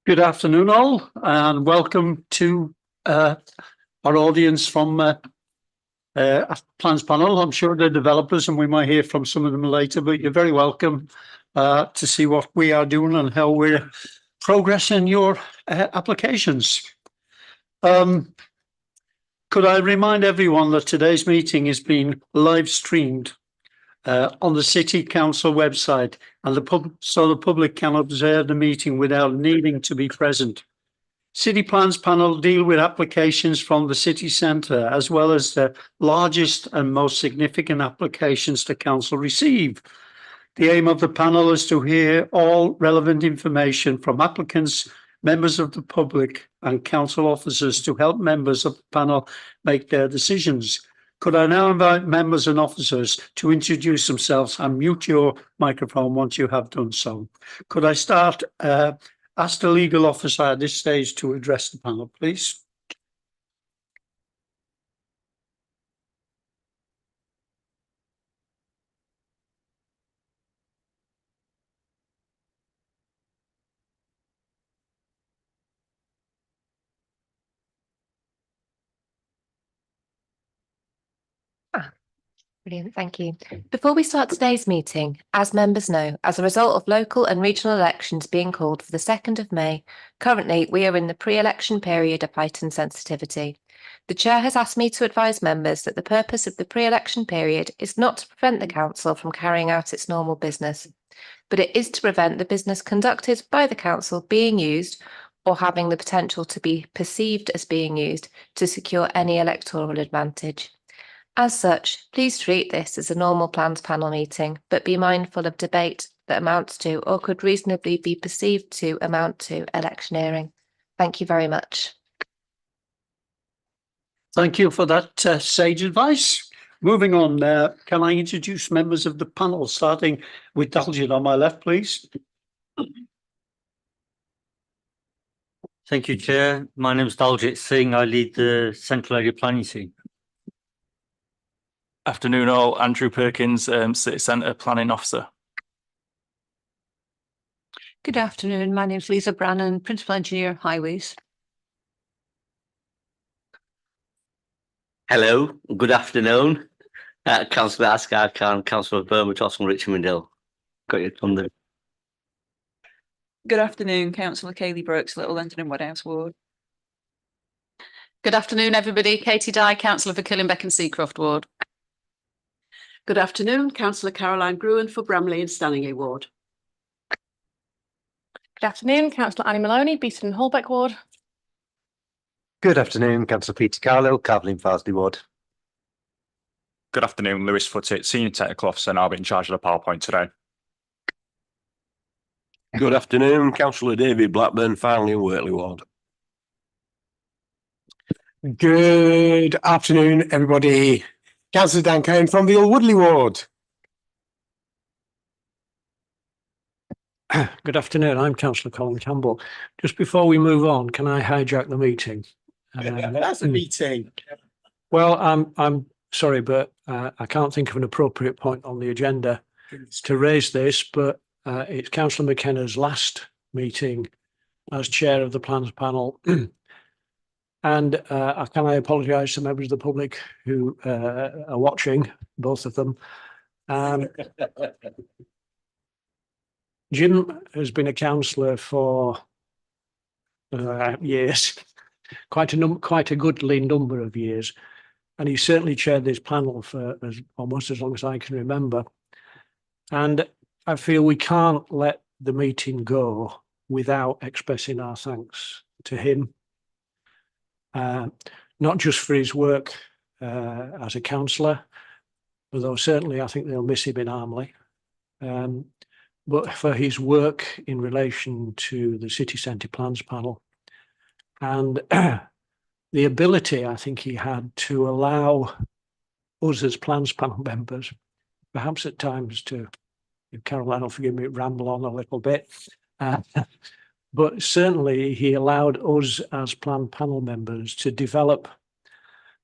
Good afternoon, all, and welcome to our audience from Plans Panel. I'm sure they're developers, and we might hear from some of them later, but you're very welcome to see what we are doing and how we're progressing your applications. Could I remind everyone that today's meeting is being live streamed on the City Council website, and so the public can observe the meeting without needing to be present. City Plans Panel deal with applications from the city centre, as well as the largest and most significant applications the council receive. The aim of the panel is to hear all relevant information from applicants, members of the public and council officers to help members of the panel make their decisions. Could I now invite members and officers to introduce themselves and mute your microphone once you have done so? Could I start, ask the legal officer at this stage to address the panel, please? Brilliant, thank you. Before we start today's meeting, as members know, as a result of local and regional elections being called for the 2nd of May, currently we are in the pre-election period of heightened sensitivity. The Chair has asked me to advise members that the purpose of the pre-election period is not to prevent the Council from carrying out its normal business, but it is to prevent the business conducted by the Council being used or having the potential to be perceived as being used to secure any electoral advantage. As such, please treat this as a normal Plans Panel meeting, but be mindful of debate that amounts to or could reasonably be perceived to amount to electioneering. Thank you very much. Thank you for that sage advice. Moving on, can I introduce members of the panel, starting with Daljit on my left, please? Thank you, Chair. My name is Daljit Singh. I lead the Central Area Planning Team. Afternoon all, Andrew Perkins, City Centre Planning Officer. Good afternoon, my name is Lisa Brannan, Principal Engineer, Highways. Hello, good afternoon. Councillor Asghar Khan, Councillor Burma, Tosson, Richmond Hill. Got your thunder. Good afternoon, Councillor Kayleigh Brooks, Little London and Woodhouse Ward. Good afternoon, everybody. Katie Dye, Councillor for Killingbeck and Seacroft Ward. Good afternoon, Councillor Caroline Gruen for Bramley and Stanningley Ward. Good afternoon, Councillor Annie Maloney, Beaton and Holbeck Ward. Good afternoon, Councillor Peter Carlisle, Carlin Farsley Ward. Good afternoon, Lewis Foote, Senior Technical Officer, and I'll be in charge of the PowerPoint today. Good afternoon, Councillor David Blackburn, Farnley and Wortley Ward. Good afternoon, everybody. Councillor Dan Cohen from the Old Woodley Ward. Good afternoon, I'm Councillor Colin Campbell. Just before we move on, can I hijack the meeting? That's a meeting. Well, I'm sorry, but I can't think of an appropriate point on the agenda to raise this, but it's Councillor McKenna's last meeting as chair of the Plans Panel. And can I apologise to members of the public who are watching, both of them. Jim has been a councillor for years, quite a goodly number of years, and he certainly chaired this panel for almost as long as I can remember. And I feel we can't let the meeting go without expressing our thanks to him. Not just for his work as a councillor, although certainly I think they'll miss him in Armley, but for his work in relation to the City Centre Plans Panel and the ability I think he had to allow us as Plans Panel members, perhaps at times to, if Caroline will forgive me, ramble on a little bit, but certainly he allowed us as Plan Panel members to develop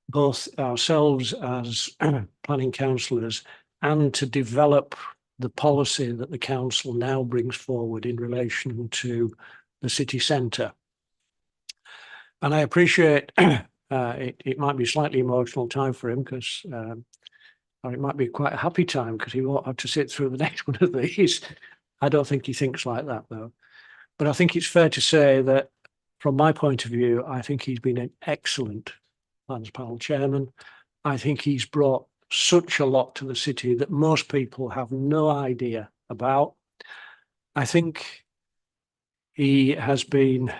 both ourselves as planning councillors and to develop the policy that the council now brings forward in relation to the city centre. And I appreciate it might be a slightly emotional time for him because, or it might be quite a happy time because he won't have to sit through the next one of these. I don't think he thinks like that though. But I think it's fair to say that from my point of view, I think he's been an excellent plans panel chairman. I think he's brought such a lot to the city that most people have no idea about. I think he has been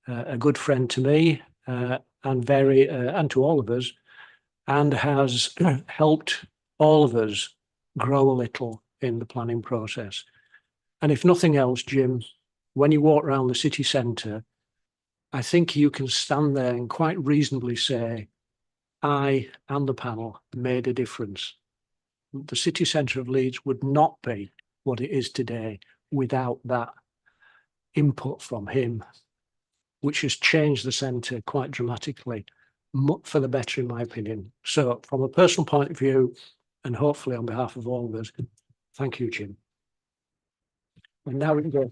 a good friend to me and to all of us, and has helped all of us grow a little in the planning process. And if nothing else, Jim, when you walk around the city centre, I think you can stand there and quite reasonably say, I and the panel made a difference. The city centre of Leeds would not be what it is today without that input from him, which has changed the centre quite dramatically, for the better, in my opinion. So from a personal point of view, and hopefully on behalf of all of us, thank you, Jim. And now we can go.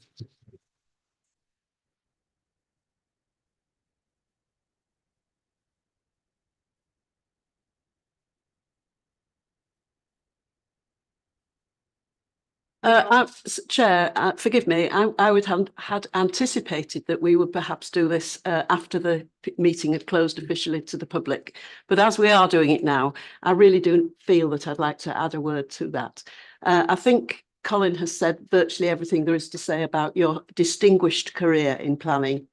Chair, forgive me, I would have had anticipated that we would perhaps do this after the meeting had closed officially to the public. But as we are doing it now, I really do feel that I'd like to add a word to that. I think Colin has said virtually everything there is to say about your distinguished career in planning.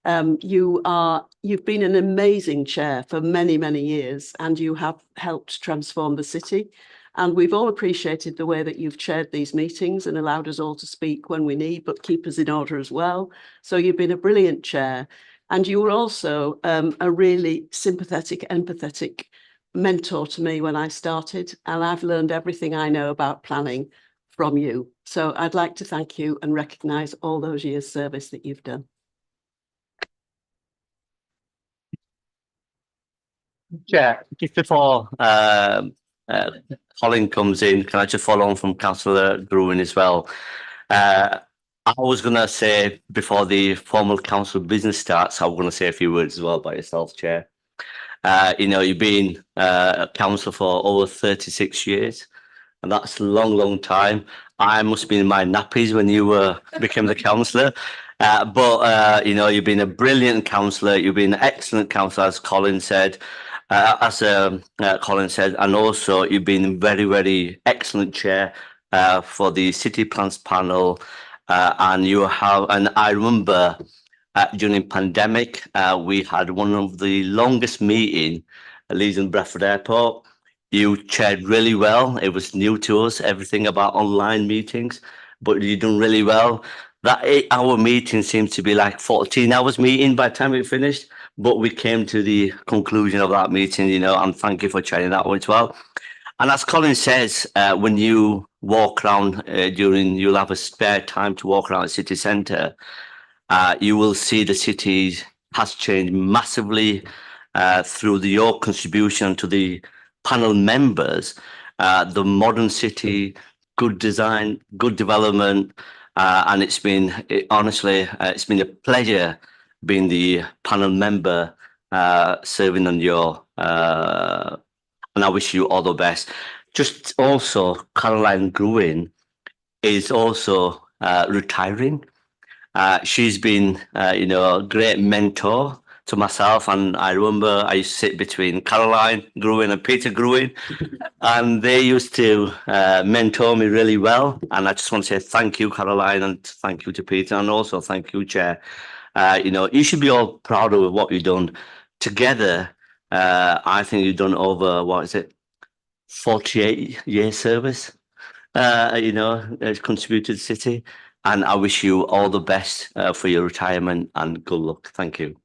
You've been an amazing chair for many, many years, and you have helped transform the city. And we've all appreciated the way that you've chaired these meetings and allowed us all to speak when we need, but keep us in order as well. So you've been a brilliant chair. And you were also a really sympathetic, empathetic mentor to me when I started. And I've learned everything I know about planning from you. So I'd like to thank you and recognise all those years' service that you've done. Chair, just before Colin comes in, can I just follow on from Councillor Gruen as well? I was going to say, before the formal council business starts, I was going to say a few words as well by yourself, Chair. You've been a councillor for over 36 years, and that's a long, long time. I must have been in my nappies when you became the councillor. You've been a brilliant councillor. You've been an excellent councillor, as Colin said. Colin said, and also you've been very, very excellent chair for the City Plans panel, and I remember during pandemic we had one of the longest meeting at Leeds and Bradford Airport. You chaired really well. It was new to us, everything about online meetings, but you done really well. That 8-hour meeting seems to be like 14 hours meeting by the time it finished. But we came to the conclusion of that meeting, and thank you for chairing that one as well. And as Colin says, when you walk around you'll have a spare time to walk around the city centre, you will see the city has changed massively through your contribution to the panel members. The modern city, good design, good development, and it's been a pleasure being the panel member, serving on your, and I wish you all the best. Just also, Caroline Gruen is also retiring. She's been, a great mentor to myself, and I remember I used to sit between Caroline Gruen and Peter Gruen, and they used to mentor me really well. And I just want to say thank you, Caroline, and thank you to Peter, and also thank you, Chair. You should be all proud of what you've done together. I think you've done over 48 years service. It's contributed to the city, and I wish you all the best for your retirement and good luck. Thank you.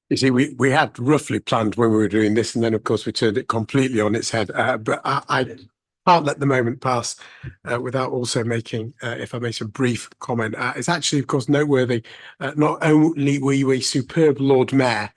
You see, we had roughly planned when we were doing this, and then of course we turned it completely on its head. But I can't let the moment pass without also making, if I make a brief comment. It's actually, of course, noteworthy. Not only were you a superb Lord Mayor,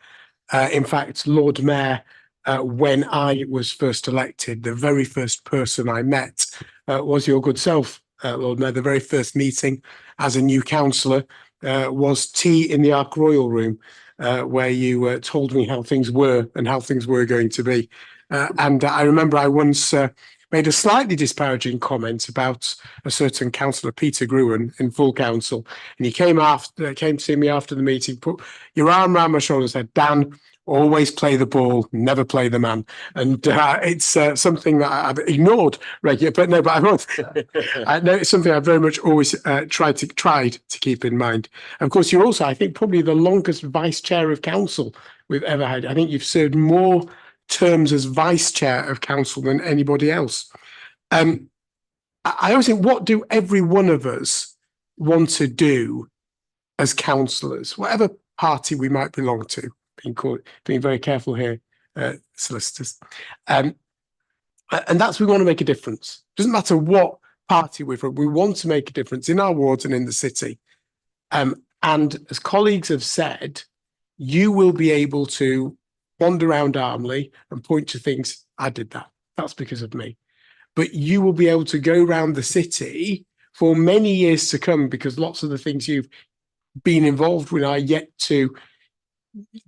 in fact, Lord Mayor when I was first elected, the very first person I met was your good self, Lord Mayor. The very first meeting as a new councillor was tea in the Ark Royal room, where you told me how things were and how things were going to be. And I remember I once made a slightly disparaging comment about a certain councillor, Peter Gruen, in full council. And he came to see me after the meeting, put your arm around my shoulder and said, "Dan, always play the ball, never play the man." And it's something that I've ignored regularly, but no, but I know it's something I've very much always tried to keep in mind. Of course, you're also, I think, probably the longest vice chair of council we've ever had. I think you've served more terms as vice chair of council than anybody else. I always think, what do every one of us want to do as councillors, whatever party we might belong to? Being very careful here, solicitors. And that's, we want to make a difference. Doesn't matter what party we're from, we want to make a difference in our wards and in the city. And as colleagues have said, you will be able to wander around Armley and point to things, I did that, that's because of me. But you will be able to go around the city for many years to come, because lots of the things you've been involved with are yet to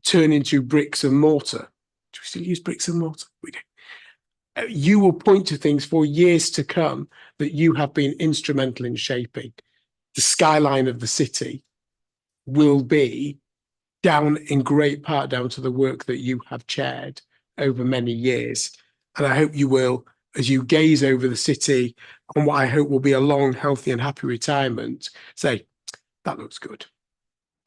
turn into bricks and mortar. Do we still use bricks and mortar? We do. You will point to things for years to come that you have been instrumental in shaping. The skyline of the city will be down in great part down to the work that you have chaired over many years. And I hope you will, as you gaze over the city on what I hope will be a long, healthy and happy retirement, say, that looks good.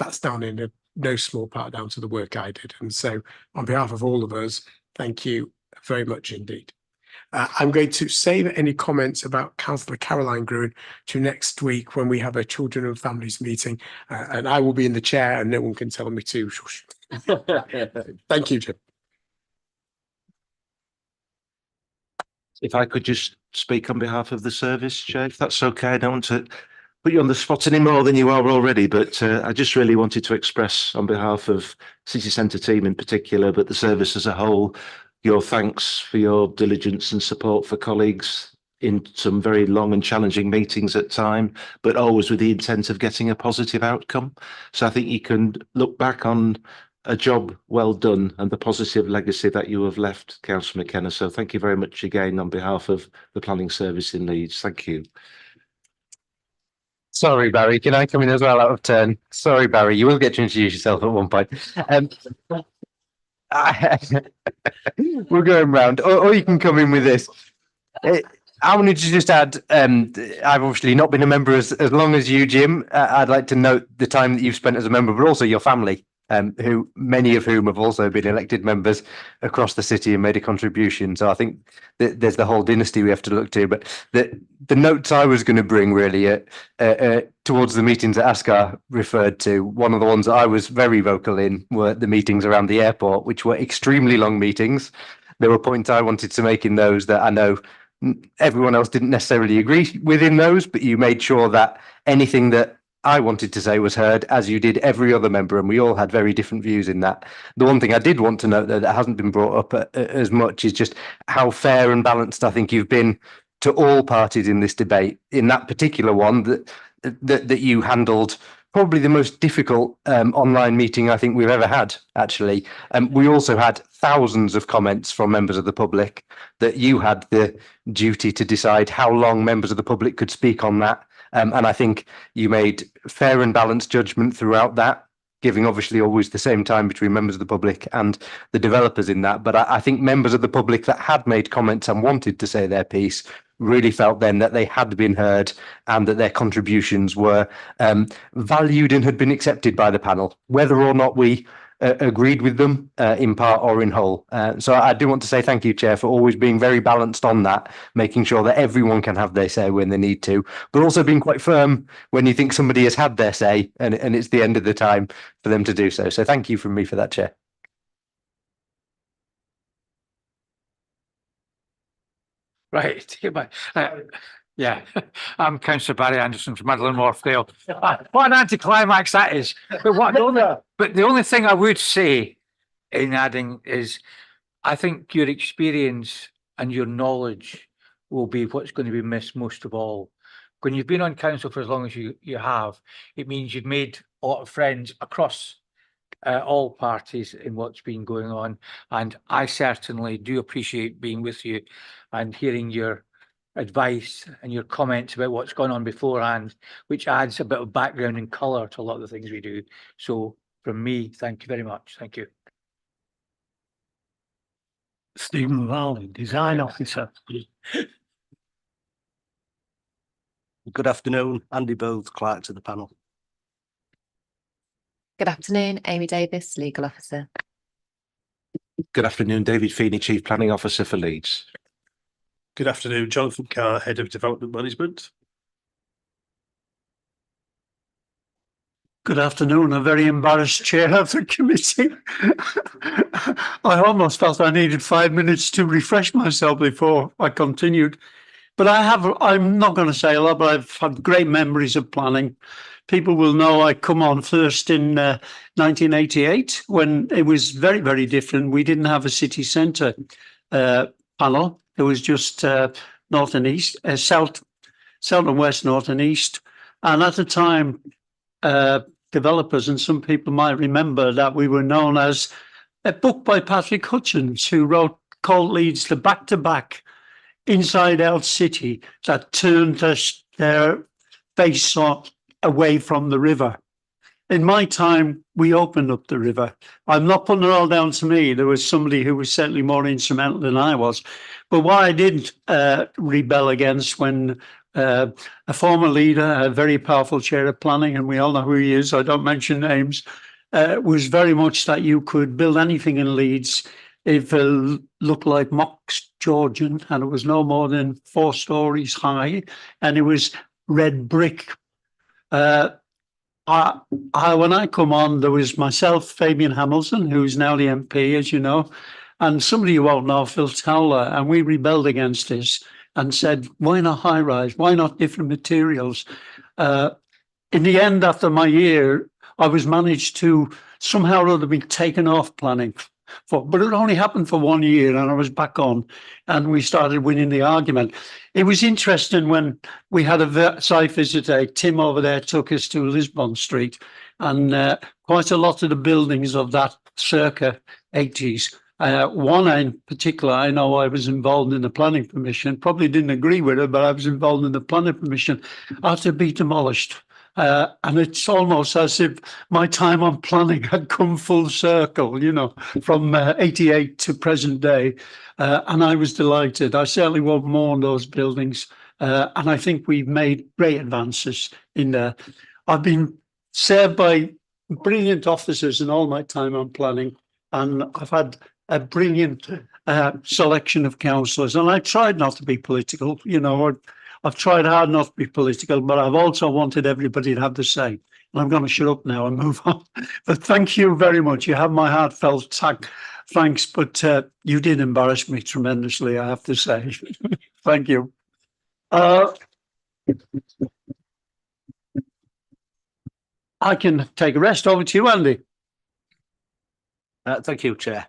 That's down in no small part down to the work I did. And so on behalf of all of us, thank you very much indeed. I'm going to save any comments about Councillor Caroline Gruen to next week when we have a children and families meeting, and I will be in the chair and no one can tell me to shush. Thank you, Jim. If I could just speak on behalf of the service, Chair, if that's okay. I don't want to put you on the spot any more than you are already, but I just really wanted to express on behalf of City Centre team in particular, but the service as a whole, your thanks for your diligence and support for colleagues in some very long and challenging meetings at time, but always with the intent of getting a positive outcome. So I think you can look back on a job well done and the positive legacy that you have left, Councillor McKenna. So thank you very much again on behalf of the planning service in Leeds. Thank you. Sorry, Barry, can I come in as well out of turn? Sorry, Barry, you will get to introduce yourself at one point. We're going round, or you can come in with this. I wanted to just add, I've obviously not been a member as long as you, Jim. I'd like to note the time that you've spent as a member, but also your family, who many of whom have also been elected members across the city and made a contribution. So I think that there's the whole dynasty we have to look to. But the notes I was going to bring really towards the meetings that Askar referred to, one of the ones that I was very vocal in were the meetings around the airport, which were extremely long meetings. There were points I wanted to make in those that I know everyone else didn't necessarily agree with in those, but you made sure that anything that I wanted to say was heard, as you did every other member, and we all had very different views in that. The one thing I did want to note though that hasn't been brought up as much is just how fair and balanced I think you've been to all parties in this debate. In that particular one, that you handled probably the most difficult online meeting I think we've ever had, actually. We also had thousands of comments from members of the public that you had the duty to decide how long members of the public could speak on that. And I think you made fair and balanced judgment throughout that, giving obviously always the same time between members of the public and the developers in that. But I think members of the public that had made comments and wanted to say their piece really felt then that they had been heard and that their contributions were valued and had been accepted by the panel, whether or not we agreed with them in part or in whole. So I do want to say thank you, Chair, for always being very balanced on that, making sure that everyone can have their say when they need to, but also being quite firm when you think somebody has had their say and it's the end of the time for them to do so. So thank you from me for that, Chair. Right, yeah, I'm Councillor Barry Anderson from Madeline Wharfdale. What an anticlimax that is! But the only thing I would say in adding is, I think your experience and your knowledge will be what's going to be missed most of all. When you've been on council for as long as you have, it means you've made a lot of friends across all parties in what's been going on. And I certainly do appreciate being with you and hearing your advice and your comments about what's gone on beforehand, which adds a bit of background and colour to a lot of the things we do. So from me, thank you very much. Thank you. Stephen Valley, Design Officer. Good afternoon, Andy Booth, clerk to the panel. Good afternoon, Amy Davis, Legal Officer. Good afternoon, David Feeney, Chief Planning Officer for Leeds. Good afternoon, Jonathan Carr, Head of Development Management. Good afternoon, a very embarrassed chair of the committee. I almost felt I needed 5 minutes to refresh myself before I continued. But I'm not going to say a lot, but I've had great memories of planning. People will know I come on first in 1988 when it was very, very different. We didn't have a city centre panel. It was just north and east, south and west, north and east. And at the time, developers and some people might remember that we were known as a book by Patrick Hutchins, who wrote called Leeds the back-to-back inside-out city that turned their face away from the river. In my time, we opened up the river. I'm not putting it all down to me. There was somebody who was certainly more instrumental than I was. But what I did rebel against when a former leader, a very powerful chair of planning, and we all know who he is, I don't mention names, was very much that you could build anything in Leeds if it looked like mock Georgian, and it was no more than 4 stories high, and it was red brick. When I come on, there was myself, Fabian Hamilton, who's now the MP, as you know, and somebody you won't know, Phil Towler, and we rebelled against this and said, why not high rise? Why not different materials? In the end, after my year, I was managed to somehow or other be taken off planning. But it only happened for 1 year and I was back on and we started winning the argument. It was interesting when we had a site visit day. Tim over there took us to Lisbon Street and quite a lot of the buildings of that circa 80s. One in particular, I know I was involved in the planning permission, probably didn't agree with it, but I was involved in the planning permission, had to be demolished. And it's almost as if my time on planning had come full circle, you know, from 88 to present day. And I was delighted. I certainly won't mourn those buildings. And I think we've made great advances in there. I've been served by brilliant officers in all my time on planning. And I've had a brilliant selection of councillors. And I tried not to be political, you know, I've tried hard not to be political, but I've also wanted everybody to have the same. And I'm going to shut up now and move on. But thank you very much. You have my heartfelt thanks, but you did embarrass me tremendously, I have to say. Thank you. I can take a rest. Over to you, Andy. Thank you, Chair.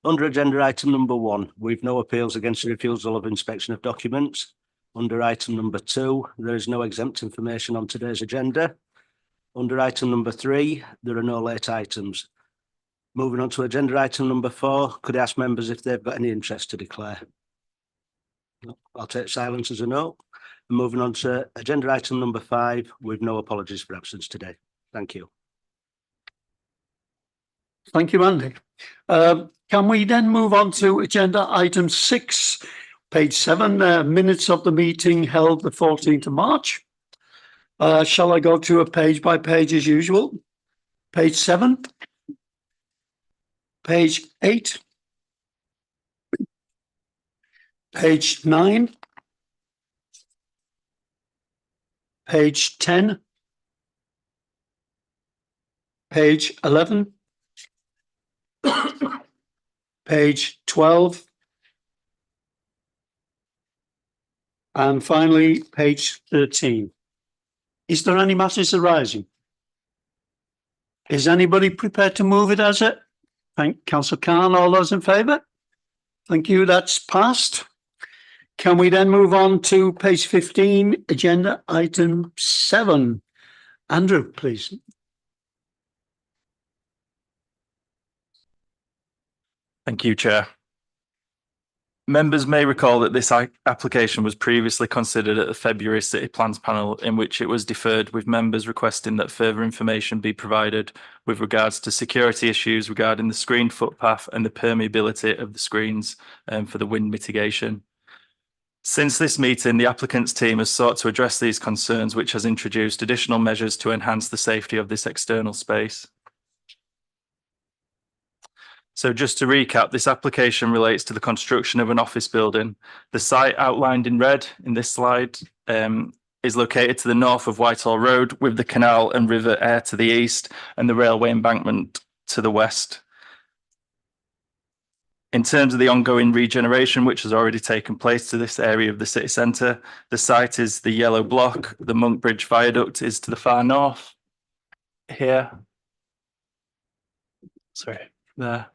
Under agenda item number 1, we've no appeals against the refusal of inspection of documents. Under item number 2, there is no exempt information on today's agenda. Under item number 3, there are no late items. Moving on to agenda item number 4, could I ask members if they've got any interest to declare? I'll take silence as a no. And moving on to agenda item number 5, with no apologies for absence today. Thank you. Thank you, Andy. Can we then move on to agenda item 6? Page 7, minutes of the meeting held the 14th of March. Shall I go to a page by page as usual? Page 7. Page 8. Page 9. Page 10. Page 11. Page 12. And finally, page 13. Is there any matters arising? Is anybody prepared to move it as it? Thank Councillor Khan. All those in favour? Thank you. That's passed. Can we then move on to page 15, agenda item 7? Andrew, please. Thank you, Chair. Members may recall that this application was previously considered at the February City Plans panel, in which it was deferred, with members requesting that further information be provided with regards to security issues regarding the screened footpath and the permeability of the screens for the wind mitigation. Since this meeting, the applicant's team has sought to address these concerns, which has introduced additional measures to enhance the safety of this external space. So just to recap, this application relates to the construction of an office building. The site outlined in red in this slide is located to the north of Whitehall Road, with the canal and river Aire to the east and the railway embankment to the west. In terms of the ongoing regeneration, which has already taken place to this area of the city centre, the site is the yellow block. The Monk Bridge Viaduct is to the far north here. Sorry, there.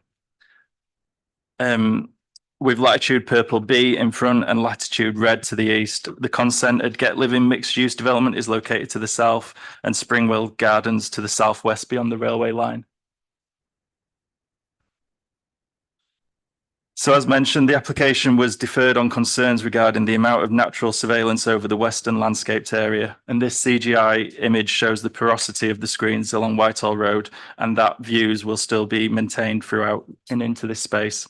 With latitude purple B in front and latitude red to the east. The consented Get Living mixed use development is located to the south, and Springwell Gardens to the southwest beyond the railway line. So as mentioned, the application was deferred on concerns regarding the amount of natural surveillance over the western landscaped area. And this CGI image shows the porosity of the screens along Whitehall Road, and that views will still be maintained throughout and into this space.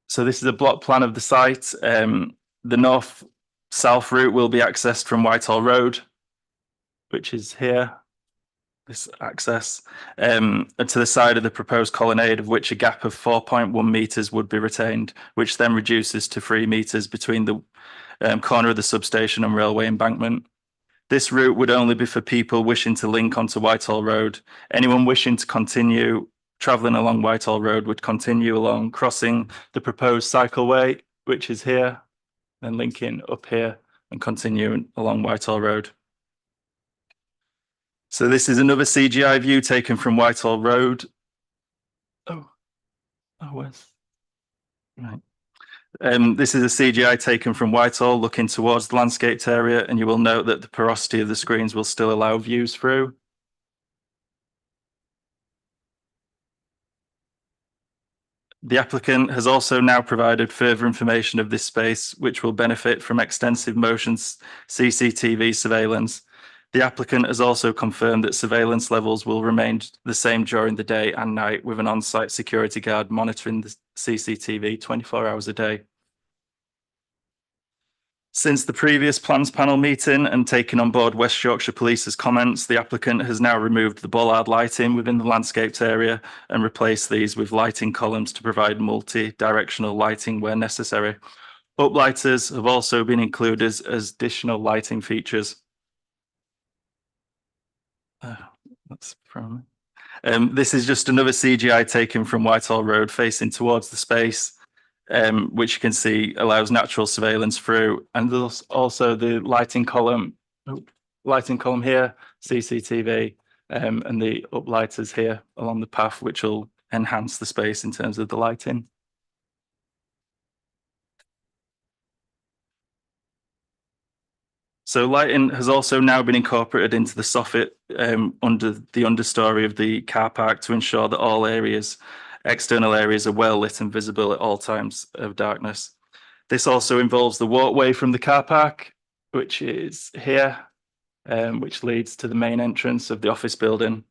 So this is a block plan of the site. The north-south route will be accessed from Whitehall Road, which is here, this access, and to the side of the proposed colonnade, of which a gap of 4.1 metres would be retained, which then reduces to 3 metres between the corner of the substation and railway embankment. This route would only be for people wishing to link onto Whitehall Road. Anyone wishing to continue travelling along Whitehall Road would continue along, crossing the proposed cycleway, which is here, then linking up here and continuing along Whitehall Road. So this is another CGI view taken from Whitehall Road. Where's right? This is a CGI taken from Whitehall looking towards the landscaped area, and you will note that the porosity of the screens will still allow views through. The applicant has also now provided further information of this space, which will benefit from extensive motion CCTV surveillance. The applicant has also confirmed that surveillance levels will remain the same during the day and night, with an on-site security guard monitoring the CCTV 24 hours a day. Since the previous plans panel meeting and taking on board West Yorkshire Police's comments, the applicant has now removed the bollard lighting within the landscaped area and replaced these with lighting columns to provide multi-directional lighting where necessary. Uplighters have also been included as additional lighting features. This is just another CGI taken from Whitehall Road facing towards the space, which you can see allows natural surveillance through, and there's also the lighting column here, CCTV, and the uplighters here along the path, which will enhance the space in terms of the lighting. So lighting has also now been incorporated into the soffit under the understory of the car park to ensure that all areas, external areas, are well lit and visible at all times of darkness. This also involves the walkway from the car park, which is here, which leads to the main entrance of the office building.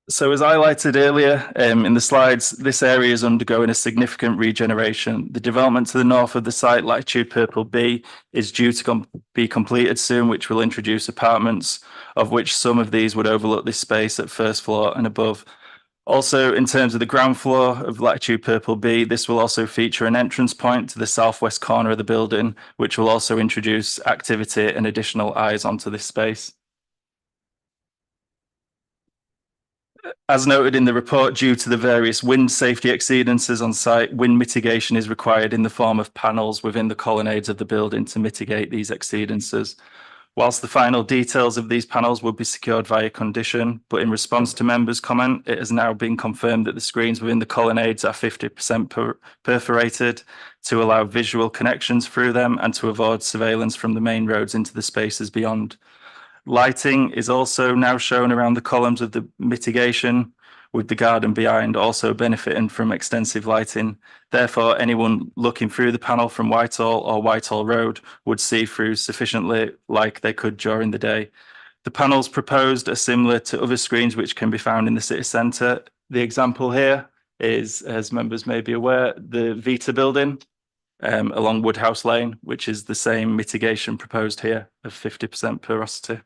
So as highlighted earlier in the slides, this area is undergoing a significant regeneration. The development to the north of the site, latitude purple B, is due to be completed soon, which will introduce apartments, of which some of these would overlook this space at first floor and above. Also, in terms of the ground floor of latitude purple B, this will also feature an entrance point to the southwest corner of the building, which will also introduce activity and additional eyes onto this space. As noted in the report, due to the various wind safety exceedances on site, wind mitigation is required in the form of panels within the colonnades of the building to mitigate these exceedances. Whilst the final details of these panels will be secured via condition, but in response to members' comment, it has now been confirmed that the screens within the colonnades are 50% perforated to allow visual connections through them and to avoid surveillance from the main roads into the spaces beyond. Lighting is also now shown around the columns of the mitigation, with the garden behind also benefiting from extensive lighting. Therefore, anyone looking through the panel from Whitehall or Whitehall Road would see through sufficiently like they could during the day. The panels proposed are similar to other screens which can be found in the city centre. The example here is, as members may be aware, the Vita building along Woodhouse Lane, which is the same mitigation proposed here of 50% porosity.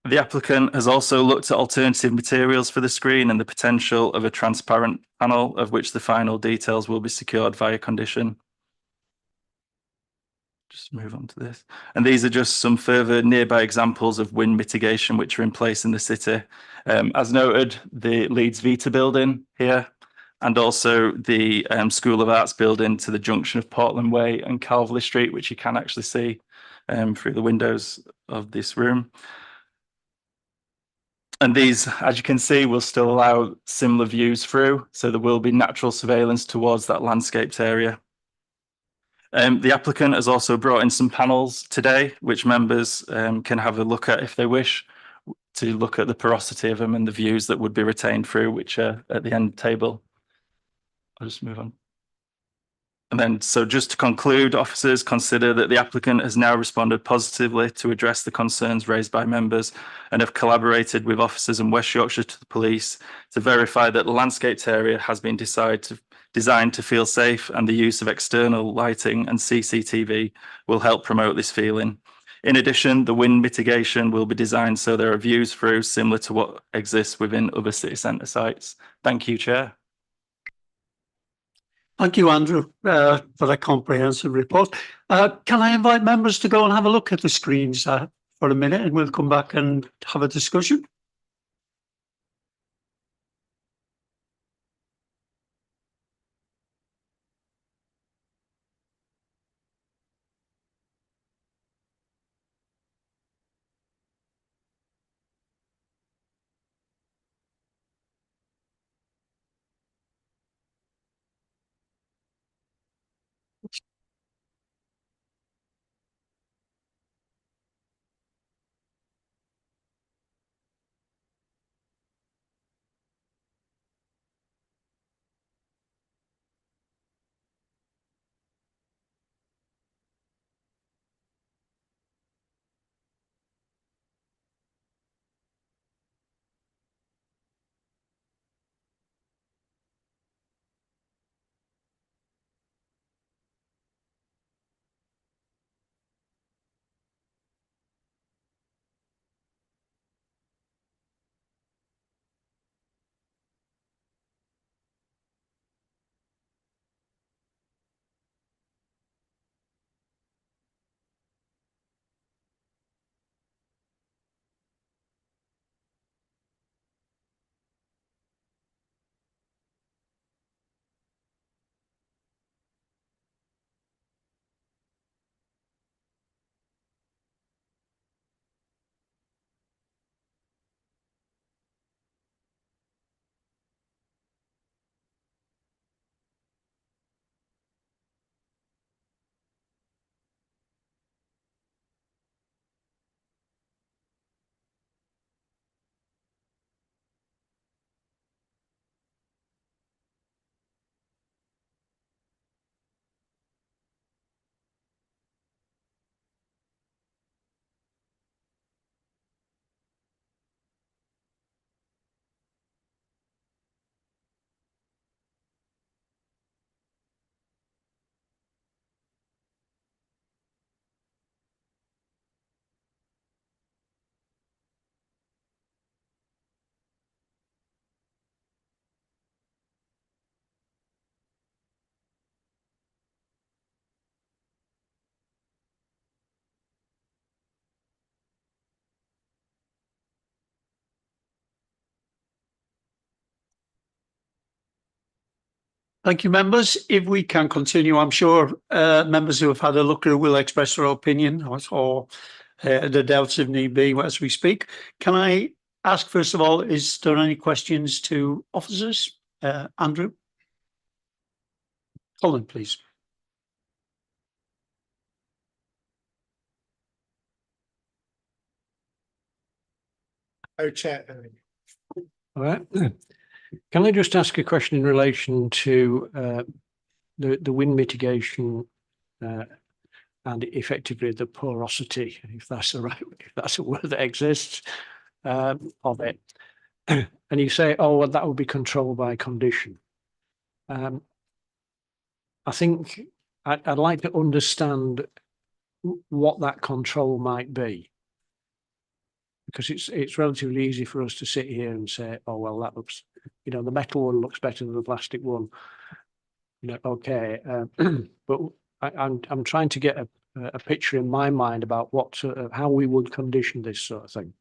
The applicant has also looked at alternative materials for the screen and the potential of a transparent panel, of which the final details will be secured via condition. Just move on to this. And these are just some further nearby examples of wind mitigation which are in place in the city. As noted, the Leeds Vita building here, and also the School of Arts building to the junction of Portland Way and Calverley Street, which you can actually see through the windows of this room. And these, as you can see, will still allow similar views through, so there will be natural surveillance towards that landscaped area. The applicant has also brought in some panels today, which members can have a look at if they wish, to look at the porosity of them and the views that would be retained through, which are at the end table. I'll just move on. And then, so just to conclude, officers consider that the applicant has now responded positively to address the concerns raised by members and have collaborated with officers in West Yorkshire to the police to verify that the landscaped area has been designed to feel safe, and the use of external lighting and CCTV will help promote this feeling. In addition, the wind mitigation will be designed so there are views through similar to what exists within other city centre sites. Thank you, Chair. Thank you, Andrew, for a comprehensive report. Can I invite members to go and have a look at the screens for a minute, and we'll come back and have a discussion? Thank you, members. If we can continue, I'm sure members who have had a look through will express their opinion or the doubts if need be as we speak. Can I ask, first of all, is there any questions to officers? Andrew? Colin, please. Oh, Chair. All right. Can I just ask a question in relation to the wind mitigation and effectively the porosity, if that's a word that exists, of it. And you say, oh, well, that will be controlled by condition. I think I'd like to understand what that control might be. Because it's relatively easy for us to sit here and say, oh, well, that looks, the metal one looks better than the plastic one. Okay. But I'm trying to get a picture in my mind about how we would condition this sort of thing.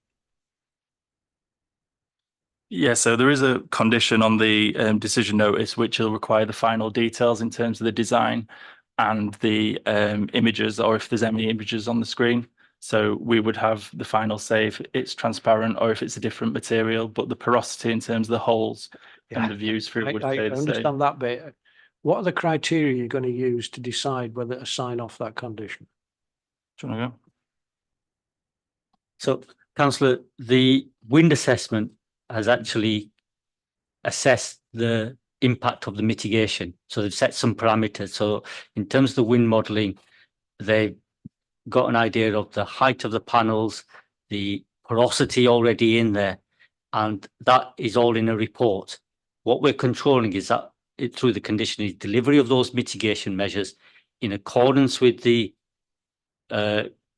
Yeah, so there is a condition on the decision notice which will require the final details in terms of the design and the images, or if there's any images on the screen. So we would have the final say if it's transparent or if it's a different material, but the porosity in terms of the holes and the views through would I stay the same. understand that bit. What are the criteria you're going to use to decide whether to sign off that condition? Do you want to go? So, Councillor, the wind assessment has actually assessed the impact of the mitigation. So they've set some parameters. So in terms of the wind modelling, they've got an idea of the height of the panels, the porosity already in there, and that is all in a report. What we're controlling is that through the condition is delivery of those mitigation measures in accordance with the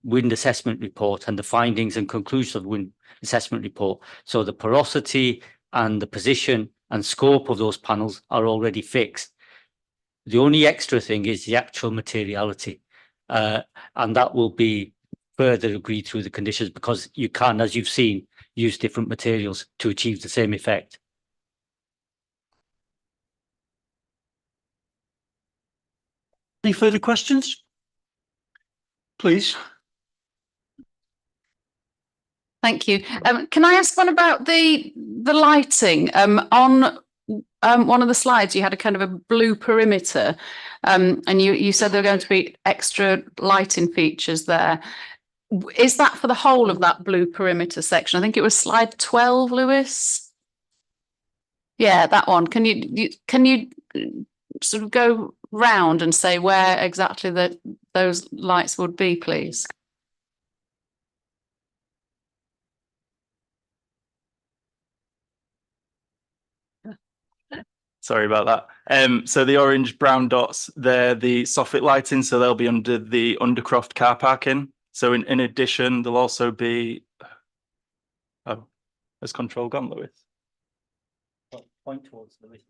wind assessment report and the findings and conclusions of the wind assessment report. So the porosity and the position and scope of those panels are already fixed. The only extra thing is the actual materiality, and that will be further agreed through the conditions, because you can, as you've seen, use different materials to achieve the same effect. Any further questions? Please. Thank you. Can I ask one about the lighting? On one of the slides, you had a kind of a blue perimeter, and you said there were going to be extra lighting features there. Is that for the whole of that blue perimeter section? I think it was slide 12, Lewis. Yeah, that one. Can you sort of go round and say where exactly those lights would be, please? Sorry about that. So the orange brown dots, they're the soffit lighting, so they'll be under the Undercroft car parking. So in addition, there'll also be, oh, has control gone, Lewis? Point towards Lewis.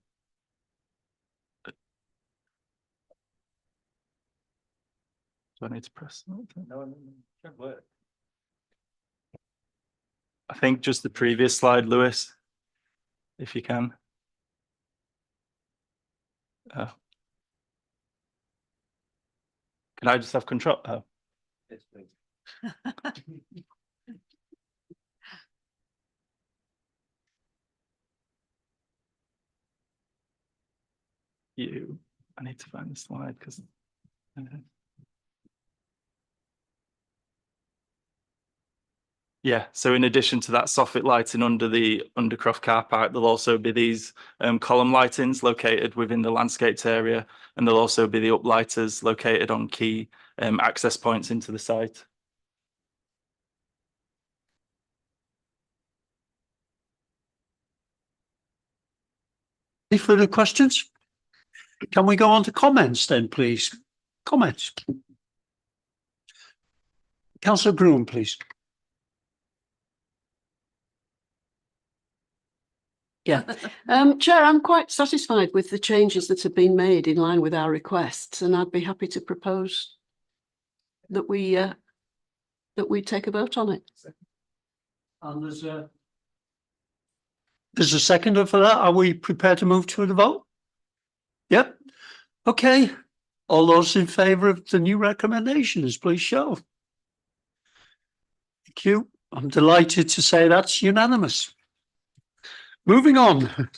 Do I need to press that? No, should work. I think just the previous slide, Lewis, if you can. Can I just have control? Oh. Yes, please. I need to find the slide because. Yeah, so in addition to that soffit lighting under the Undercroft car park, there'll also be these column lightings located within the landscaped area, and there'll also be the uplighters located on key access points into the site. Any further questions? Can we go on to comments then, please? Comments. Councillor Groom, please. Yeah, Chair, I'm quite satisfied with the changes that have been made in line with our requests, and I'd be happy to propose that we take a vote on it. And there's a seconder for that. Are we prepared to move to the vote? Yep. Okay. All those in favour of the new recommendations, please show. Thank you. I'm delighted to say that's unanimous. Moving on.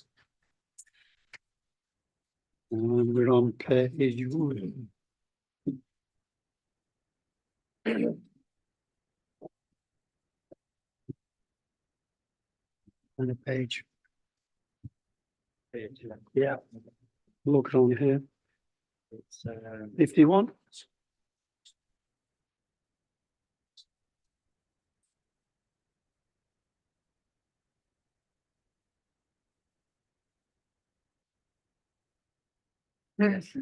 And we're on page one. On a page. Yeah. Look on here. It's 51. Yes.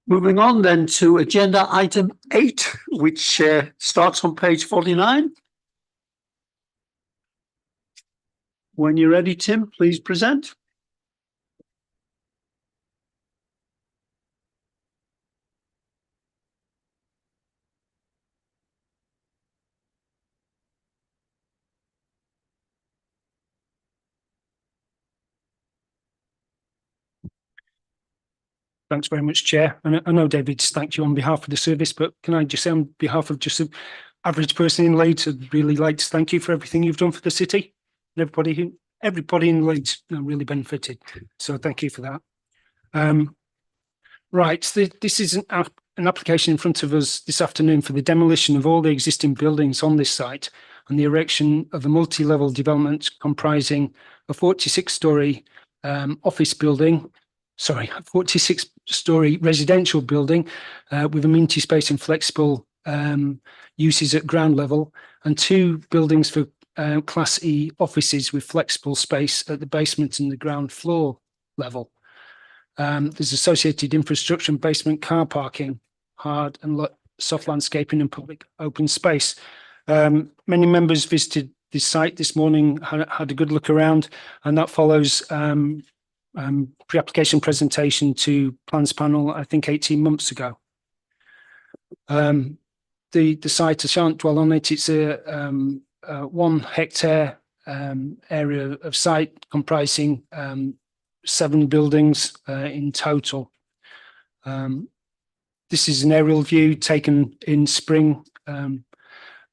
Moving on then to agenda item 8, which starts on page 49. When you're ready, Tim, please present. Thanks very much, Chair. And I know David's thanked you on behalf of the service, but can I just say on behalf of just an average person in Leeds, I'd really like to thank you for everything you've done for the city. And everybody in Leeds really benefited. So thank you for that. Right, this is an application in front of us this afternoon for the demolition of all the existing buildings on this site and the erection of a multi-level development comprising a 46-storey office building, sorry, a 46-storey residential building with amenity space and flexible uses at ground level, and 2 buildings for Class E offices with flexible space at the basement and the ground floor level. There's associated infrastructure and basement car parking, hard and soft landscaping and public open space. Many members visited this site this morning, had a good look around, and that follows pre-application presentation to plans panel, I think 18 months ago. The site, I shan't dwell on it, it's a 1 hectare area of site comprising 7 buildings in total. This is an aerial view taken in spring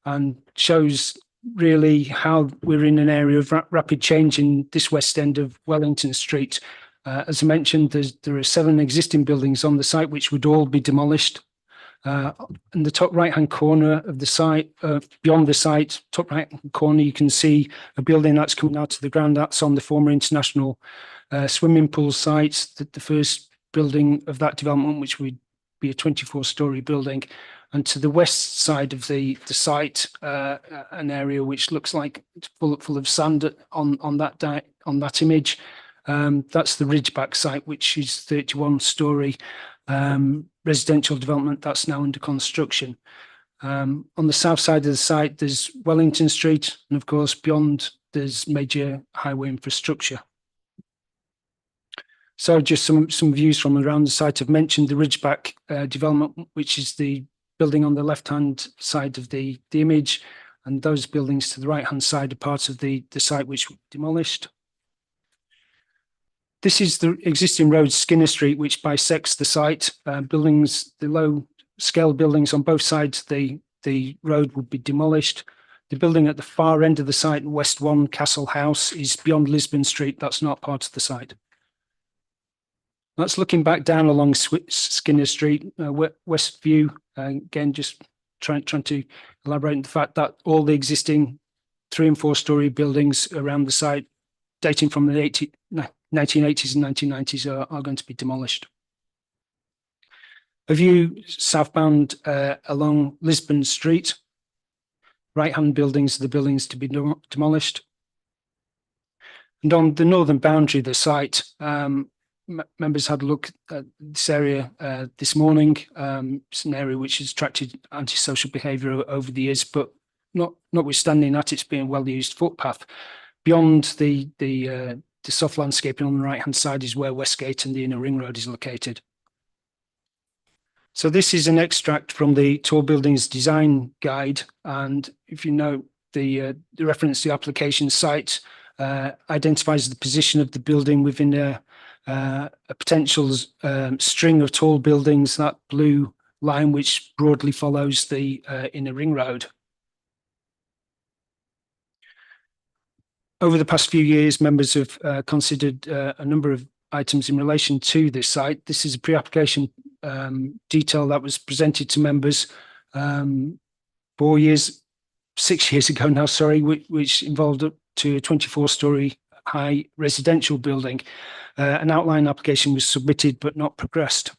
and shows really how we're in an area of rapid change in this west end of Wellington Street. As I mentioned, there are 7 existing buildings on the site which would all be demolished. In the top right-hand corner of the site, beyond the site, top right-hand corner, you can see a building that's coming out to the ground. That's on the former international swimming pool site, the first building of that development, which would be a 24-storey building. And to the west side of the site, an area which looks like it's full of sand on that image. That's the Ridgeback site, which is 31-storey residential development that's now under construction. On the south side of the site, there's Wellington Street, and of course, beyond there's major highway infrastructure. So just some views from around the site. I've mentioned the Ridgeback development, which is the building on the left-hand side of the image, and those buildings to the right-hand side are parts of the site which were demolished. This is the existing road, Skinner Street, which bisects the site. Buildings, the low-scale buildings on both sides of the road would be demolished. The building at the far end of the site, West 1 Castle House, is beyond Lisbon Street. That's not part of the site. That's looking back down along Skinner Street, west view. Again, just trying to elaborate on the fact that all the existing 3- and 4-storey buildings around the site, dating from the 1980s and 1990s, are going to be demolished. A view southbound along Lisbon Street. Right-hand buildings are the buildings to be demolished. And on the northern boundary of the site, members had a look at this area this morning. It's an area which has attracted antisocial behaviour over the years, but notwithstanding that, it's been a well-used footpath. Beyond the soft landscaping on the right-hand side is where Westgate and the Inner Ring Road is located. So this is an extract from the Tall Buildings Design Guide, and if you note the reference to the application site identifies the position of the building within a potential string of tall buildings, that blue line which broadly follows the inner ring road. Over the past few years, members have considered a number of items in relation to this site. This is a pre-application detail that was presented to members 6 years ago now, sorry, which involved up to a 24-storey high residential building. An outline application was submitted but not progressed.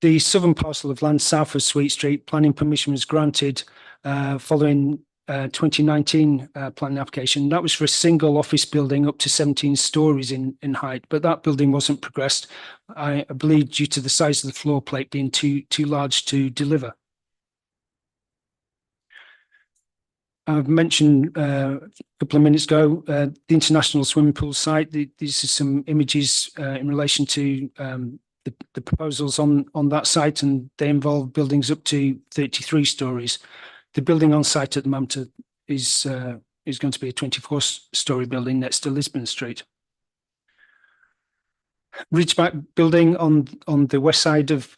The southern parcel of land south of Sweet Street, planning permission was granted following 2019 planning application. That was for a single office building up to 17 stories in height, but that building wasn't progressed, I believe, due to the size of the floor plate being too large to deliver. I've mentioned a couple of minutes ago the international swimming pool site. These are some images in relation to the proposals on that site, and they involve buildings up to 33 stories. The building on site at the moment is going to be a 24-storey building next to Lisbon Street. Ridgeback building on the west side of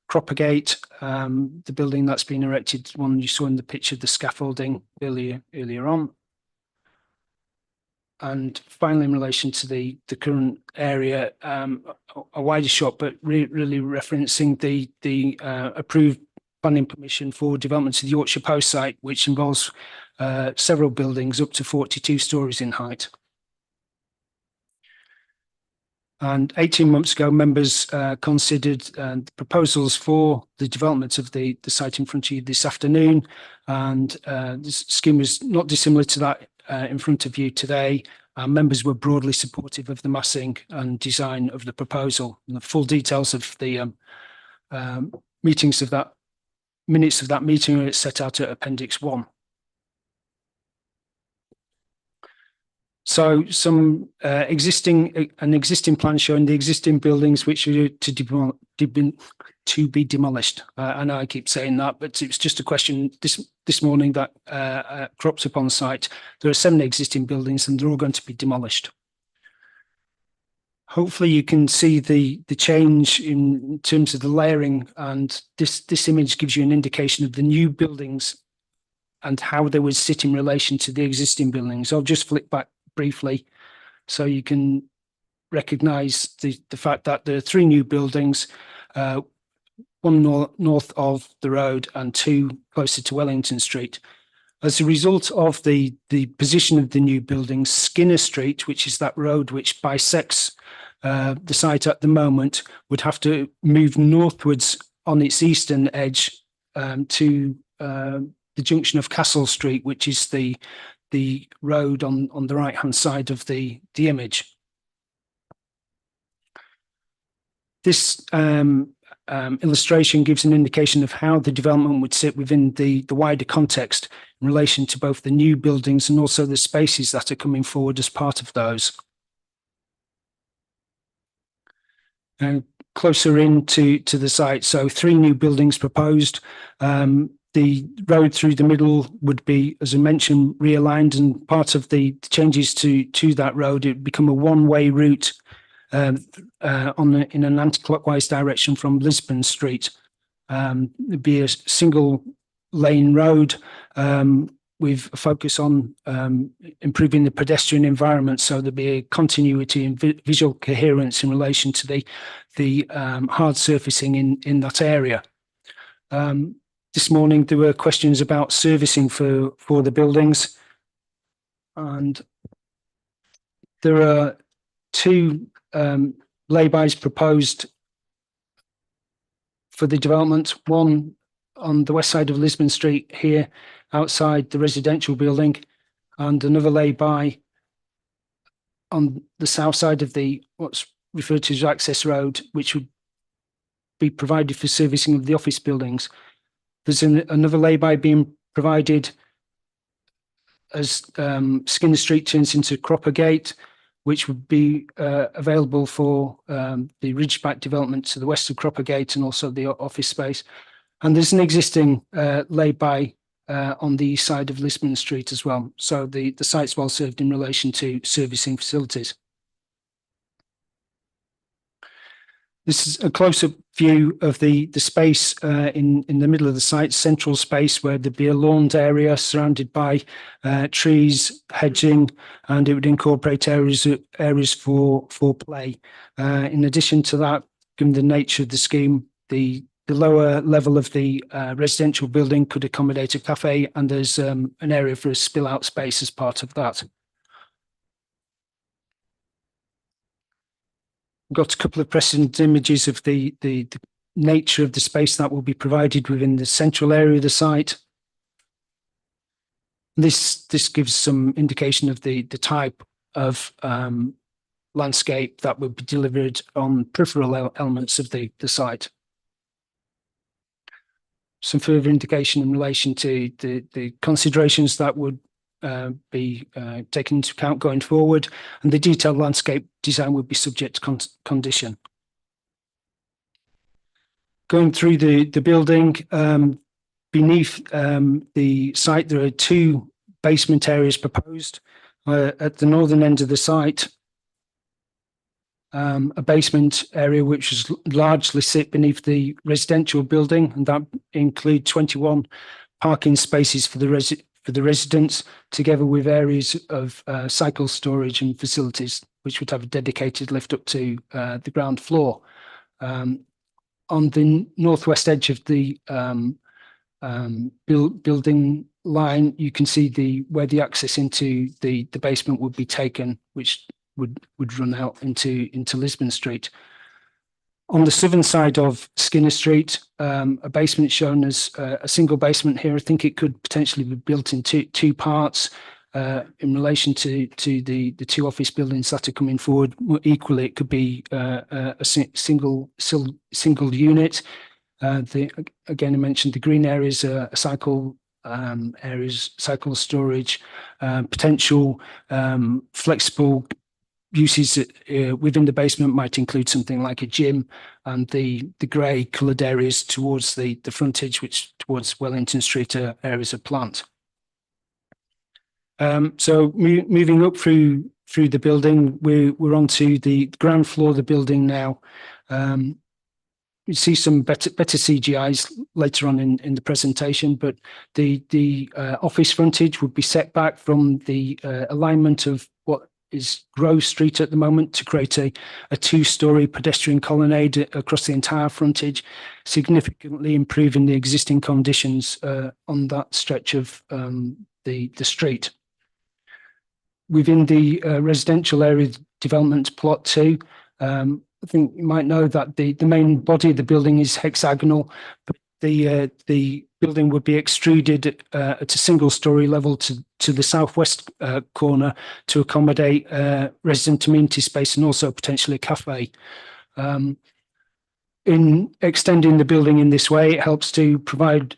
Croppergate, the building that's been erected, one you saw in the picture, the scaffolding earlier on. And finally, in relation to the current area, a wider shot, but really referencing the approved planning permission for development of the Yorkshire Post site, which involves several buildings up to 42 stories in height. And 18 months ago, members considered the proposals for the development of the site in front of you this afternoon. And this scheme was not dissimilar to that in front of you today. Members were broadly supportive of the massing and design of the proposal. And the full details of the minutes of that meeting are set out at Appendix 1. So some existing plan showing the existing buildings which are to be demolished. I know I keep saying that, but it's just a question this morning that cropped up on site. There are 7 existing buildings and they're all going to be demolished. Hopefully you can see the change in terms of the layering, and this image gives you an indication of the new buildings and how they would sit in relation to the existing buildings. I'll just flick back briefly so you can recognize the fact that there are 3 new buildings, one north of the road and 2 closer to Wellington Street. As a result of the position of the new buildings, Skinner Street, which is that road which bisects the site at the moment, would have to move northwards on its eastern edge to the junction of Castle Street, which is the road on the right hand side of the image. This illustration gives an indication of how the development would sit within the wider context in relation to both the new buildings and also the spaces that are coming forward as part of those. Closer into the site, so 3 new buildings proposed. The road through the middle would be, as I mentioned, realigned, and part of the changes to that road, it would become a one-way route in an anti-clockwise direction from Lisbon Street. It'd be a single lane road with a focus on improving the pedestrian environment, so there'd be a continuity and visual coherence in relation to the hard surfacing in that area. This morning there were questions about servicing for the buildings, and there are 2 laybys proposed for the development. One on the west side of Lisbon Street here, outside the residential building, and another lay-by on the south side of what's referred to as access road, which would be provided for servicing of the office buildings. There's another lay-by being provided as Skinner Street turns into Croppergate, which would be available for the Ridgeback development to the west of Croppergate and also the office space. And there's an existing lay-by on the east side of Lisbon Street as well. So the site's well served in relation to servicing facilities. This is a close-up view of the space in the middle of the site, central space, where there'd be a lawned area surrounded by trees, hedging, and it would incorporate areas for play. In addition to that, given the nature of the scheme, the lower level of the residential building could accommodate a cafe, and there's an area for a spill-out space as part of that. Got a couple of precedent images of the nature of the space that will be provided within the central area of the site. This gives some indication of the type of landscape that will be delivered on peripheral elements of the site. Some further indication in relation to the considerations that would be taken into account going forward, and the detailed landscape design would be subject to condition. Going through the building, beneath the site, there are two basement areas proposed. At the northern end of the site, a basement area which is largely sit beneath the residential building, and that include 21 parking spaces for the residents, together with areas of cycle storage and facilities, which would have a dedicated lift up to the ground floor. On the northwest edge of the building line, you can see where the access into the basement would be taken, which would run out into Lisbon Street. On the southern side of Skinner Street, a basement shown as a single basement here. I think it could potentially be built in two parts in relation to the two office buildings that are coming forward. Equally, it could be a single unit. Again, I mentioned the green areas, cycle areas, cycle storage, potential flexible uses within the basement might include something like a gym, and the grey coloured areas towards the frontage, which towards Wellington Street, are areas of plant. So moving up through the building, we're onto the ground floor of the building now. You see some better CGIs later on in the presentation, but the office frontage would be set back from the alignment of what is Grove Street at the moment to create a two-storey pedestrian colonnade across the entire frontage, significantly improving the existing conditions on that stretch of the street. Within the residential area development plot 2, I think you might know that the main body of the building is hexagonal, but the building would be extruded at a single-storey level to the southwest corner to accommodate resident amenity space and also potentially a cafe. In extending the building in this way, it helps to provide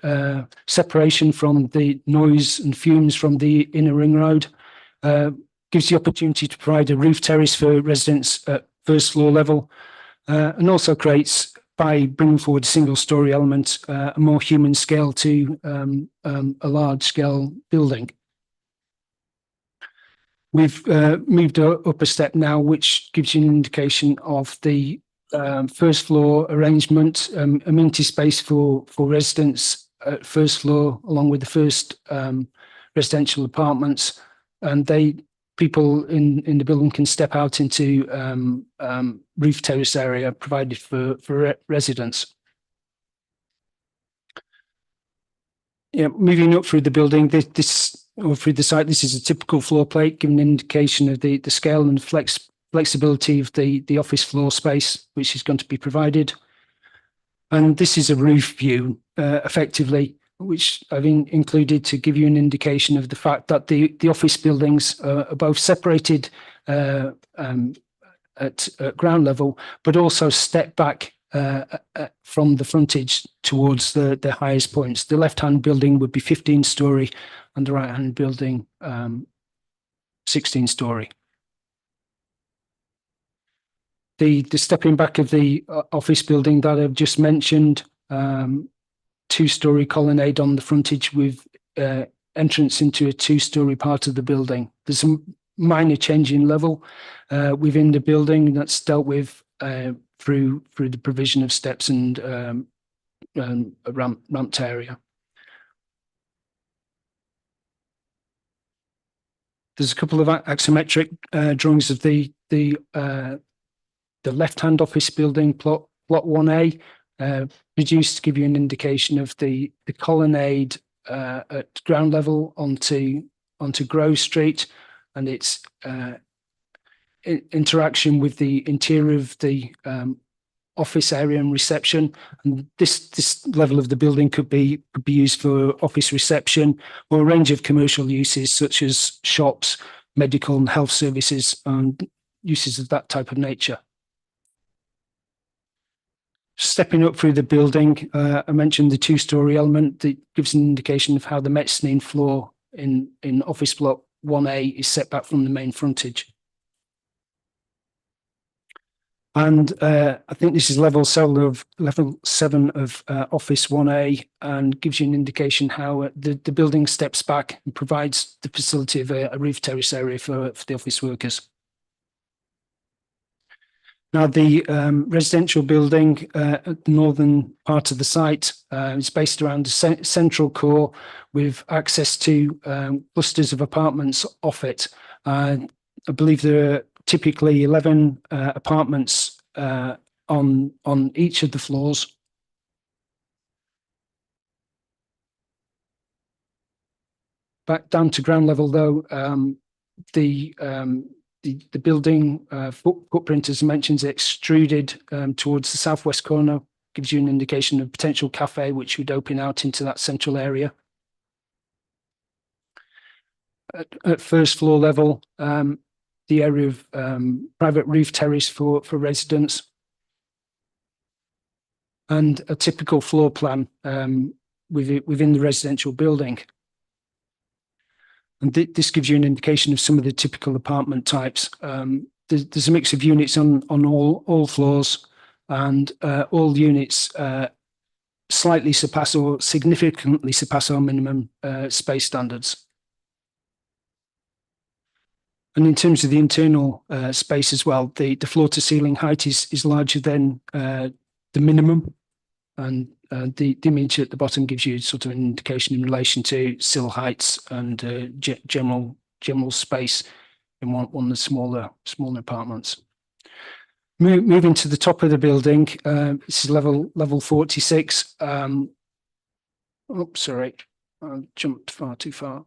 separation from the noise and fumes from the inner ring road. Gives the opportunity to provide a roof terrace for residents at first floor level, and also creates, by bringing forward a single story element, a more human scale to a large scale building. We've moved up a step now, which gives you an indication of the first floor arrangement, amenity space for residents at first floor, along with the first residential apartments, and people in the building can step out into roof terrace area provided for residents. Yeah, moving up through the building, through the site, this is a typical floor plate, giving an indication of the scale and flexibility of the office floor space, which is going to be provided. And this is a roof view, effectively, which I've included to give you an indication of the fact that the office buildings are both separated at ground level, but also step back from the frontage towards the highest points. The left-hand building would be 15-storey, and the right-hand building 16-storey. The stepping back of the office building that I've just mentioned, two-storey colonnade on the frontage with entrance into a two-storey part of the building. There's some minor change in level within the building that's dealt with through the provision of steps and a ramped area. There's a couple of axiometric drawings of the left-hand office building, plot 1A, produced to give you an indication of the colonnade at ground level onto Grove Street and its interaction with the interior of the office area and reception. And this level of the building could be used for office reception or a range of commercial uses such as shops, medical and health services, and uses of that type of nature. Stepping up through the building, I mentioned the two-storey element that gives an indication of how the mezzanine floor in office block 1A is set back from the main frontage. And I think this is level 7 of office 1A and gives you an indication how the building steps back and provides the facility of a roof terrace area for the office workers. Now, the residential building at the northern part of the site is based around the central core with access to clusters of apartments off it. I believe there are typically 11 apartments on each of the floors. Back down to ground level, though, the building footprint, as mentioned, is extruded towards the southwest corner, gives you an indication of potential cafe, which would open out into that central area. At first floor level, the area of private roof terrace for residents, and a typical floor plan within the residential building. And this gives you an indication of some of the typical apartment types. There's a mix of units on all floors, and all units slightly surpass or significantly surpass our minimum space standards. And in terms of the internal space as well, the floor to ceiling height is larger than the minimum, and the image at the bottom gives you sort of an indication in relation to sill heights and general space in one of the smaller apartments. Moving to the top of the building, this is level 46. Sorry, I jumped far too far.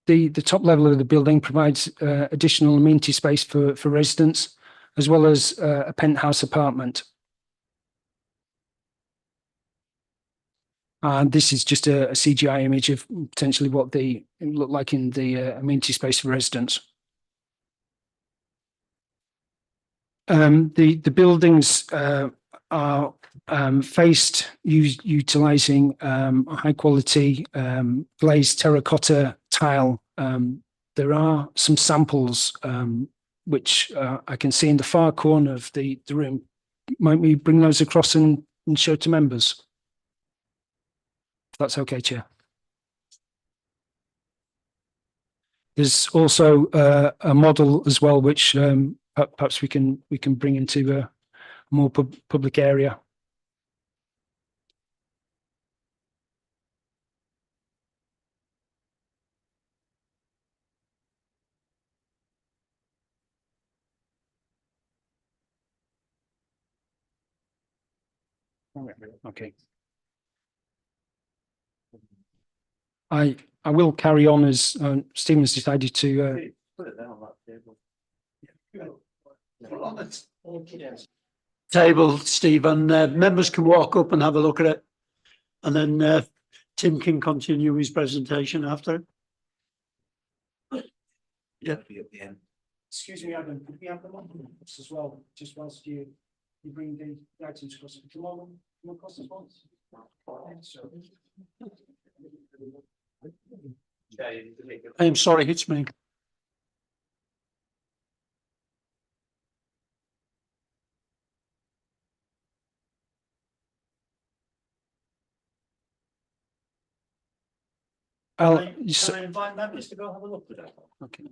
The top level of the building provides additional amenity space for residents, as well as a penthouse apartment. And this is just a CGI image of potentially what it look like in the amenity space for residents. The buildings are faced utilising high quality glazed terracotta tile. There are some samples which I can see in the far corner of the room. Might we bring those across and show to members? If that's okay, Chair. There's also a model as well, which perhaps we can bring into a more public area. Okay. I will carry on as Stephen's decided to. Put it down on that table, Stephen. Members can walk up and have a look at it, and then Tim can continue his presentation after. Yeah. Excuse me, Adam. Could we have them on as well, just whilst you bring the items across? Come on across as well. I am sorry, it's me. Can I invite members to go have a look at it? Okay.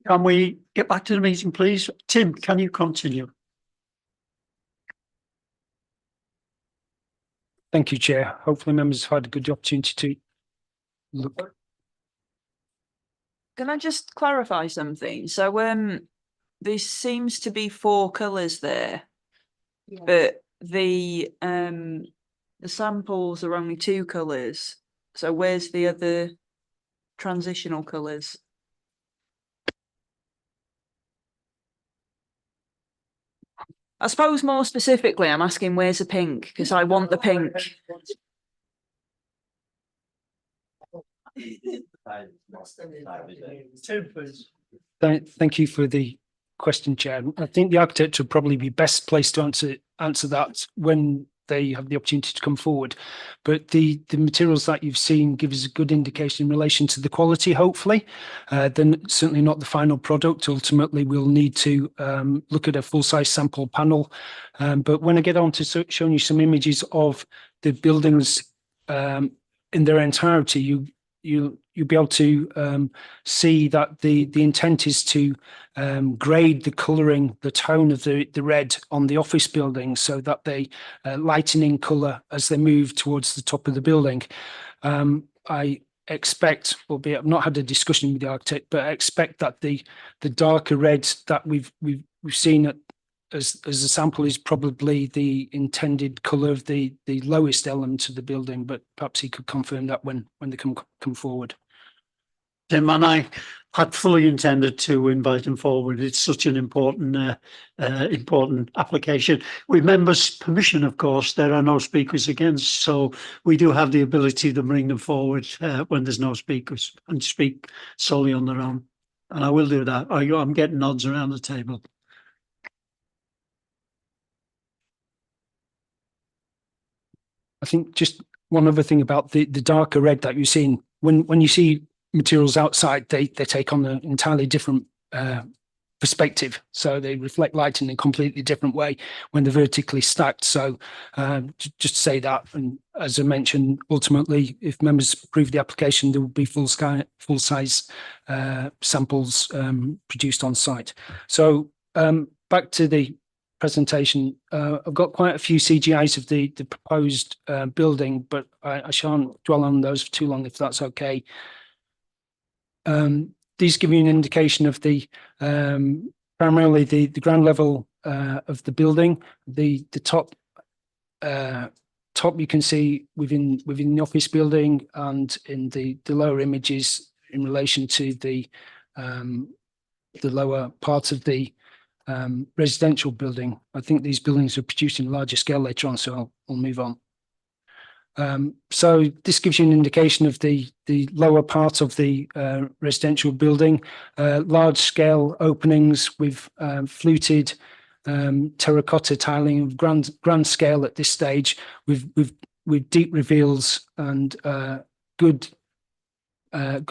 Can we get back to the meeting, please? Tim, can you continue? Thank you, Chair. Hopefully members have had a good opportunity to look. Can I just clarify something? So, there seems to be 4 colours there, but the samples are only 2 colours. So where's the other transitional colours? I suppose more specifically, I'm asking where's the pink, because I want the pink. Thank you for the question, Chair. I think the architect would probably be best placed to answer that when they have the opportunity to come forward. But the materials that you've seen give us a good indication in relation to the quality, hopefully. Then certainly not the final product. Ultimately, we'll need to look at a full-size sample panel. But when I get on to showing you some images of the buildings in their entirety, you'll be able to see that the intent is to grade the colouring, the tone of the red on the office buildings so that they lighten in colour as they move towards the top of the building. I expect, albeit I've not had a discussion with the architect, but I expect that the darker reds that we've seen as a sample is probably the intended colour of the lowest element of the building, but perhaps he could confirm that when they come forward. Tim, and I had fully intended to invite him forward. It's such an important application. With members' permission, of course, there are no speakers against, so we do have the ability to bring them forward when there's no speakers and speak solely on their own. And I will do that. I'm getting nods around the table. I think just one other thing about the darker red that you've seen, when you see materials outside, they take on an entirely different perspective. So they reflect light in a completely different way when they're vertically stacked. So just to say that, and as I mentioned, ultimately, if members approve the application, there will be full-size samples produced on site. So back to the presentation. I've got quite a few CGIs of the proposed building, but I shan't dwell on those for too long if that's okay. These give you an indication of the primarily the ground level of the building. The top you can see within the office building, and in the lower images in relation to the lower part of the residential building. I think these buildings are produced in larger scale later on, so I'll move on. So this gives you an indication of the lower part of the residential building, large scale openings with fluted terracotta tiling of grand scale at this stage, with deep reveals and good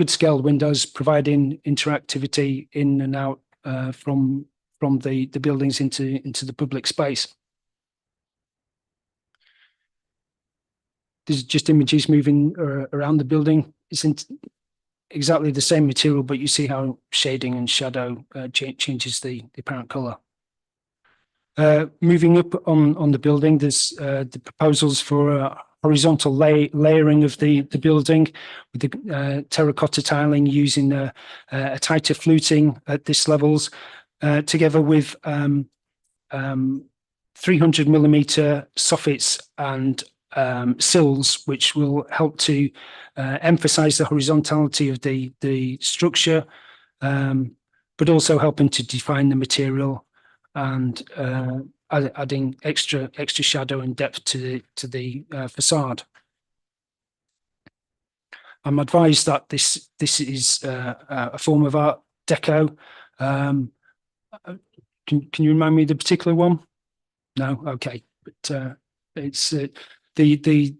scaled windows providing interactivity in and out from the buildings into the public space. There's just images moving around the building. It's exactly the same material, but you see how shading and shadow changes the apparent colour. Moving up on the building, there's the proposals for horizontal layering of the building with the terracotta tiling using a tighter fluting at this levels, together with 300mm soffits and sills, which will help to emphasize the horizontality of the structure, but also helping to define the material and adding extra shadow and depth to the facade. I'm advised that this is a form of Art Deco. Can you remind me of the particular one? No, okay, but it's the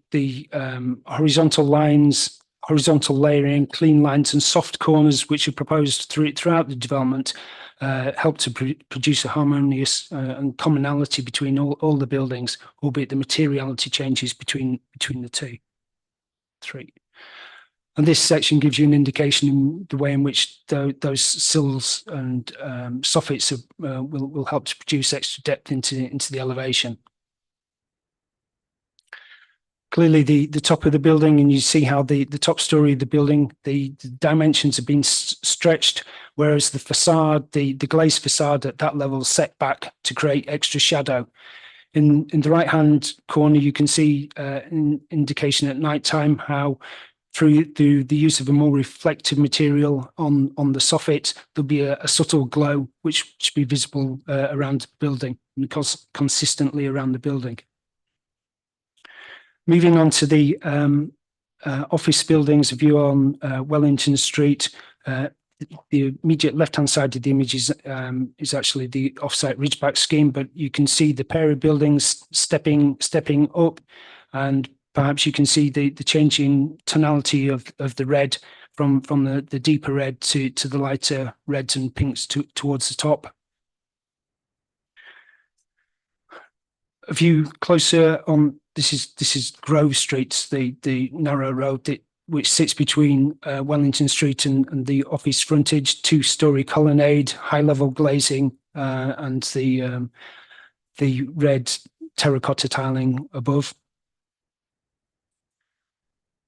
horizontal lines, horizontal layering, clean lines, and soft corners, which are proposed throughout the development, help to produce a harmonious and commonality between all the buildings, albeit the materiality changes between the three. And this section gives you an indication in the way in which those sills and soffits will help to produce extra depth into the elevation. Clearly, the top of the building, and you see how the top story of the building, the dimensions have been stretched, whereas the facade, the glazed facade at that level, set back to create extra shadow. In the right-hand corner, you can see an indication at night time how through the use of a more reflective material on the soffit, there'll be a subtle glow which should be visible around the building and consistently around the building. Moving on to the office buildings, a view on Wellington Street. The immediate left-hand side of the image is actually the off-site ridgeback scheme, but you can see the pair of buildings stepping up, and perhaps you can see the changing tonality of the red from the deeper red to the lighter reds and pinks towards the top. A view closer on this is Grove Street, the narrow road which sits between Wellington Street and the office frontage, two-story colonnade, high-level glazing, and the red terracotta tiling above.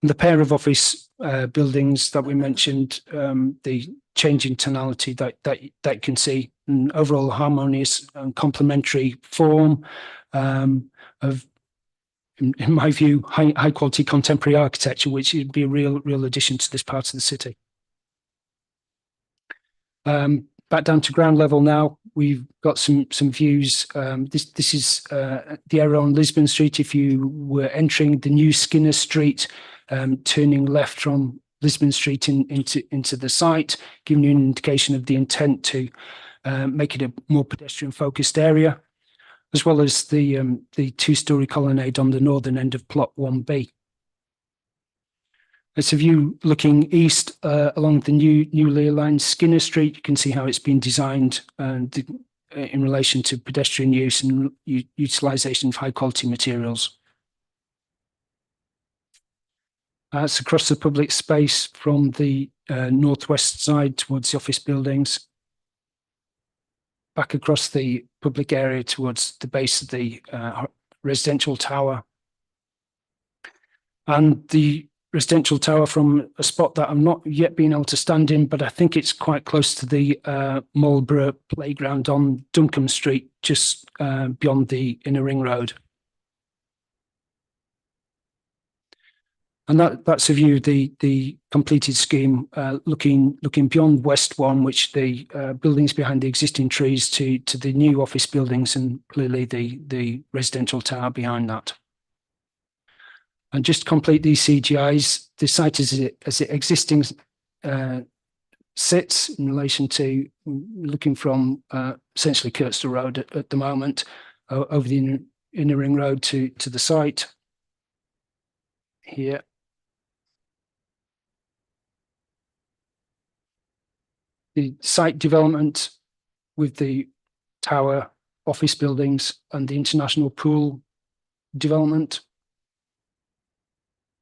The pair of office buildings that we mentioned, the changing tonality that you can see, an overall harmonious and complementary form of, in my view, high quality contemporary architecture, which would be a real addition to this part of the city. Back down to ground level now, we've got some views. This is the area on Lisbon Street. If you were entering the new Skinner Street, turning left from Lisbon Street into the site, giving you an indication of the intent to make it a more pedestrian focused area, as well as the two-story colonnade on the northern end of plot 1B. It's a view looking east along the newly aligned Skinner Street. You can see how it's been designed in relation to pedestrian use and utilisation of high-quality materials. It's across the public space from the northwest side towards the office buildings, back across the public area towards the base of the residential tower. And the residential tower from a spot that I'm not yet been able to stand in, but I think it's quite close to the Marlborough playground on Duncombe Street, just beyond the inner ring road. And that's a view, the completed scheme, looking beyond West 1, which the buildings behind the existing trees to the new office buildings, and clearly the residential tower behind that. And just to complete these CGIs, the site as it existing sits in relation to looking from essentially Kirkstall Road at the moment, over the inner ring road to the site here. The site development with the tower, office buildings, and the international pool development.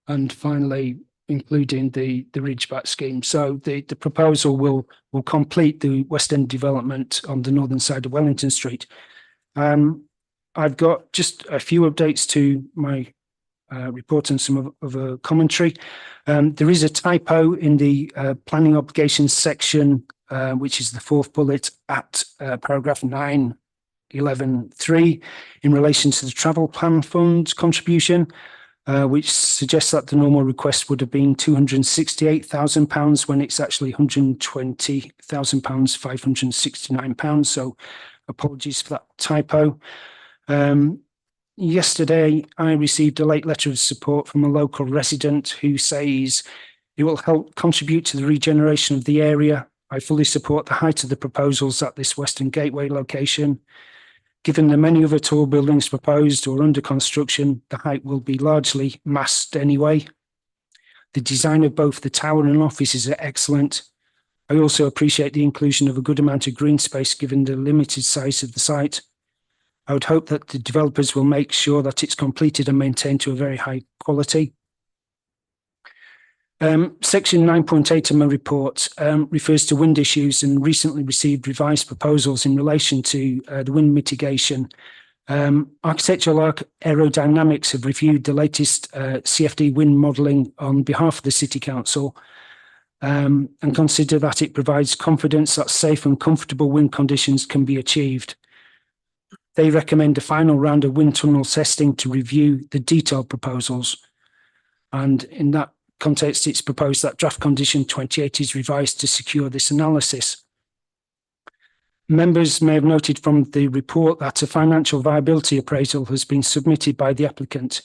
And finally, including the ridgeback scheme. So the proposal will complete the West End development on the northern side of Wellington Street. I've got just a few updates to my report and some of a commentary. There is a typo in the planning obligations section, which is the fourth bullet at paragraph 9.11.3 in relation to the travel plan fund contribution, which suggests that the normal request would have been £268,000 when it's actually £120,000, £569. So apologies for that typo. Yesterday, I received a late letter of support from a local resident who says it will help contribute to the regeneration of the area. I fully support the height of the proposals at this Western Gateway location. Given the many other tall buildings proposed or under construction, the height will be largely massed anyway. The design of both the tower and offices are excellent. I also appreciate the inclusion of a good amount of green space given the limited size of the site. I would hope that the developers will make sure that it's completed and maintained to a very high quality. Section 9.8 of my report refers to wind issues and recently received proposals in relation to the wind mitigation. Architectural Aerodynamics have reviewed the latest CFD wind modelling on behalf of the City Council and consider that it provides confidence that safe and comfortable wind conditions can be achieved. They recommend a final round of wind tunnel testing to review the detailed proposals. And in that context, it's proposed that draft condition 28 is revised to secure this analysis. Members may have noted from the report that a financial viability appraisal has been submitted by the applicant,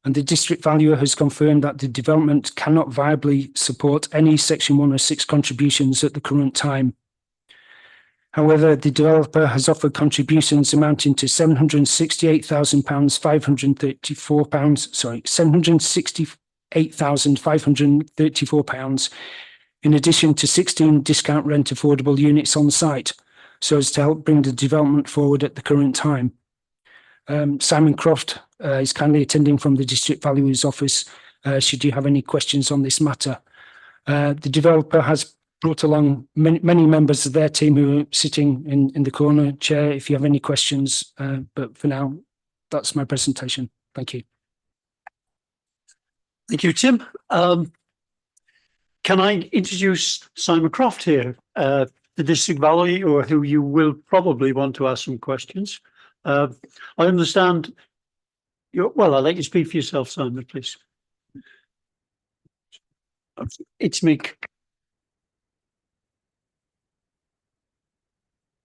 and the district valuer has confirmed that the development cannot viably support any Section 106 contributions at the current time. However, the developer has offered contributions amounting to £768,534, in addition to 16 discount rent affordable units on site, so as to help bring the development forward at the current time. Simon Croft is kindly attending from the District Valuer's office should you have any questions on this matter. The developer has brought along many members of their team who are sitting in the corner. Chair, if you have any questions, but for now, that's my presentation. Thank you. Thank you, Tim. Can I introduce Simon Croft here, the District Valuer, who you will probably want to ask some questions. I understand well, I'll let you speak for yourself, Simon, please. It's me.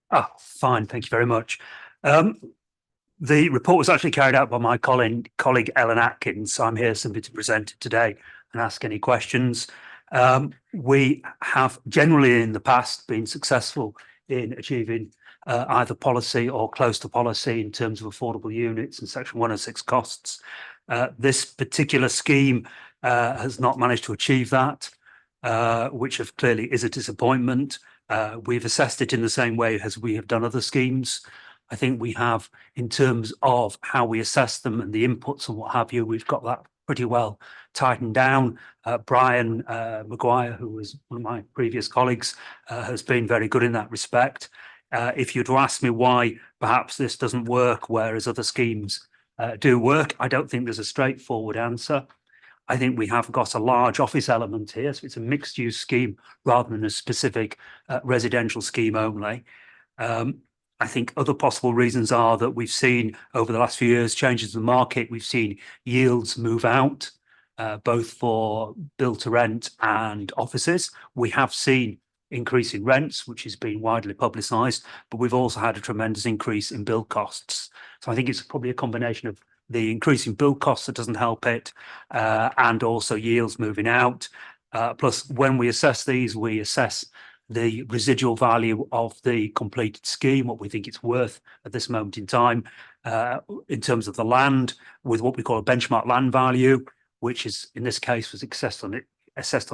Ah, fine. Thank you very much. The report was actually carried out by my colleague Ellen Atkins. I'm here simply to present it today and ask any questions. We have generally in the past been successful in achieving either policy or close to policy in terms of affordable units and Section 106 costs. This particular scheme has not managed to achieve that, which clearly is a disappointment. We've assessed it in the same way as we have done other schemes. I think we have, in terms of how we assess them and the inputs and what have you, we've got that pretty well tightened down. Brian Maguire, who was one of my previous colleagues, has been very good in that respect. If you'd ask me why perhaps this doesn't work, whereas other schemes do work, I don't think there's a straightforward answer. I think we have got a large office element here, so it's a mixed use scheme rather than a specific residential scheme only. I think other possible reasons are that we've seen over the last few years changes in the market. We've seen yields move out, both for build to rent and offices. We have seen increase in rents, which has been widely publicised, but we've also had a tremendous increase in build costs. So I think it's probably a combination of the increase in build costs that doesn't help it, and also yields moving out. Plus, when we assess these, we assess the residual value of the completed scheme, what we think it's worth at this moment in time, in terms of the land, with what we call a benchmark land value, which is in this case was assessed on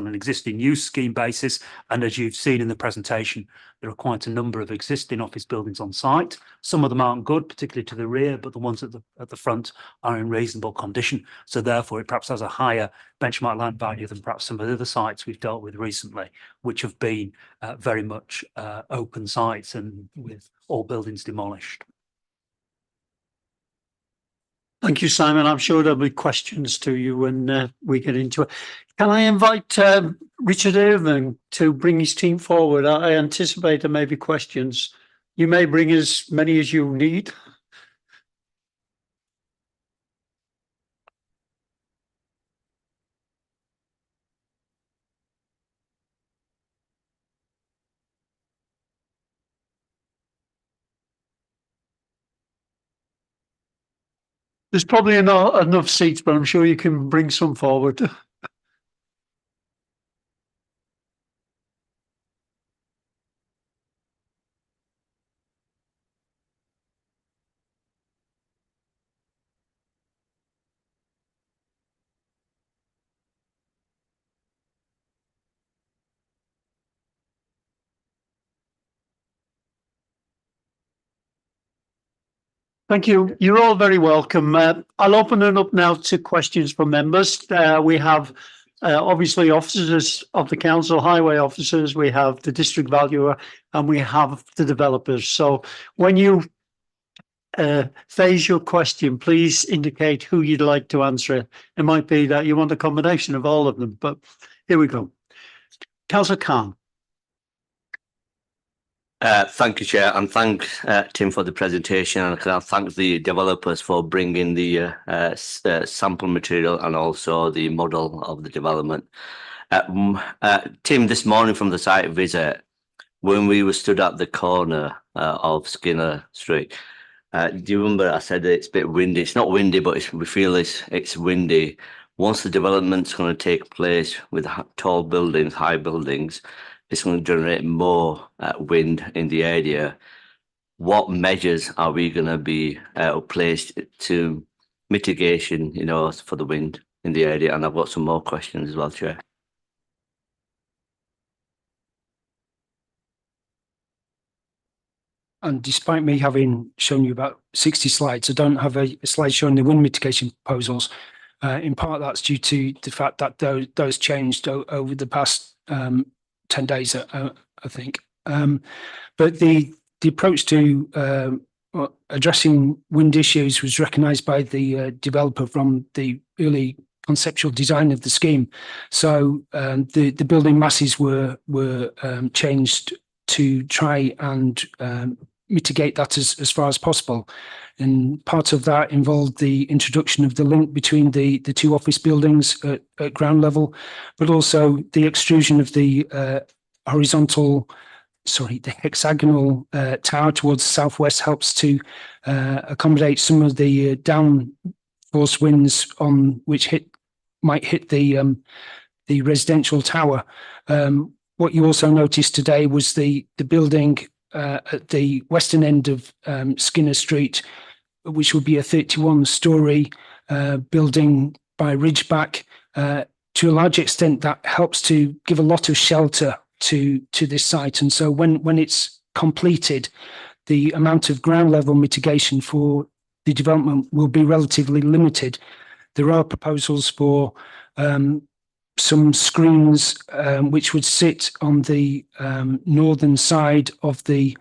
an existing use scheme basis. And as you've seen in the presentation, there are quite a number of existing office buildings on site. Some of them aren't good, particularly to the rear, but the ones at the front are in reasonable condition. So therefore, it perhaps has a higher benchmark land value than perhaps some of the other sites we've dealt with recently, which have been very much open sites and with all buildings demolished. Thank you, Simon. I'm sure there'll be questions to you when we get into it. Can I invite Richard Irving to bring his team forward? I anticipate there may be questions. You may bring as many as you need. There's probably enough seats, but I'm sure you can bring some forward. Thank you. You're all very welcome. I'll open it up now to questions from members. We have Obviously, officers of the council, highway officers, we have the district valuer, and we have the developers. So when you phase your question, please indicate who you'd like to answer it. It might be that you want a combination of all of them, but here we go. Councillor Khan. Thank you, Chair, and thank Tim for the presentation, and can I thank the developers for bringing the sample material and also the model of the development. Tim, this morning from the site visit, when we were stood at the corner of Skinner Street, do you remember I said it's a bit windy? It's not windy, but we feel it's windy. Once the development's going to take place with tall buildings, high buildings, it's going to generate more wind in the area. What measures are we going to be placed to mitigation, for the wind in the area? And I've got some more questions as well, Chair. And despite me having shown you about 60 slides, I don't have a slide showing the wind mitigation proposals. In part, that's due to the fact that those changed over the past 10 days, I think. But the approach to addressing wind issues was recognised by the developer from the early conceptual design of the scheme. So the building masses were changed to try and mitigate that as far as possible. And part of that involved the introduction of the link between the two office buildings at ground level, but also the extrusion of the hexagonal tower towards the southwest helps to accommodate some of the downforce winds on which might hit the residential tower. What you also noticed today was the building at the western end of Skinner Street, which would be a 31-storey building by Ridgeback. To a large extent, that helps to give a lot of shelter to this site. And so when it's completed, the amount of ground level mitigation for the development will be relatively limited. There are proposals for some screens which would sit on the northern side of the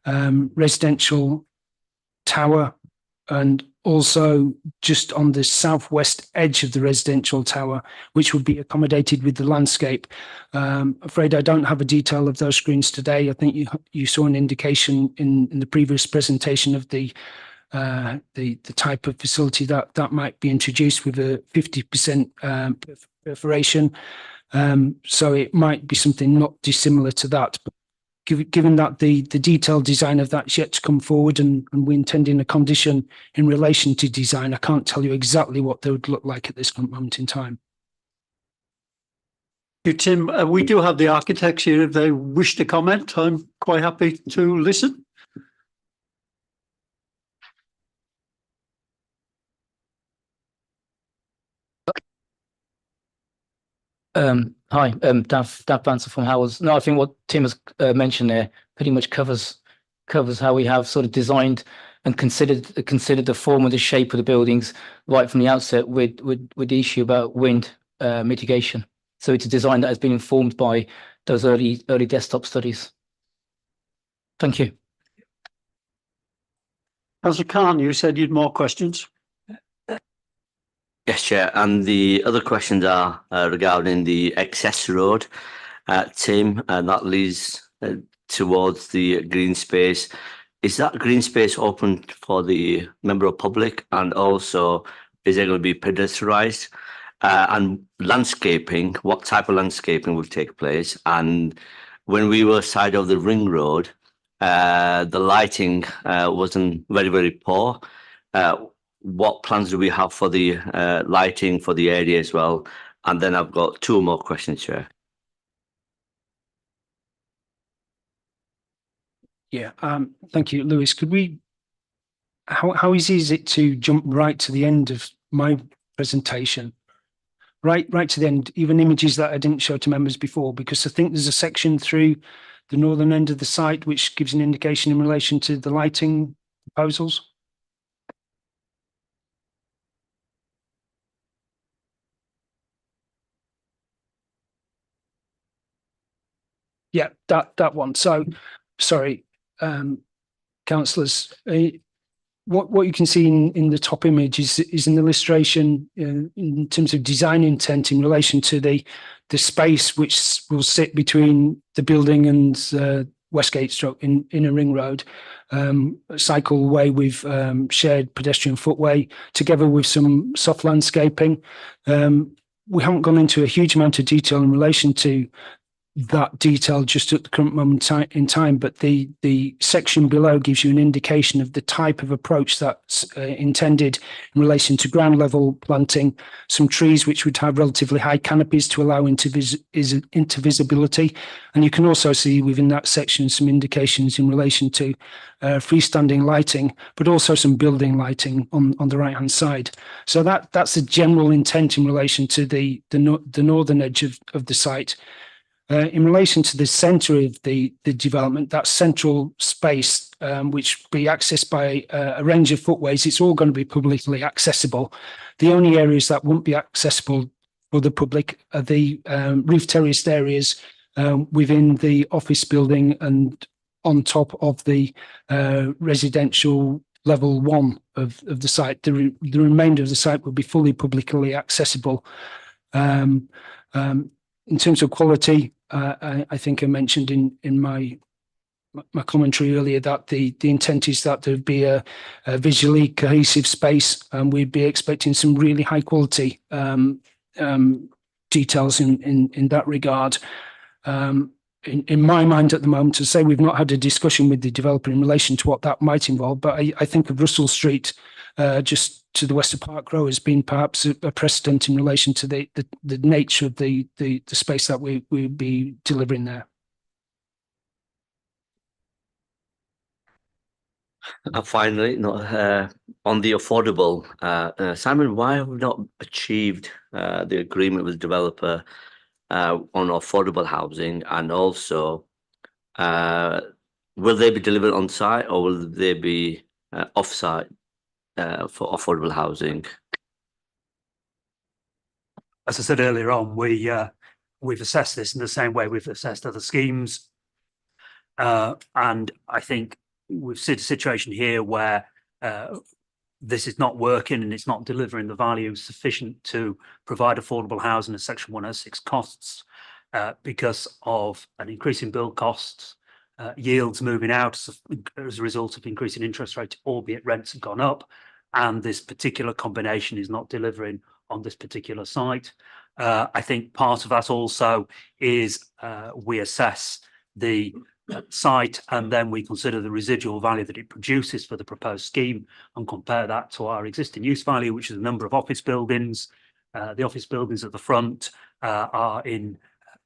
residential tower and also just on the southwest edge of the residential tower, which would be accommodated with the landscape. Afraid I don't have a detail of those screens today. I think you saw an indication in the previous presentation of the type of facility that might be introduced with a 50% perforation. So it might be something not dissimilar to that. But given that the detailed design of that's yet to come forward and we're intending a condition in relation to design, I can't tell you exactly what they would look like at this current moment in time. Thank you, Tim. We do have the architects here. If they wish to comment, I'm quite happy to listen. Hi, Dav Banser from Howells. No, I think what Tim has mentioned there pretty much covers how we have sort of designed and considered the form and the shape of the buildings right from the outset with the issue about wind mitigation. So it's a design that has been informed by those early desktop studies. Thank you. Councillor Khan, you said you'd more questions. Yes, Chair. And the other questions are regarding the access road, Tim, and that leads towards the green space. Is that green space open for the member of public? And also, is it going to be pedestrianised? And landscaping, what type of landscaping will take place? And when we were side of the ring road, the lighting wasn't very, very poor. What plans do we have for the lighting for the area as well? And then I've got two more questions, Chair. Yeah, thank you, Lewis. How easy is it to jump right to the end of my presentation? Right to the end, even images that I didn't show to members before, because I think there's a section through the northern end of the site which gives an indication in relation to the lighting proposals. Yeah, that one. So, sorry, councillors. What you can see in the top image is an illustration in terms of design intent in relation to the space which will sit between the building and Westgate Stroke in a ring road, cycle way with shared pedestrian footway together with some soft landscaping. We haven't gone into a huge amount of detail in relation to that detail just at the current moment in time, but the section below gives you an indication of the type of approach that's intended in relation to ground level planting, some trees which would have relatively high canopies to allow intervisibility, and you can also see within that section some indications in relation to freestanding lighting, but also some building lighting on the right hand side. So that's a general intent in relation to the northern edge of the site. In relation to the centre of the development, that central space, which be accessed by a range of footways, it's all going to be publicly accessible. The only areas that won't be accessible for the public are the roof terraced areas within the office building and on top of the residential level 1 of the site. The remainder of the site will be fully publicly accessible. In terms of quality, I think I mentioned in my commentary earlier that the intent is that there'd be a visually cohesive space, and we'd be expecting some really high quality details in that regard. In my mind at the moment, to say we've not had a discussion with the developer in relation to what that might involve, but I think of Russell Street just to the west of Park Row has been perhaps a precedent in relation to the nature of the space that we'll be delivering there. And finally, on the affordable, Simon, why have we not achieved the agreement with the developer on affordable housing? And also, will they be delivered on site or will they be off site for affordable housing? As I said earlier on, we've assessed this in the same way we've assessed other schemes, and I think we've seen a situation here where this is not working and it's not delivering the value sufficient to provide affordable housing as Section 106 costs because of an increase in build costs, yields moving out as a result of increasing interest rates, albeit rents have gone up, and this particular combination is not delivering on this particular site. I think part of that also is we assess the site and then we consider the residual value that it produces for the proposed scheme and compare that to our existing use value, which is the number of office buildings. The office buildings at the front are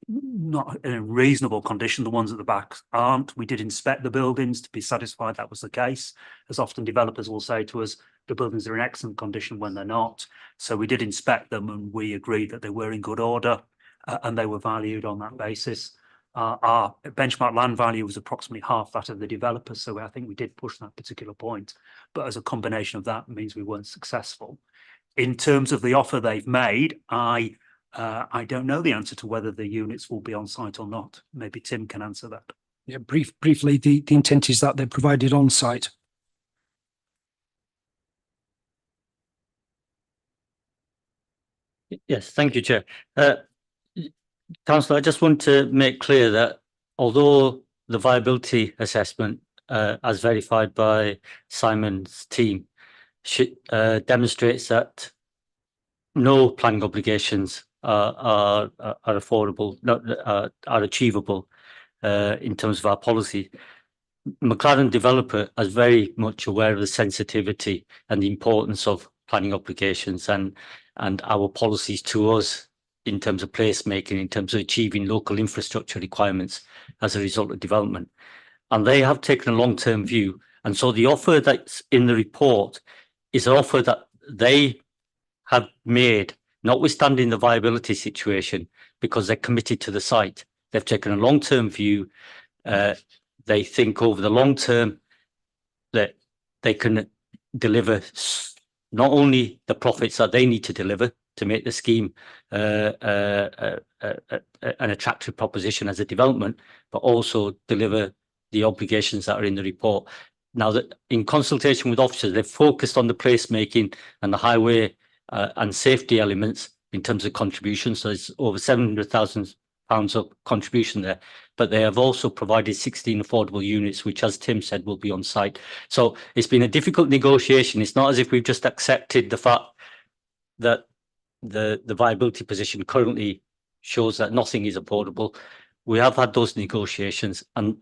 not in a reasonable condition. The ones at the back aren't. We did inspect the buildings to be satisfied that was the case. As often developers will say to us, the buildings are in excellent condition when they're not. So we did inspect them and we agreed that they were in good order and they were valued on that basis. Our benchmark land value was approximately half that of the developers, so I think we did push that particular point. But as a combination of that means we weren't successful. In terms of the offer they've made, I don't know the answer to whether the units will be on site or not. Maybe Tim can answer that. Yeah, briefly, the intent is that they're provided on site. Yes, thank you, Chair. Councillor, I just want to make clear that although the viability assessment, as verified by Simon's team, demonstrates that no planning obligations are affordable, are achievable in terms of our policy, McLaren developer is very much aware of the sensitivity and the importance of planning obligations and our policies to us in terms of placemaking, in terms of achieving local infrastructure requirements as a result of development. And they have taken a long-term view. And so the offer that's in the report is an offer that they have made, notwithstanding the viability situation, because they're committed to the site. They've taken a long-term view. They think over the long term that they can deliver not only the profits that they need to deliver to make the scheme an attractive proposition as a development, but also deliver the obligations that are in the report. Now, that in consultation with officers, they've focused on the placemaking and the highway and safety elements in terms of contributions. So it's over £700,000 of contribution there, but they have also provided 16 affordable units, which, as Tim said, will be on site. So it's been a difficult negotiation. It's not as if we've just accepted the fact that the viability position currently shows that nothing is affordable. We have had those negotiations, and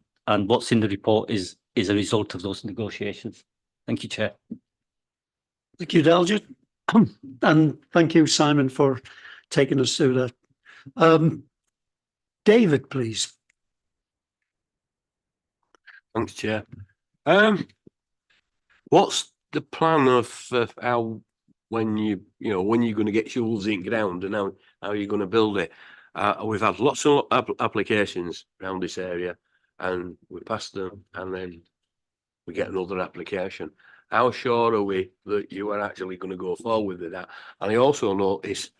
what's in the report is a result of those negotiations. Thank you, Chair. Thank you, Dalgid. And thank you, Simon, for taking us through that. David, please. Thanks, Chair. What's the plan of how, when you're going to get shovels in ground, and how you're going to build it? We've had lots of applications around this area, and we passed them, and then we get another application. How sure are we that you are actually going to go forward with that? And I also noticed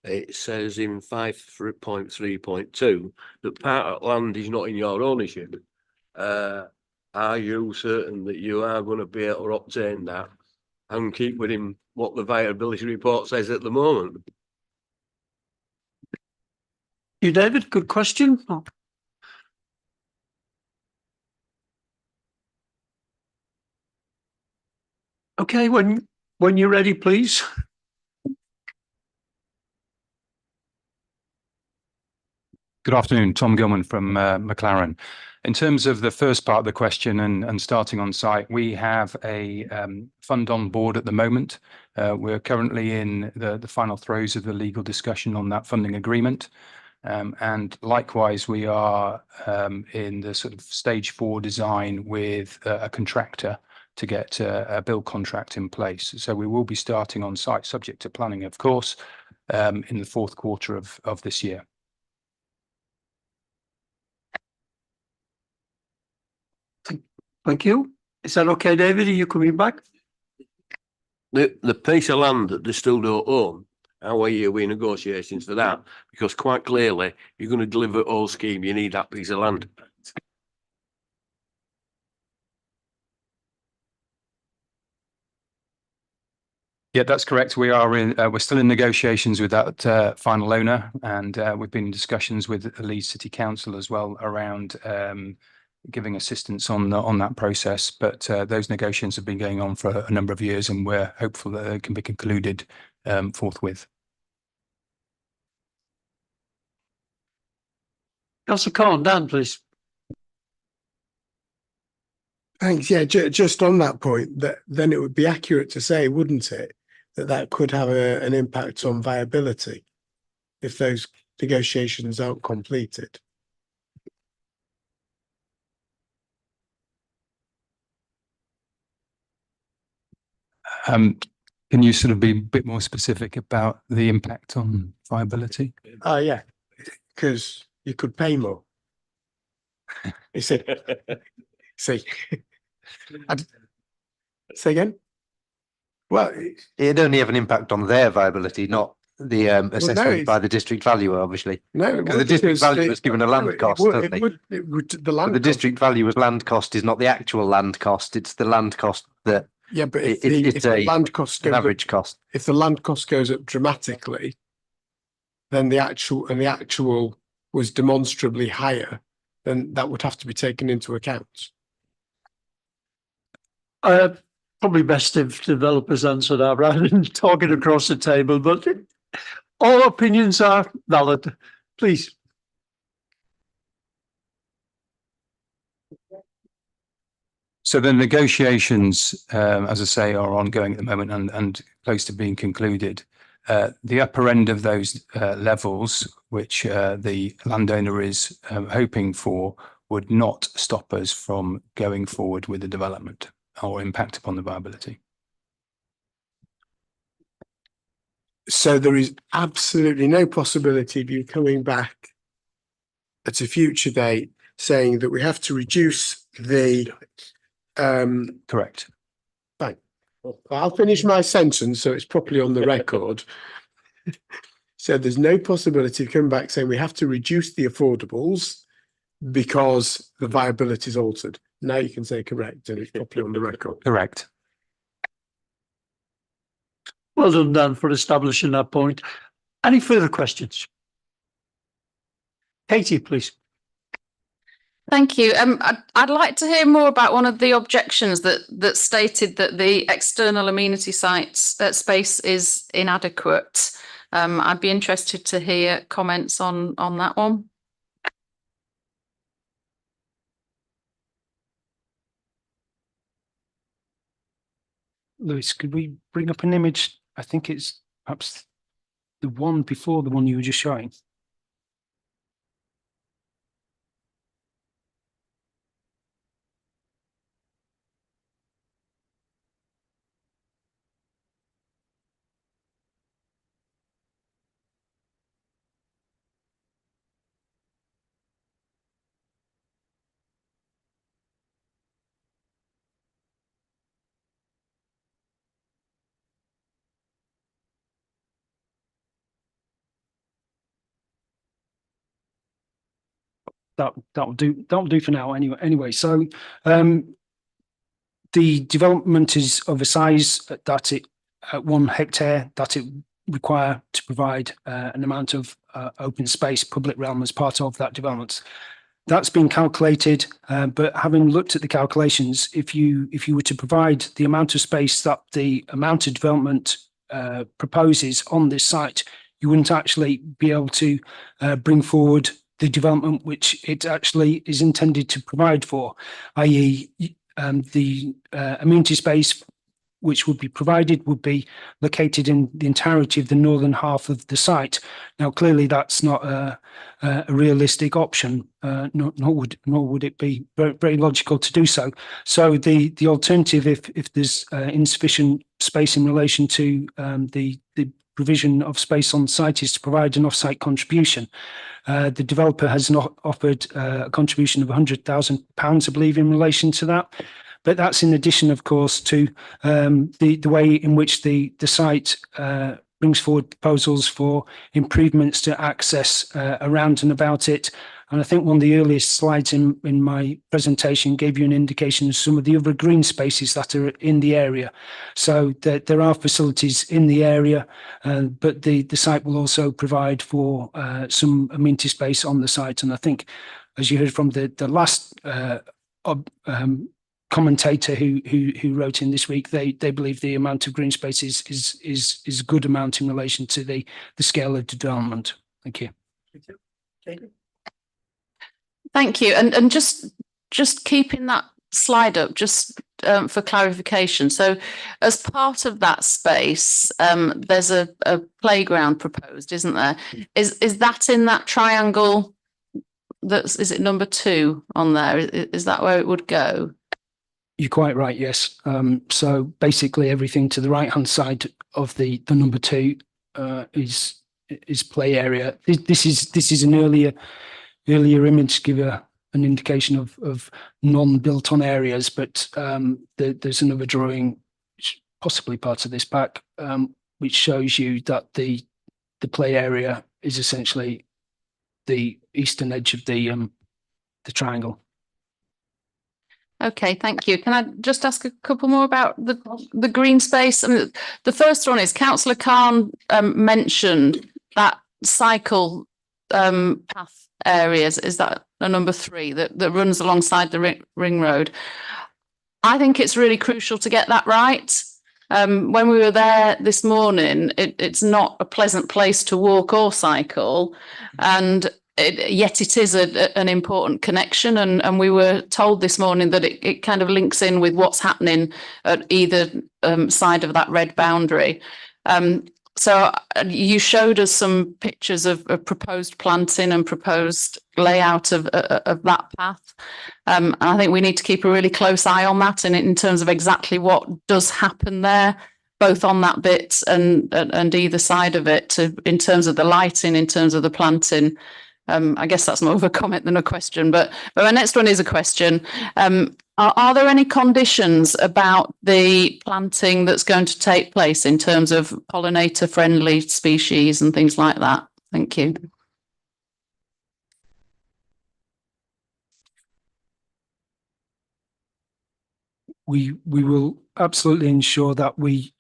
it says in 5.3.2 that part of land is not in your ownership. Are you certain that you are going to be able to obtain that and keep within what the viability report says at the moment? You, David, good question. Okay, when you're ready, please. Good afternoon, Tom Gilman from McLaren. In terms of the first part of the question and starting on site, we have a fund on board at the moment. We're currently in the final throes of the legal discussion on that funding agreement. And likewise, we are in the sort of stage 4 design with a contractor to get a build contract in place. So we will be starting on site, subject to planning, of course, in the fourth quarter of this year. Thank you. Is that okay, David? Are you coming back? The piece of land that they still don't own, how are you in negotiations for that? Because quite clearly, you're going to deliver a whole scheme, you need that piece of land. Yeah, that's correct. We're still in negotiations with that final owner, and we've been in discussions with the Leeds City Council as well around giving assistance on that process. But those negotiations have been going on for a number of years, and we're hopeful that they can be concluded forthwith. Councillor Corn, Dan, please. Thanks. Yeah, just on that point, that then it would be accurate to say, wouldn't it, that could have an impact on viability if those negotiations aren't completed. Can you sort of be a bit more specific about the impact on viability? Yeah, because you could pay more. You see, say again. Well, it'd only have an impact on their viability, not the assessment by the district valuer, obviously. No, because the district valuer was given a land cost, doesn't he? It would, the land. But the district valuer's land cost is not the actual land cost; it's the land cost that. Yeah, but if it's the land cost goes an average up, cost. If the land cost goes up dramatically, then the actual was demonstrably higher, then that would have to be taken into account. Probably best if developers answer that rather than talking across the table, but all opinions are valid. Please. So the negotiations, as I say, are ongoing at the moment and close to being concluded. The upper end of those levels, which the landowner is hoping for, would not stop us from going forward with the development or impact upon the viability. So there is absolutely no possibility of you coming back at a future date saying that we have to reduce the correct. Fine. I'll finish my sentence so it's properly on the record. So there's no possibility of coming back saying we have to reduce the affordables because the viability is altered. Now you can say correct and it's properly on the record. Correct. Well done, Dan, for establishing that point. Any further questions? Katie, please. Thank you. I'd like to hear more about one of the objections that stated that the external amenity sites space is inadequate. I'd be interested to hear comments on that one. Lewis, could we bring up an image? I think it's perhaps the one before the one you were just showing. That'll do for now anyway. So the development is of a size that it at 1 hectare that it require to provide an amount of open space, public realm as part of that development. That's been calculated, but having looked at the calculations, if you were to provide the amount of space that the amount of development proposes on this site, you wouldn't actually be able to bring forward the development which it actually is intended to provide for, i.e. the amenity space which would be provided would be located in the entirety of the northern half of the site. Now, clearly, that's not a realistic option, nor would it be very logical to do so. So the alternative, if there's insufficient space in relation to the provision of space on site, is to provide an off-site contribution. The developer has not offered a contribution of £100,000, I believe, in relation to that. But that's in addition, of course, to the way in which the site brings forward proposals for improvements to access around and about it. And I think one of the earliest slides in my presentation gave you an indication of some of the other green spaces that are in the area. So there are facilities in the area, but the site will also provide for some amenity space on the site. And I think, as you heard from the last commentator who wrote in this week, they believe the amount of green space is a good amount in relation to the scale of development. Thank you. Thank you. And just keeping that slide up, just for clarification. So as part of that space, there's a playground proposed, isn't there? Is that in that triangle? Is it number 2 on there? Is that where it would go? You're quite right, yes. So basically everything to the right-hand side of the number 2 is play area. This is an earlier image to give an indication of non-built on areas, but there's another drawing, possibly part of this pack, which shows you that the play area is essentially the eastern edge of the triangle. Okay, thank you. Can I just ask a couple more about the green space? I mean, the first one is Councillor Khan mentioned that cycle path areas. Is that a number 3 that runs alongside the ring road? I think it's really crucial to get that right. When we were there this morning, it's not a pleasant place to walk or cycle, and yet it is an important connection, and we were told this morning that it kind of links in with what's happening at either side of that red boundary. So you showed us some pictures of proposed planting and proposed layout of that path. And I think we need to keep a really close eye on that, and in terms of exactly what does happen there, both on that bit and either side of it, in terms of the lighting, in terms of the planting. I guess that's more of a comment than a question, but my next one is a question. Are there any conditions about the planting that's going to take place in terms of pollinator friendly species and things like that? Thank you. We will absolutely ensure that we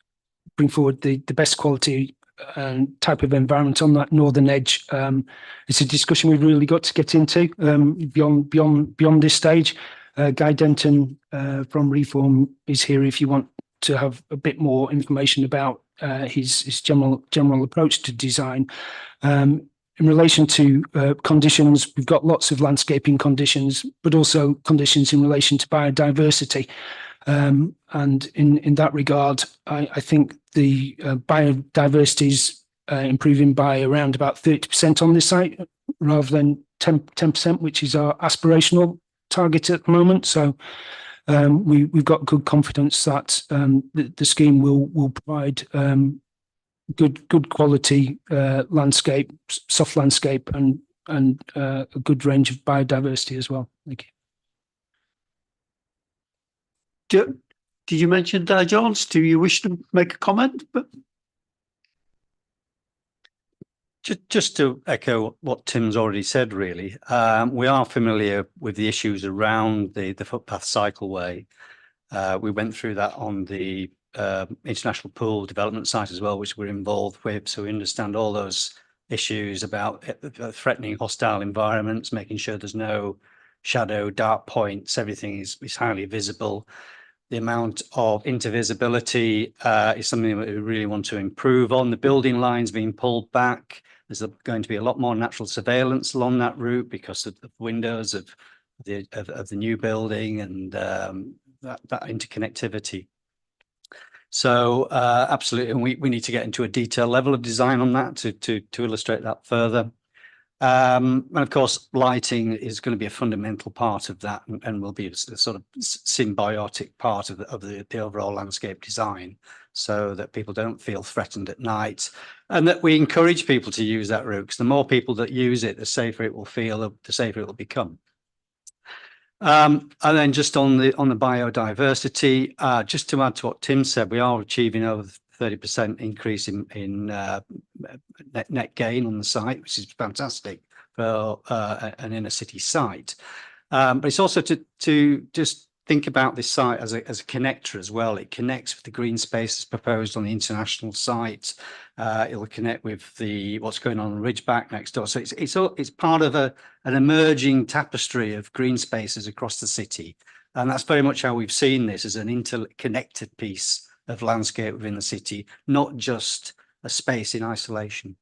bring forward the best quality and type of environment on that northern edge. It's a discussion we've really got to get into beyond this stage. Guy Denton from Reform is here if you want to have a bit more information about his general approach to design. In relation to conditions, we've got lots of landscaping conditions, but also conditions in relation to biodiversity. And in that regard, I think the biodiversity is improving by around about 30% on this site, rather than 10%, which is our aspirational target at the moment. So we've got good confidence that the scheme will provide good quality landscape, soft landscape, and a good range of biodiversity as well. Thank you. Did you mention Di Jones? Do you wish to make a comment? Just to echo what Tim's already said, really, we are familiar with the issues around the footpath cycleway. We went through that on the international pool development site as well, which we're involved with. So we understand all those issues about threatening hostile environments, making sure there's no shadow, dark points, everything is highly visible. The amount of intervisibility is something that we really want to improve on. The building lines being pulled back. There's going to be a lot more natural surveillance along that route because of the windows of the new building and that interconnectivity. So absolutely, and we need to get into a detailed level of design on that to illustrate that further. And of course, lighting is going to be a fundamental part of that and will be a sort of symbiotic part of the overall landscape design, so that people don't feel threatened at night, and that we encourage people to use that route, because the more people that use it, the safer it will feel, the safer it will become. And then just on the biodiversity, just to add to what Tim said, we are achieving over 30% increase in net gain on the site, which is fantastic for an inner city site. But it's also to just think about this site as a connector as well. It connects with the green spaces proposed on the international site. It'll connect with what's going on Ridgeback next door. So it's part of an emerging tapestry of green spaces across the city, and that's very much how we've seen this, as an interconnected piece of landscape within the city, not just a space in isolation.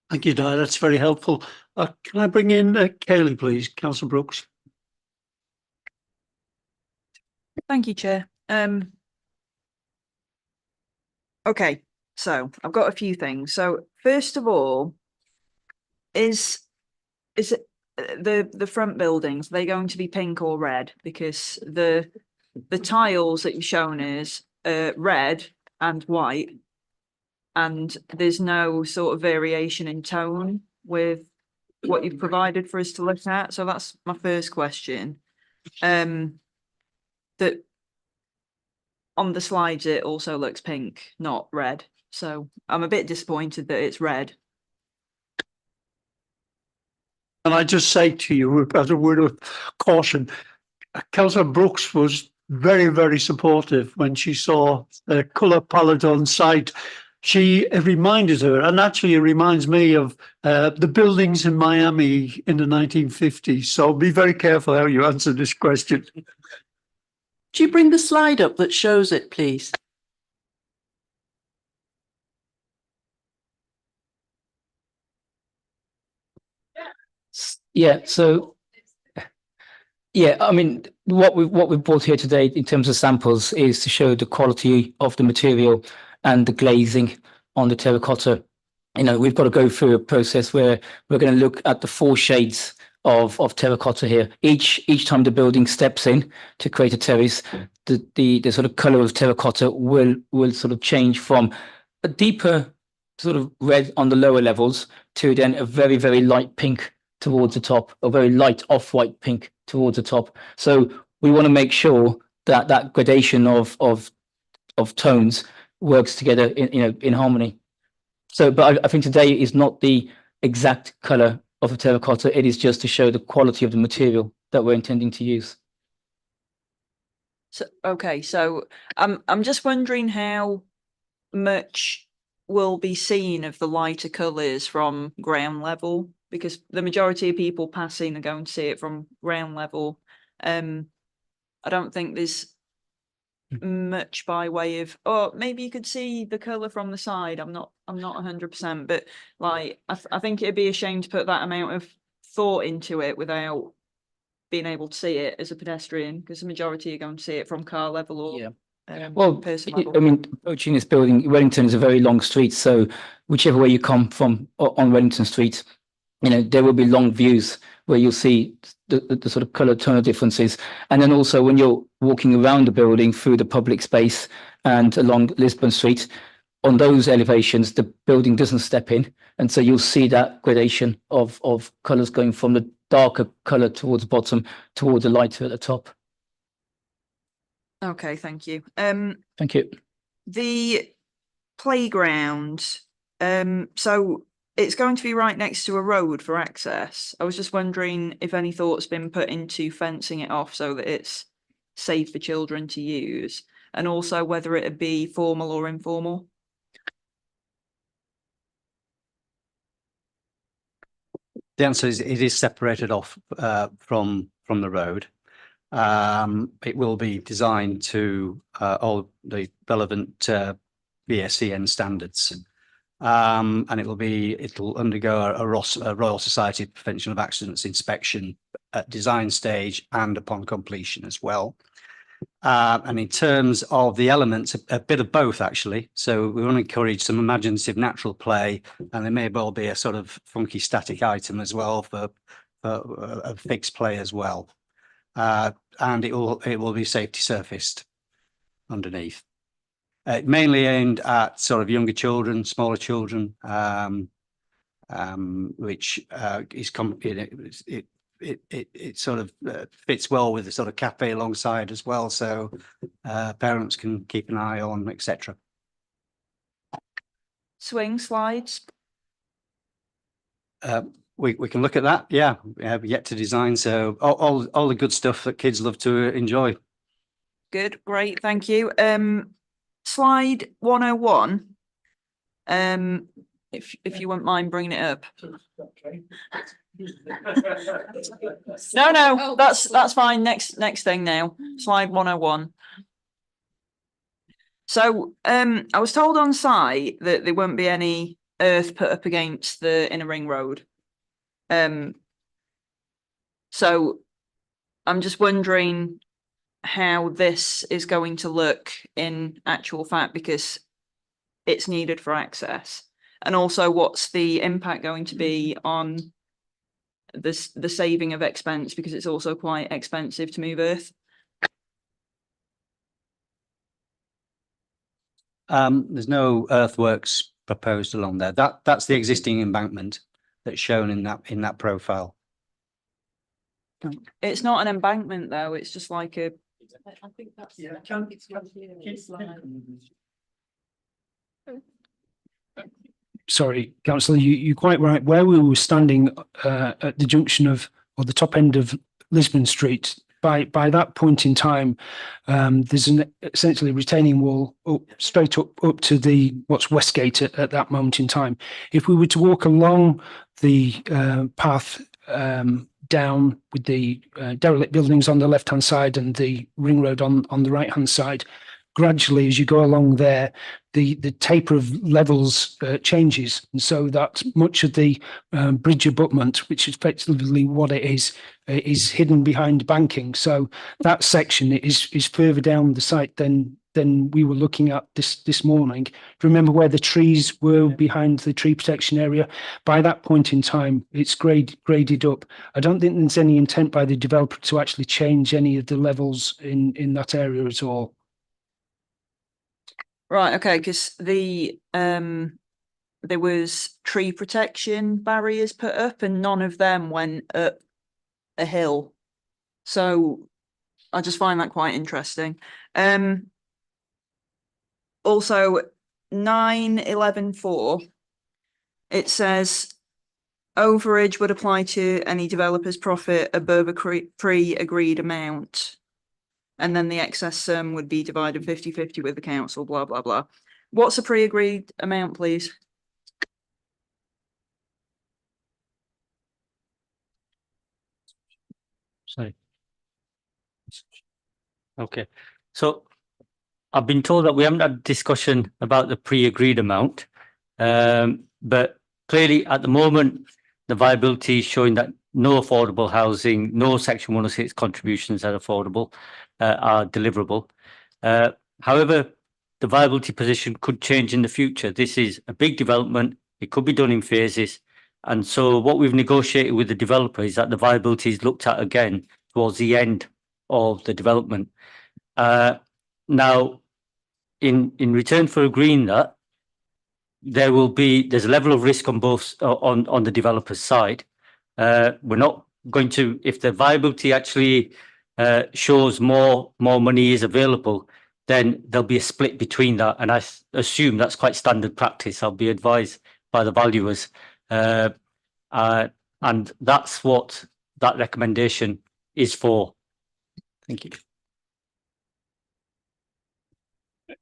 Thank you, Di. That's very helpful. Can I bring in Kaylee, please? Councillor Brooks. Thank you, Chair. Okay, so I've got a few things. So first of all, is it the front buildings, are they going to be pink or red? Because the tiles that you've shown is red and white, and there's no sort of variation in tone with what you've provided for us to look at. So that's my first question. That on the slides it also looks pink, not red. So I'm a bit disappointed that it's red. And I just say to you, as a word of caution, Councillor Brooks was very, very supportive when she saw the colour palette on site. It reminded her, and actually it reminds me of the buildings in Miami in the 1950s. So be very careful how you answer this question. Do you bring the slide up that shows it, please? Yeah, so yeah, I mean, what we've brought here today in terms of samples is to show the quality of the material and the glazing on the terracotta. You know, we've got to go through a process where we're going to look at the 4 shades of terracotta here. Each time the building steps in to create a terrace, the sort of color of terracotta will sort of change from a deeper sort of red on the lower levels to then a very, very light pink towards the top, a very light off-white pink towards the top. So we want to make sure that that gradation of tones works together in harmony. So, but I think today is not the exact color of the terracotta. It is just to show the quality of the material that we're intending to use. So, okay, so I'm just wondering how much will be seen of the lighter colours from ground level, because the majority of people passing are going to see it from ground level. I don't think there's much by way of, or maybe you could see the colour from the side. I'm not 100%, but like I think it'd be a shame to put that amount of thought into it without being able to see it as a pedestrian, because the majority are going to see it from car level or Well, person I level. mean, approaching this building, Wellington is a very long street. So whichever way you come from on Wellington Street, there will be long views where you'll see the sort of colour tonal differences. And then also when you're walking around the building through the public space and along Lisbon Street, on those elevations, the building doesn't step in. And so you'll see that gradation of colours going from the darker colour towards the bottom, towards the lighter at the top. Okay, thank you. Thank you. The playground, so it's going to be right next to a road for access. I was just wondering if any thought's been put into fencing it off so that it's safe for children to use, and also whether it'd be formal or informal. The answer is it is separated off from the road. It will be designed to all the relevant BSEN standards. And it'll undergo a Royal Society of Prevention of Accidents inspection at design stage and upon completion as well. And in terms of the elements, a bit of both actually. So we want to encourage some imaginative natural play, and there may well be a sort of funky static item as well for a fixed play as well. And it will be safety surfaced underneath. Mainly aimed at sort of younger children, smaller children, which is it sort of fits well with the sort of cafe alongside as well, so parents can keep an eye on, etc. Swing slides. We can look at that. Yeah, we have yet to design, so all the good stuff that kids love to enjoy. Good, great, thank you. Slide 101. If you wouldn't mind bringing it up. No, that's fine. Next thing now. Slide 101. So I was told on site that there won't be any earth put up against the inner ring road. So I'm just wondering how this is going to look in actual fact, because it's needed for access, and also what's the impact going to be on the saving of expense, because it's also quite expensive to move earth. There's no earthworks proposed along there. That's the existing embankment that's shown in that profile. It's not an embankment though, it's just like a, I think that's sorry, Councillor, you're quite right. Where we were standing at the junction of, or the top end of Lisbon Street, by that point in time, there's an essentially retaining wall straight up to the what's Westgate at that moment in time. If we were to walk along the path down with the derelict buildings on the left-hand side and the ring road on the right-hand side, gradually as you go along there, the taper of levels changes, and so that much of the bridge abutment, which is effectively what it is hidden behind banking. So that section is further down the site than we were looking at this morning. Remember where the trees were behind the tree protection area? By that point in time, it's graded up. I don't think there's any intent by the developer to actually change any of the levels in that area at all. right, okay, because the there was tree protection barriers put up and none of them went up a hill. So I just find that quite interesting. Also 9.11.4, it says overage would apply to any developer's profit above a pre-agreed amount. And then the excess sum would be divided 50-50 with the council, blah, blah, blah. What's a pre-agreed amount, please? Sorry. Okay, so I've been told that we haven't had a discussion about the pre-agreed amount. But clearly at the moment, the viability is showing that no affordable housing, no Section 106 contributions are affordable, are deliverable. However, the viability position could change in the future. This is a big development. It could be done in phases. And so what we've negotiated with the developer is that the viability is looked at again towards the end of the development. Now, in return for agreeing that, there's a level of risk on both on the developer's side. We're not going to, if the viability actually shows more money is available, then there'll be a split between that, and I assume that's quite standard practice. I'll be advised by the valuers, and that's what that recommendation is for. Thank you.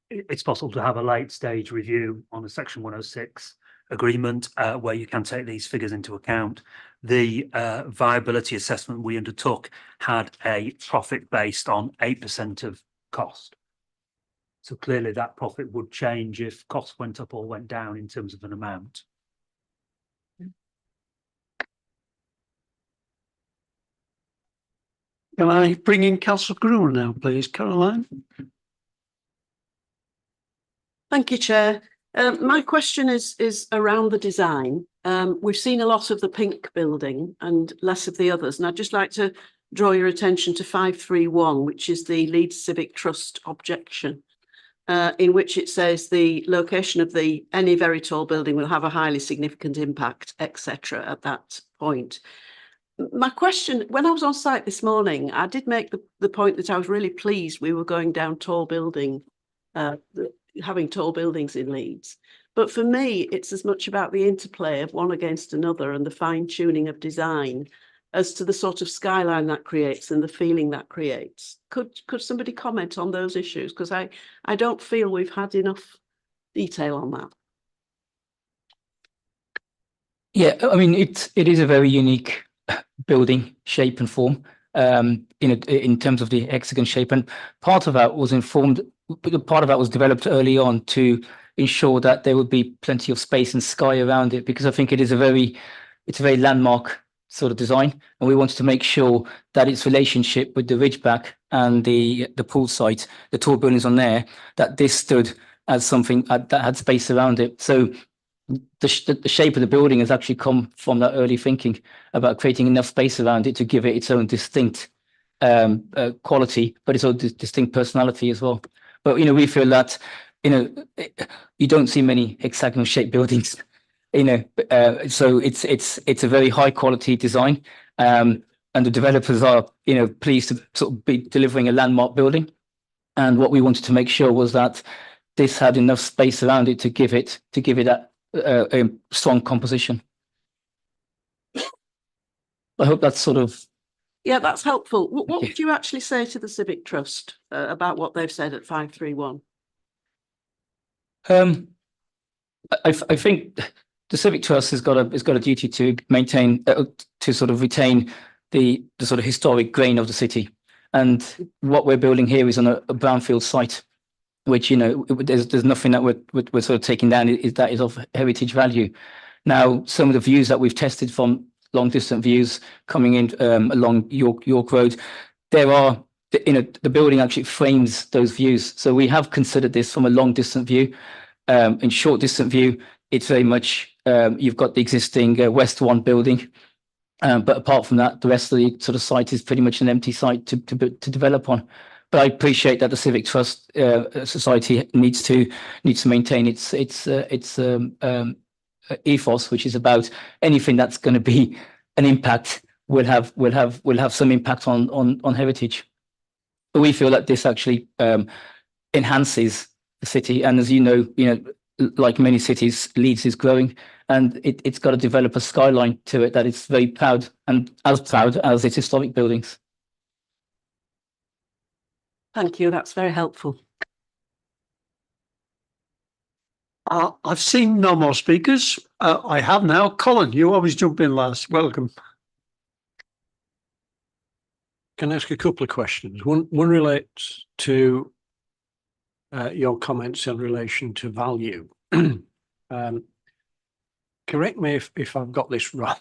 It's possible to have a late stage review on a Section 106 agreement where you can take these figures into account. The viability assessment we undertook had a profit based on 8% of cost. So clearly that profit would change if costs went up or went down in terms of an amount. Can I bring in Councillor Gruen now, please, Caroline? Thank you, Chair. My question is around the design. We've seen a lot of the pink building and less of the others, and I'd just like to draw your attention to 531, which is the Leeds Civic Trust objection, in which it says the location of any very tall building will have a highly significant impact, etc. at that point. My question, when I was on site this morning, I did make the point that I was really pleased we were going down having tall buildings in Leeds. But for me, it's as much about the interplay of one against another and the fine tuning of design as to the sort of skyline that creates and the feeling that creates. Could somebody comment on those issues? Because I don't feel we've had enough detail on that. Yeah, I mean, it is a very unique building shape and form, in terms of the hexagon shape, and part of that was developed early on to ensure that there would be plenty of space and sky around it, because I think it's a very landmark sort of design, and we wanted to make sure that its relationship with the Ridgeback and the pool site, the tall buildings on there, that this stood as something that had space around it. So the shape of the building has actually come from that early thinking about creating enough space around it to give it its own distinct quality, but its own distinct personality as well. But we feel that you don't see many hexagonal shaped buildings, so it's a very high quality design, and the developers are pleased to sort of be delivering a landmark building. And what we wanted to make sure was that this had enough space around it to give it that a strong composition. I hope that's sort of. Yeah, that's helpful. What would you actually say to the Civic Trust about what they've said at 531? I think the Civic Trust has got a duty to maintain, to sort of retain the sort of historic grain of the city, and what we're building here is on a brownfield site, which there's nothing that we're sort of taking down that is of heritage value. Now, some of the views that we've tested from long distant views coming in along York Road, the building actually frames those views. So we have considered this from a long distant view. In short distant view, it's very much you've got the existing West 1 building, but apart from that, the rest of the sort of site is pretty much an empty site to develop on. But I appreciate that the Civic Trust Society needs to maintain its ethos, which is about anything that's going to be an impact will have some impact on heritage. But we feel that this actually enhances the city, and as you know, like many cities, Leeds is growing, and it's got to develop a skyline to it that it's very proud, and as proud as its historic buildings. Thank you. That's very helpful. I've seen no more speakers. I have now. Colin, you always jump in last. Welcome. Can I ask a couple of questions? One relates to your comments in relation to value. Correct me if I've got this wrong.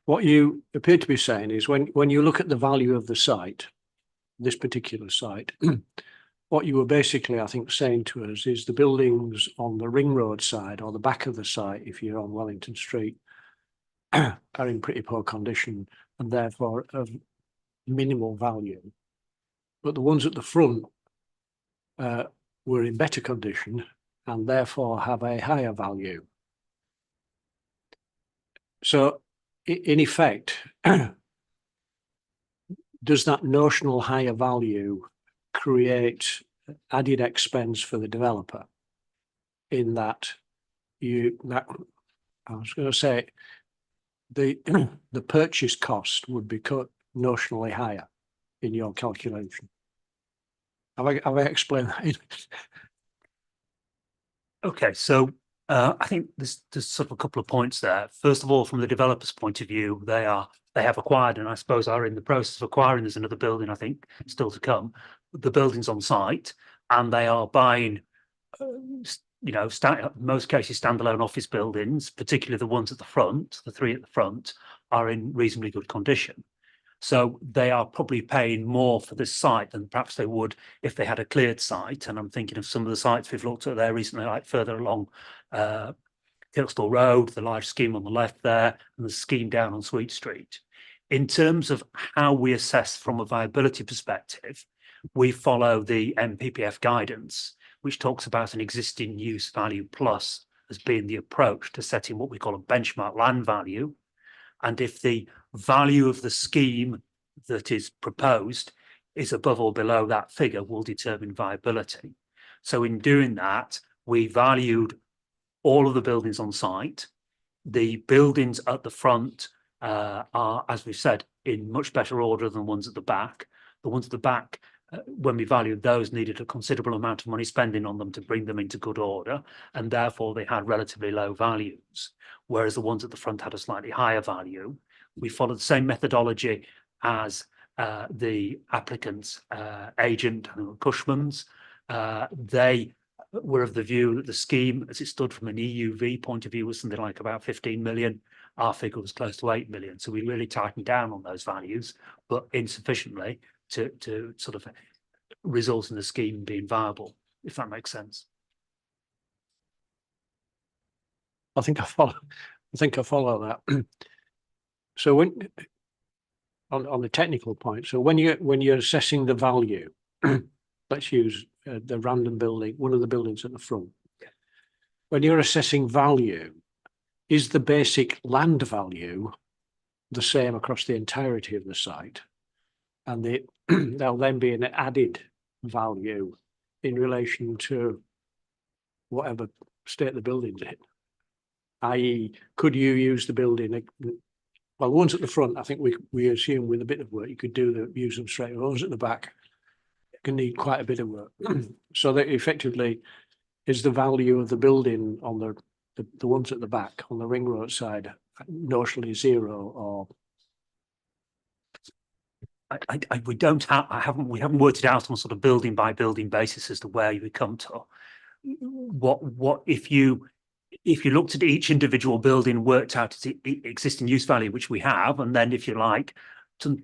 What you appear to be saying is when you look at the value of the site, this particular site, what you were basically, I think, saying to us is the buildings on the Ring Road side or the back of the site, if you're on Wellington Street, are in pretty poor condition and therefore of minimal value. But the ones at the front were in better condition and therefore have a higher value. So in effect, does that notional higher value create added expense for the developer in that I was going to say the purchase cost would be cut notionally higher in your calculation? Have I explained that? Okay, so I think there's sort of a couple of points there. First of all, from the developer's point of view, they have acquired, and I suppose are in the process of acquiring. There's another building, I think, still to come. The building's on site, and they are buying, most cases standalone office buildings, particularly the ones at the front. The three at the front are in reasonably good condition. So they are probably paying more for this site than perhaps they would if they had a cleared site. And I'm thinking of some of the sites we've looked at there recently, like further along Kirkstall Road, the large scheme on the left there, and the scheme down on Sweet Street. In terms of how we assess from a viability perspective, we follow the MPPF guidance, which talks about an existing use value plus as being the approach to setting what we call a benchmark land value. And if the value of the scheme that is proposed is above or below that figure, will determine viability. So in doing that, we valued all of the buildings on site. The buildings at the front are, as we said, in much better order than the ones at the back. The ones at the back, when we valued those, needed a considerable amount of money spending on them to bring them into good order, and therefore they had relatively low values, whereas the ones at the front had a slightly higher value. We followed the same methodology as the applicant's agent, Cushman's. They were of the view that the scheme, as it stood from an EUV point of view, was something like about 15 million. Our figure was close to 8 million. So we really tightened down on those values, but insufficiently to sort of result in the scheme being viable, if that makes sense. I think I follow that. So when on the technical point, so when you're assessing the value, let's use the random building, one of the buildings at the front. When you're assessing value, is the basic land value the same across the entirety of the site? And there'll then be an added value in relation to whatever state the building's in. I.e., could you use the building? Well, the ones at the front, I think we assume with a bit of work, you could use them straight. The ones at the back can need quite a bit of work. So that effectively is the value of the building on the ones at the back on the Ring Road side notionally zero, or we haven't worked it out on sort of building by building basis as to where you would come to. What if you looked at each individual building, worked out its existing use value, which we have, and then if you like to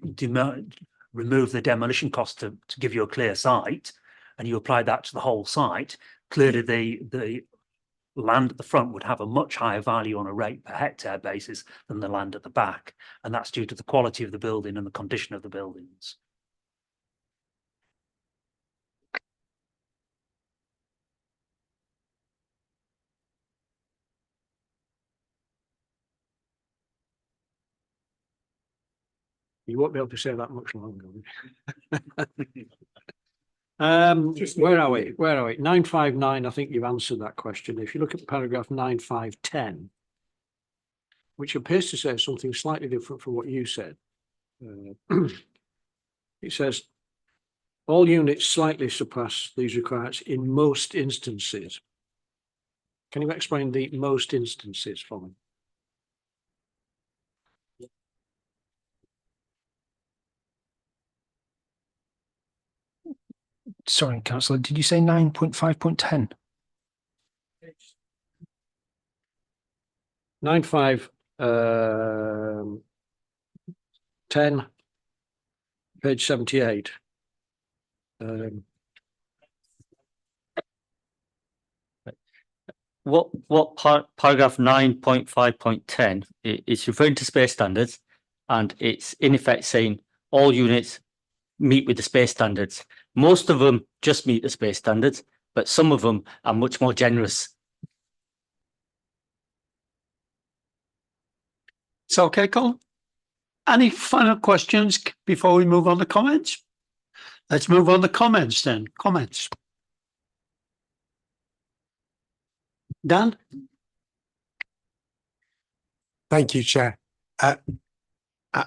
remove the demolition cost to give you a clear site, and you apply that to the whole site, clearly the land at the front would have a much higher value on a rate per hectare basis than the land at the back. And that's due to the quality of the building and the condition of the buildings. You won't be able to say that much longer. Where are we? Where are we? 959, I think you've answered that question. If you look at paragraph 9510, which appears to say something slightly different from what you said. It says, all units slightly surpass these requirements in most instances. Can you explain the most instances for me? Sorry, councillor, did you say 9.5.10? 10, page 78. Paragraph 9.5.10 is referring to space standards, and it's in effect saying all units meet with the space standards. Most of them just meet the space standards, but some of them are much more generous. It's okay, Colin. Any final questions before we move on to comments? Let's move on to comments then. Comments. Dan? Thank you, Chair. I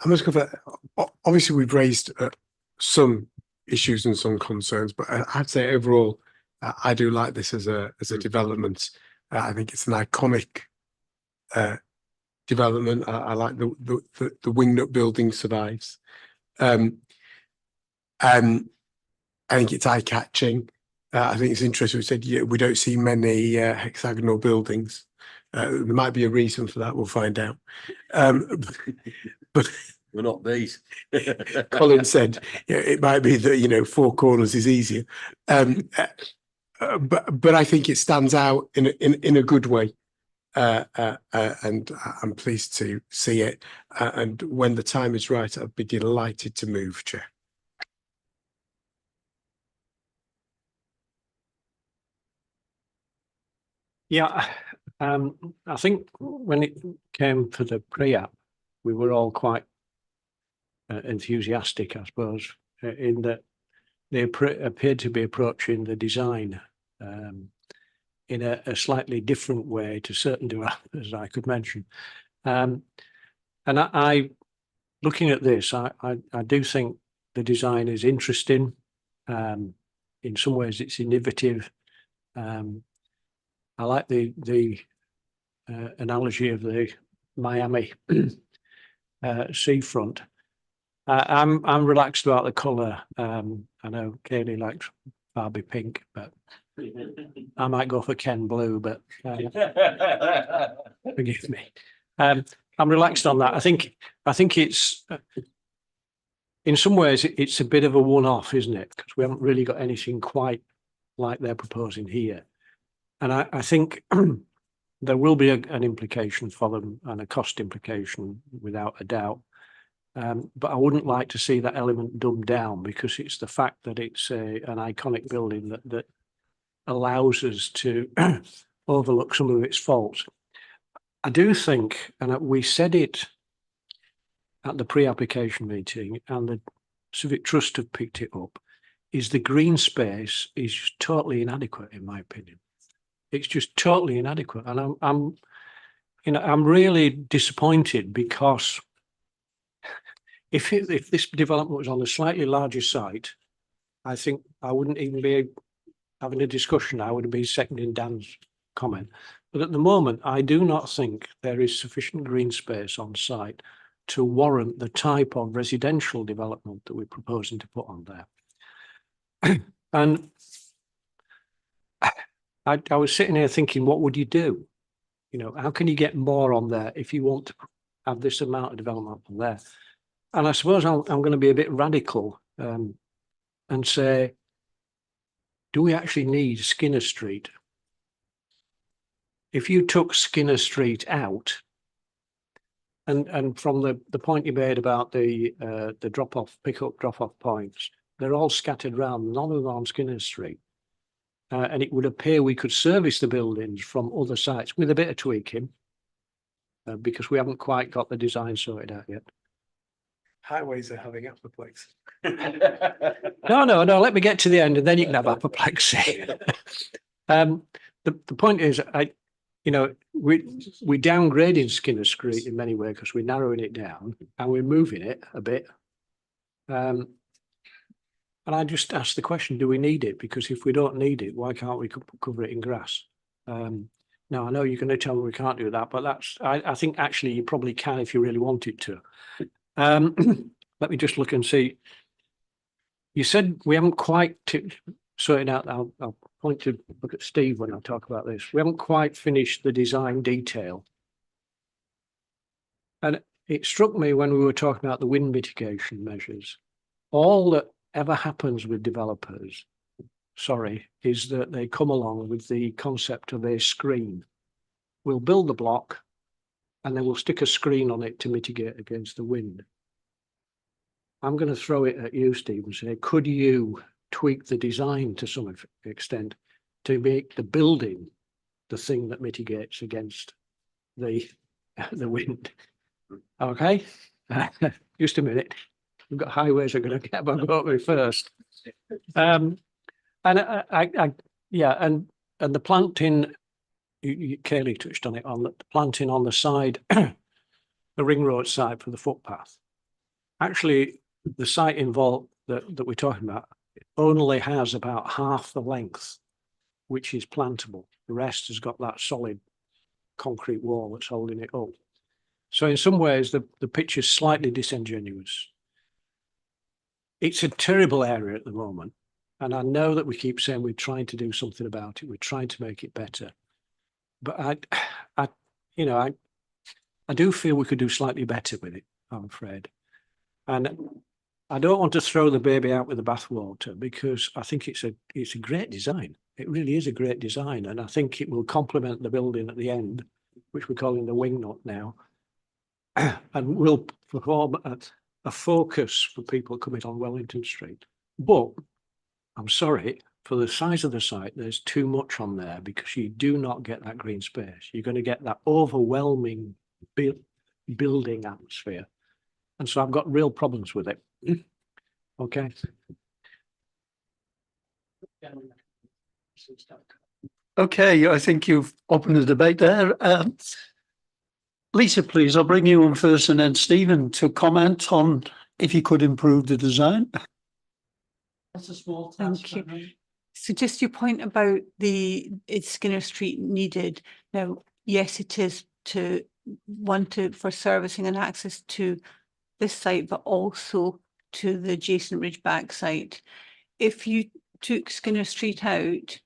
must cover, obviously we've raised some issues and some concerns, but I'd say overall, I do like this as a development. I think it's an iconic development. I like the wing nut building survives. And I think it's eye-catching. I think it's interesting. We said we don't see many hexagonal buildings. There might be a reason for that. We'll find out. But we're not these. Colin said it might be that four corners is easier. But I think it stands out in a good way. And I'm pleased to see it. And when the time is right, I'd be delighted to move, Chair. Yeah, I think when it came for the pre-app, we were all quite enthusiastic, I suppose, in that they appeared to be approaching the design in a slightly different way to certain developers I could mention. And I looking at this, I do think the design is interesting. In some ways, it's innovative. I like the analogy of the Miami seafront. I'm relaxed about the colour. I know Kaylee likes Barbie pink, but I might go for Ken blue. But forgive me. I'm relaxed on that. I think it's in some ways it's a bit of a one-off, isn't it? Because we haven't really got anything quite like they're proposing here. And I think there will be an implication for them and a cost implication without a doubt. But I wouldn't like to see that element dumbed down, because it's the fact that it's an iconic building that allows us to overlook some of its faults. I do think, and we said it at the pre-application meeting, and the Civic Trust have picked it up, is the green space is just totally inadequate, in my opinion. It's just totally inadequate, and I'm really disappointed, because if this development was on a slightly larger site, I think I wouldn't even be having a discussion. I would be seconding Dan's comment. But at the moment, I do not think there is sufficient green space on site to warrant the type of residential development that we're proposing to put on there. And I was sitting here thinking, what would you do? How can you get more on there if you want to have this amount of development on there? And I suppose I'm going to be a bit radical and say, do we actually need Skinner Street? If you took Skinner Street out, and from the point you made about the drop-off, pick-up, drop-off points, they're all scattered around, none of them on Skinner Street. And it would appear we could service the buildings from other sites with a bit of tweaking, because we haven't quite got the design sorted out yet. Highways are having apoplexy. No, let me get to the end and then you can have apoplexy. The point is, we're downgrading Skinner Street in many ways because we're narrowing it down and we're moving it a bit. And I just ask the question, do we need it? Because if we don't need it, why can't we cover it in grass? Now, I know you're going to tell me we can't do that, but I think actually you probably can if you really wanted to. Let me just look and see. You said we haven't quite sorted out. I'll point to look at Steve when I talk about this. We haven't quite finished the design detail. And it struck me when we were talking about the wind mitigation measures, all that ever happens with developers, is that they come along with the concept of a screen. We'll build the block and then we'll stick a screen on it to mitigate against the wind. I'm going to throw it at you, Steve, and say, could you tweak the design to some extent to make the building the thing that mitigates against the wind? Okay, just a minute. We've got highways are going to get a go at me first. And the planting, Kaylee touched on it, on the planting on the side, the ring road side for the footpath. Actually, the site involved that we're talking about only has about half the length, which is plantable. The rest has got that solid concrete wall that's holding it up. So in some ways, the picture's slightly disingenuous. It's a terrible area at the moment. And I know that we keep saying we're trying to do something about it. We're trying to make it better. But I do feel we could do slightly better with it, I'm afraid. And I don't want to throw the baby out with the bathwater because I think it's a great design. It really is a great design. And I think it will complement the building at the end, which we're calling the wing nut now, and will perform a focus for people coming on Wellington Street. But I'm sorry, for the size of the site, there's too much on there because you do not get that green space. You're going to get that overwhelming building atmosphere. And so I've got real problems with it. Okay. Okay, I think you've opened the debate there. Lisa, please, I'll bring you on first and then Stephen to comment on if you could improve the design. That's a small task. Thank you. So just your point about is Skinner Street needed? Now, yes, it is for servicing and access to this site, but also to the adjacent Ridgeback site. If you took Skinner Street out,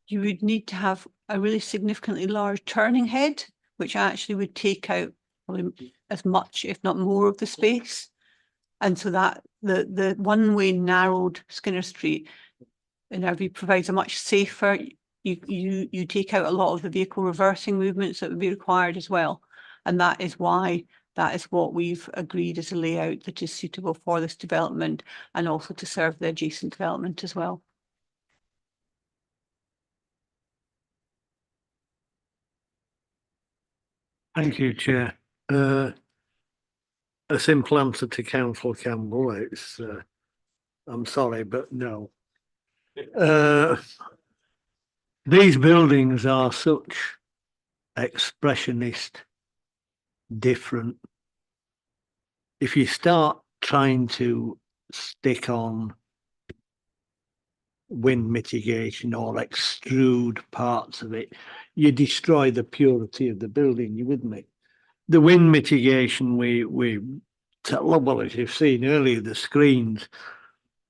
you would need to have a really significantly large turning head, which actually would take out probably as much, if not more, of the space. And so that the one-way narrowed Skinner Street, in our view, provides a much safer. You take out a lot of the vehicle reversing movements that would be required as well, and that is what we've agreed as a layout that is suitable for this development and also to serve the adjacent development as well. Thank you, Chair. A simple answer to Councillor Campbell. It's, I'm sorry, but no. These buildings are such expressionist, different. If you start trying to stick on wind mitigation or extrude parts of it, you destroy the purity of the building. You with me? The wind mitigation, well, as you've seen earlier, the screens,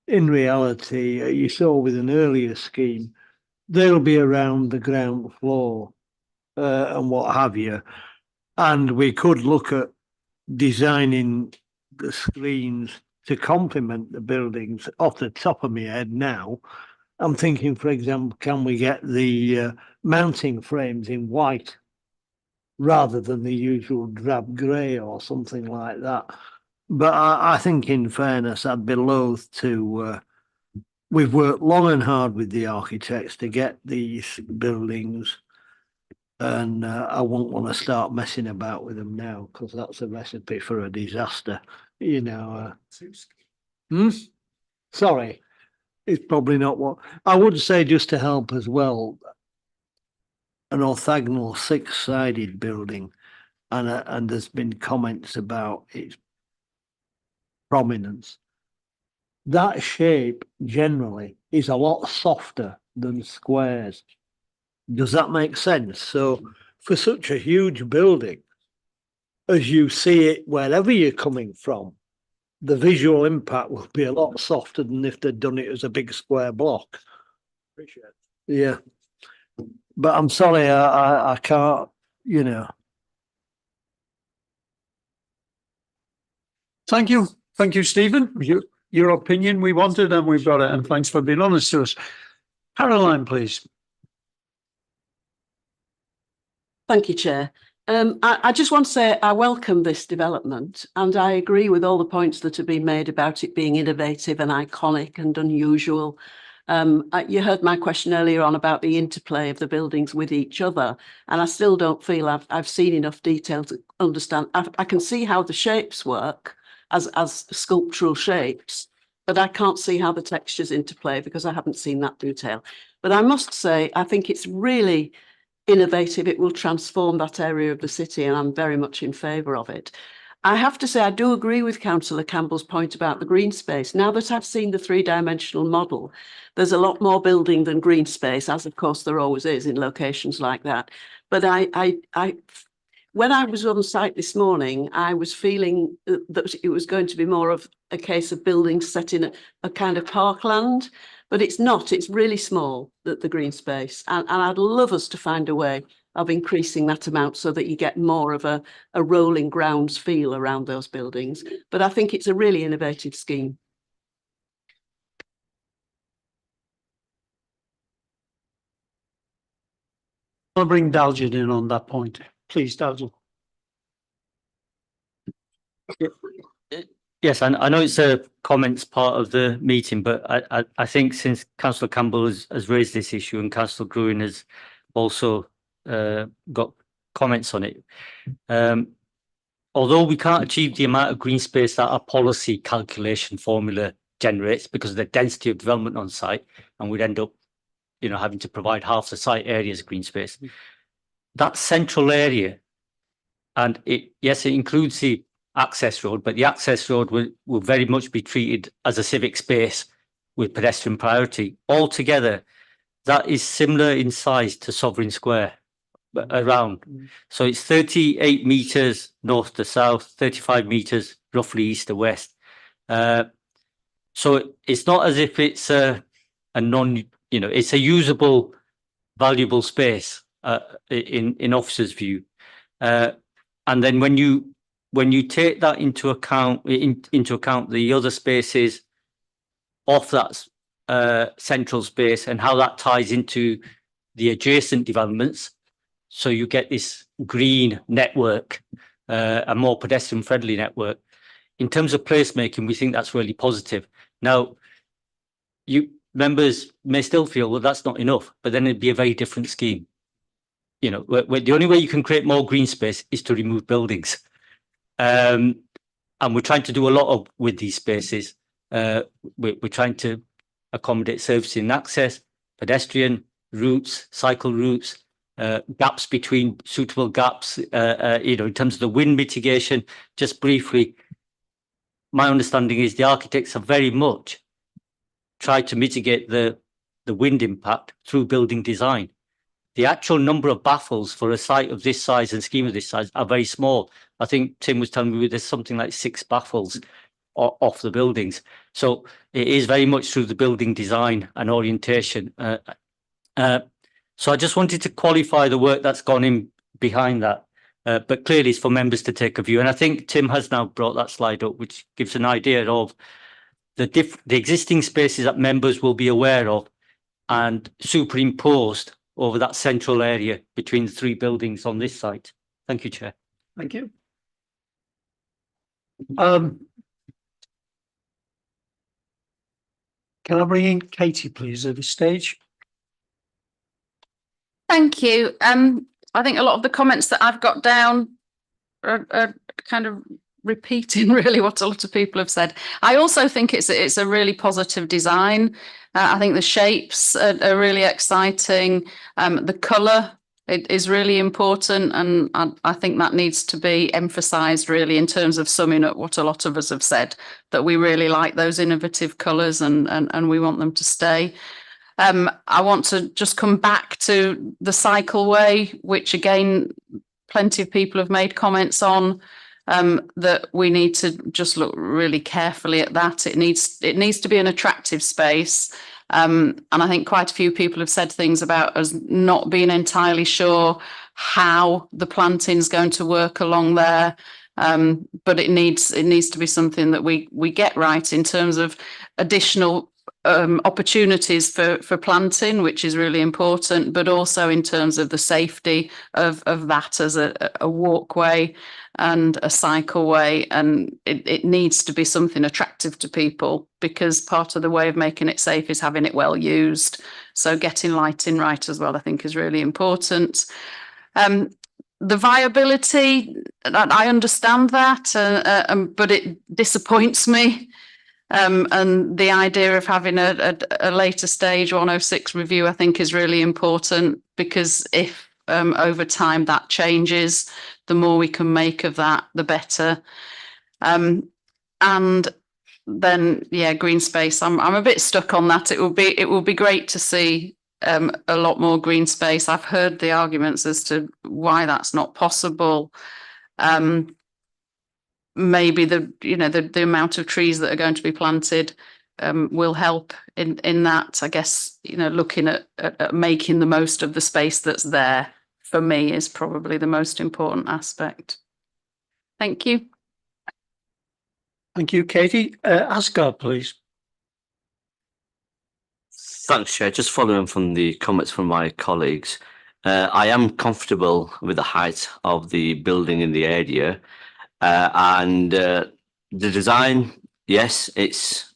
in reality, you saw with an earlier scheme, they'll be around the ground floor and what have you. And we could look at designing the screens to complement the buildings. Off the top of my head now, I'm thinking, for example, can we get the mounting frames in white rather than the usual drab grey or something like that? But I think, in fairness, I'd be loath to. We've worked long and hard with the architects to get these buildings And I wouldn't want to start messing about with them now because that's a recipe for a disaster, you know. Sorry, it's probably not what I would say. Just to help as well, an orthogonal six-sided building, and there's been comments about its prominence. That shape generally is a lot softer than squares. Does that make sense? So for such a huge building, as you see it wherever you're coming from, the visual impact will be a lot softer than if they'd done it as a big square block. Appreciate it. Yeah. But I'm sorry, I can't, you know. Thank you. Thank you, Stephen. Your opinion we wanted and we've got it. And thanks for being honest to us. Caroline, please. Thank you, Chair. I just want to say I welcome this development and I agree with all the points that have been made about it being innovative and iconic and unusual. You heard my question earlier on about the interplay of the buildings with each other, and I still don't feel I've seen enough detail to understand. I can see how the shapes work as sculptural shapes, but I can't see how the textures interplay because I haven't seen that detail. But I must say, I think it's really innovative. It will transform that area of the city, and I'm very much in favour of it. I have to say, I do agree with Councillor Campbell's point about the green space. Now that I've seen the three-dimensional model, there's a lot more building than green space, as of course there always is in locations like that. But when I was on site this morning, I was feeling that it was going to be more of a case of buildings set in a kind of parkland, but it's not. It's really small, the green space. And I'd love us to find a way of increasing that amount so that you get more of a rolling grounds feel around those buildings. But I think it's a really innovative scheme. I'll bring Dalgid in on that point. Please, Dalgid. Yes, I know it's a comments part of the meeting, but I think since Councillor Campbell has raised this issue and Councillor Gruen has also got comments on it. Although we can't achieve the amount of green space that our policy calculation formula generates because of the density of development on site, and we'd end up, you know, having to provide half the site area as green space. That central area, and it includes the access road, but the access road will very much be treated as a civic space with pedestrian priority. Altogether, that is similar in size to Sovereign Square around. So it's 38 meters north to south, 35 meters roughly east to west. So it's not as if it's a non, you know, it's a usable, valuable space in officers' view. And then when you take that into account, the other spaces off that central space and how that ties into the adjacent developments, so you get this green network, a more pedestrian friendly network. In terms of placemaking, we think that's really positive. Now, you members may still feel, well, that's not enough, but then it'd be a very different scheme. You know, the only way you can create more green space is to remove buildings. And we're trying to do a lot with these spaces. We're trying to accommodate services and access, pedestrian routes, cycle routes, gaps between suitable gaps, you know, in terms of the wind mitigation. Just briefly, my understanding is the architects have very much tried to mitigate the wind impact through building design. The actual number of baffles for a site of this size and scheme of this size are very small. I think Tim was telling me there's something like 6 baffles off the buildings. So it is very much through the building design and orientation. So I just wanted to qualify the work that's gone in behind that. But clearly it's for members to take a view. And I think Tim has now brought that slide up, which gives an idea of the existing spaces that members will be aware of and superimposed over that central area between the 3 buildings on this site. Thank you, Chair. Thank you. Can I bring in Katie, please, at this stage? Thank you. I think a lot of the comments that I've got down are kind of repeating really what a lot of people have said. I also think it's a really positive design. I think the shapes are really exciting. The colour it is really important, and I think that needs to be emphasised really in terms of summing up what a lot of us have said, that we really like those innovative colours and we want them to stay. I want to just come back to the cycleway, which again, plenty of people have made comments on, that we need to just look really carefully at that. It needs to be an attractive space. And I think quite a few people have said things about us not being entirely sure how the planting is going to work along there. But it needs to be something that we get right in terms of additional opportunities for planting, which is really important, but also in terms of the safety of that as a walkway and a cycleway. And it needs to be something attractive to people, because part of the way of making it safe is having it well used. So getting lighting right as well, I think, is really important. The viability, I understand that, but it disappoints me. And the idea of having a later stage 106 review, I think, is really important, because if over time that changes, the more we can make of that, the better. And then, yeah, green space. I'm a bit stuck on that. It will be great to see a lot more green space. I've heard the arguments as to why that's not possible. Maybe the amount of trees that are going to be planted will help in that. I guess, looking at making the most of the space that's there, for me, is probably the most important aspect. Thank you. Thank you, Katie. Asgard, please. Thanks, Chair. Just following from the comments from my colleagues, I am comfortable with the height of the building in the area, and the design. Yes, it's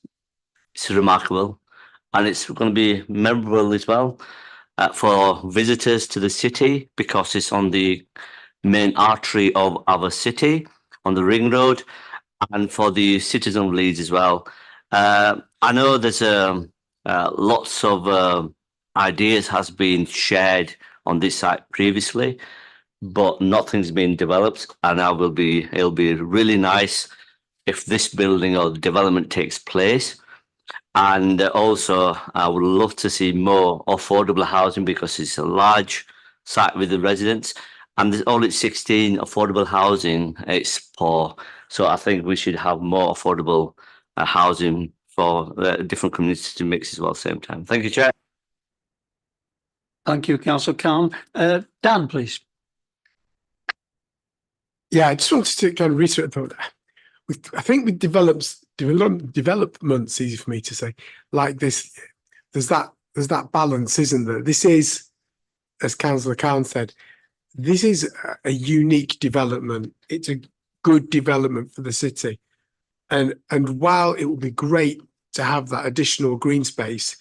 remarkable, and it's going to be memorable as well for visitors to the city, because it's on the main artery of our city on the ring road, and for the citizens of Leeds as well. I know there's lots of ideas has been shared on this site previously, but nothing's been developed, and it'll be really nice if this building or development takes place. And also, I would love to see more affordable housing, because it's a large site with the residents, and there's only 16 affordable housing. It's poor, so I think we should have more affordable housing for different communities to mix as well at the same time. Thank you, Chair. Thank you, Councillor Khan. Dan, please. Yeah, I just wanted to kind of reiterate that. I think with development's easy for me to say, like this, there's that balance, isn't there? This is, as Councillor Khan said, this is a unique development. It's a good development for the city. And while it would be great to have that additional green space,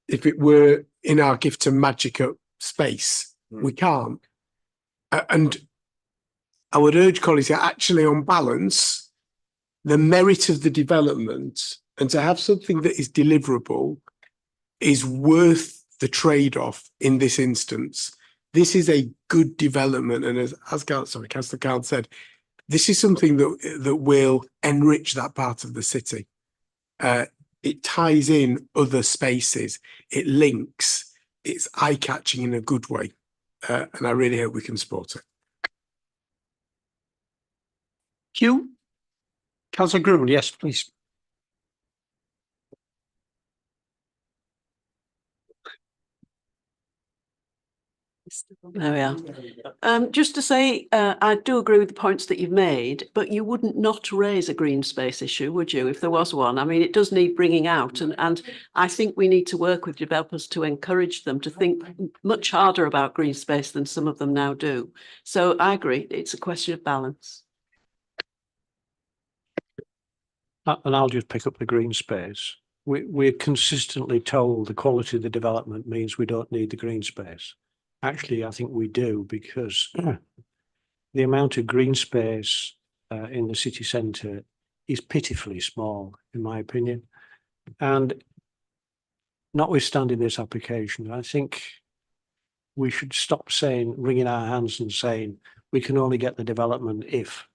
if it were in our gift to magic up space, we can't. And I would urge colleagues that actually, on balance, the merit of the development and to have something that is deliverable is worth the trade-off in this instance. This is a good development, and as Councillor Khan said, this is something that will enrich that part of the city. It ties in other spaces, it links, it's eye-catching in a good way, and I really hope we can support it. Q. Councillor Gruen, yes, please. There we are. Just to say, I do agree with the points that you've made, but you wouldn't not raise a green space issue, would you, if there was one? I mean, it does need bringing out, and I think we need to work with developers to encourage them to think much harder about green space than some of them now do. So I agree, it's a question of balance. And I'll just pick up the green space. We're consistently told the quality of the development means we don't need the green space. Actually, I think we do, because the amount of green space in the city centre is pitifully small, in my opinion. And notwithstanding this application, I think we should stop wringing our hands and saying we can only get the development if.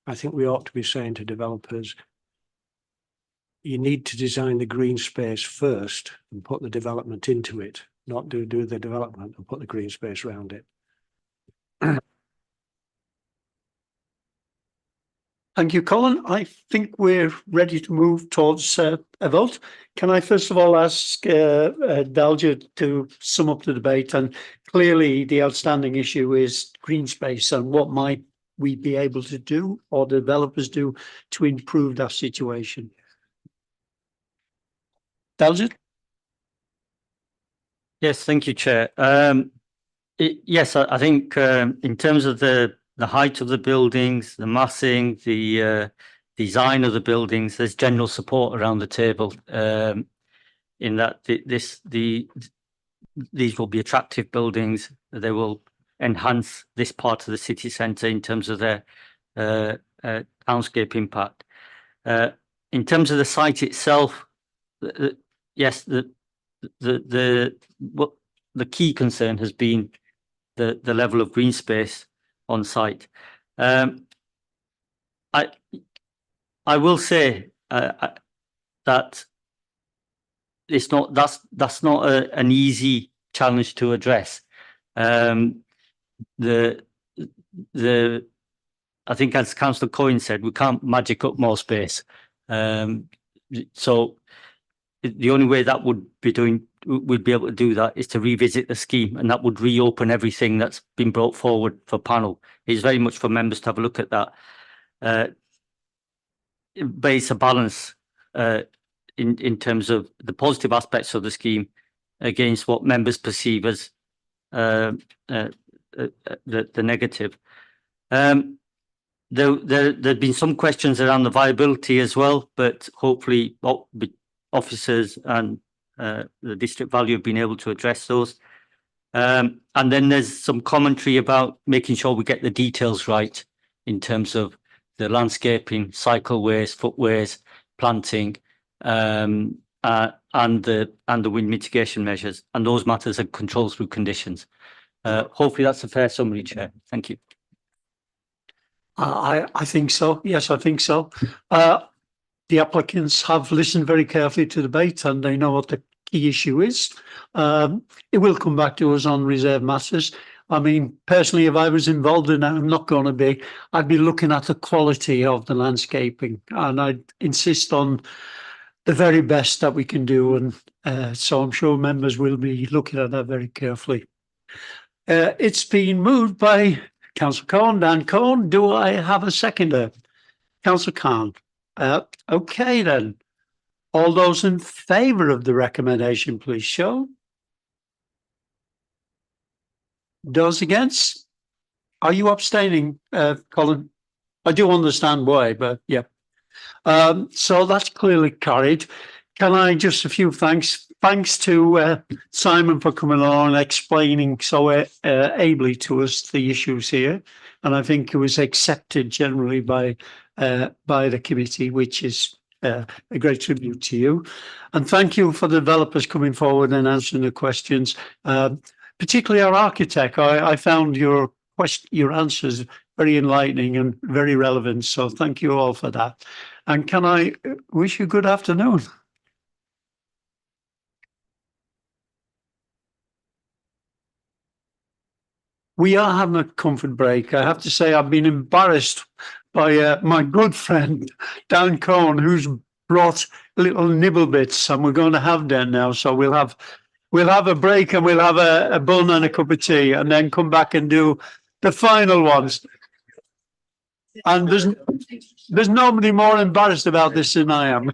I think we ought to be saying to developers, you need to design the green space first and put the development into it, not do the development and put the green space around it. Thank you, Colin. I think we're ready to move towards a vote. Can I first of all ask Dalja to sum up the debate? And clearly the outstanding issue is green space, and what might we be able to do, or developers do, to improve that situation? Dalja? Yes, thank you, Chair. Yes, I think in terms of the height of the buildings, the massing, the design of the buildings, there's general support around the table in that these will be attractive buildings. They will enhance this part of the city centre in terms of their townscape impact. In terms of the site itself, yes, the key concern has been the level of green space on site. I will say that that's not an easy challenge to address. I think, as Councillor Coyne said, we can't magic up more space. So the only way that we'd be able to do that is to revisit the scheme, and that would reopen everything that's been brought forward for panel. It's very much for members to have a look at that. But it's a balance in terms of the positive aspects of the scheme against what members perceive as the negative. There've been some questions around the viability as well, but hopefully officers and the district value have been able to address those. And then there's some commentary about making sure we get the details right in terms of the landscaping, cycleways, footways, planting, and the wind mitigation measures, and those matters are controlled through conditions. Hopefully that's a fair summary, Chair. Thank you. I think so. Yes, I think so. The applicants have listened very carefully to the debate, and they know what the key issue is. It will come back to us on reserve matters. I mean, personally, if I was involved in that, I'm not going to be, I'd be looking at the quality of the landscaping, and I'd insist on the very best that we can do. And so I'm sure members will be looking at that very carefully. It's been moved by Councillor Cohn, Dan Cohn. Do I have a seconder? Councillor Khan. Okay then. All those in favour of the recommendation, please show. Those against? Are you abstaining, Colin? I do understand why, but yeah. So that's clearly carried. Can I just a few thanks to Simon for coming along and explaining so ably to us the issues here, and I think it was accepted generally by the committee, which is a great tribute to you. And thank you for the developers coming forward and answering the questions, particularly our architect. I found your answers very enlightening and very relevant, so thank you all for that. And can I wish you good afternoon? We are having a comfort break. I have to say I've been embarrassed by my good friend Dan Cohn, who's brought little nibble bits, and we're going to have them now. So we'll have a break, and we'll have a bun and a cup of tea, and then come back and do the final ones. And there's nobody more embarrassed about this than I am.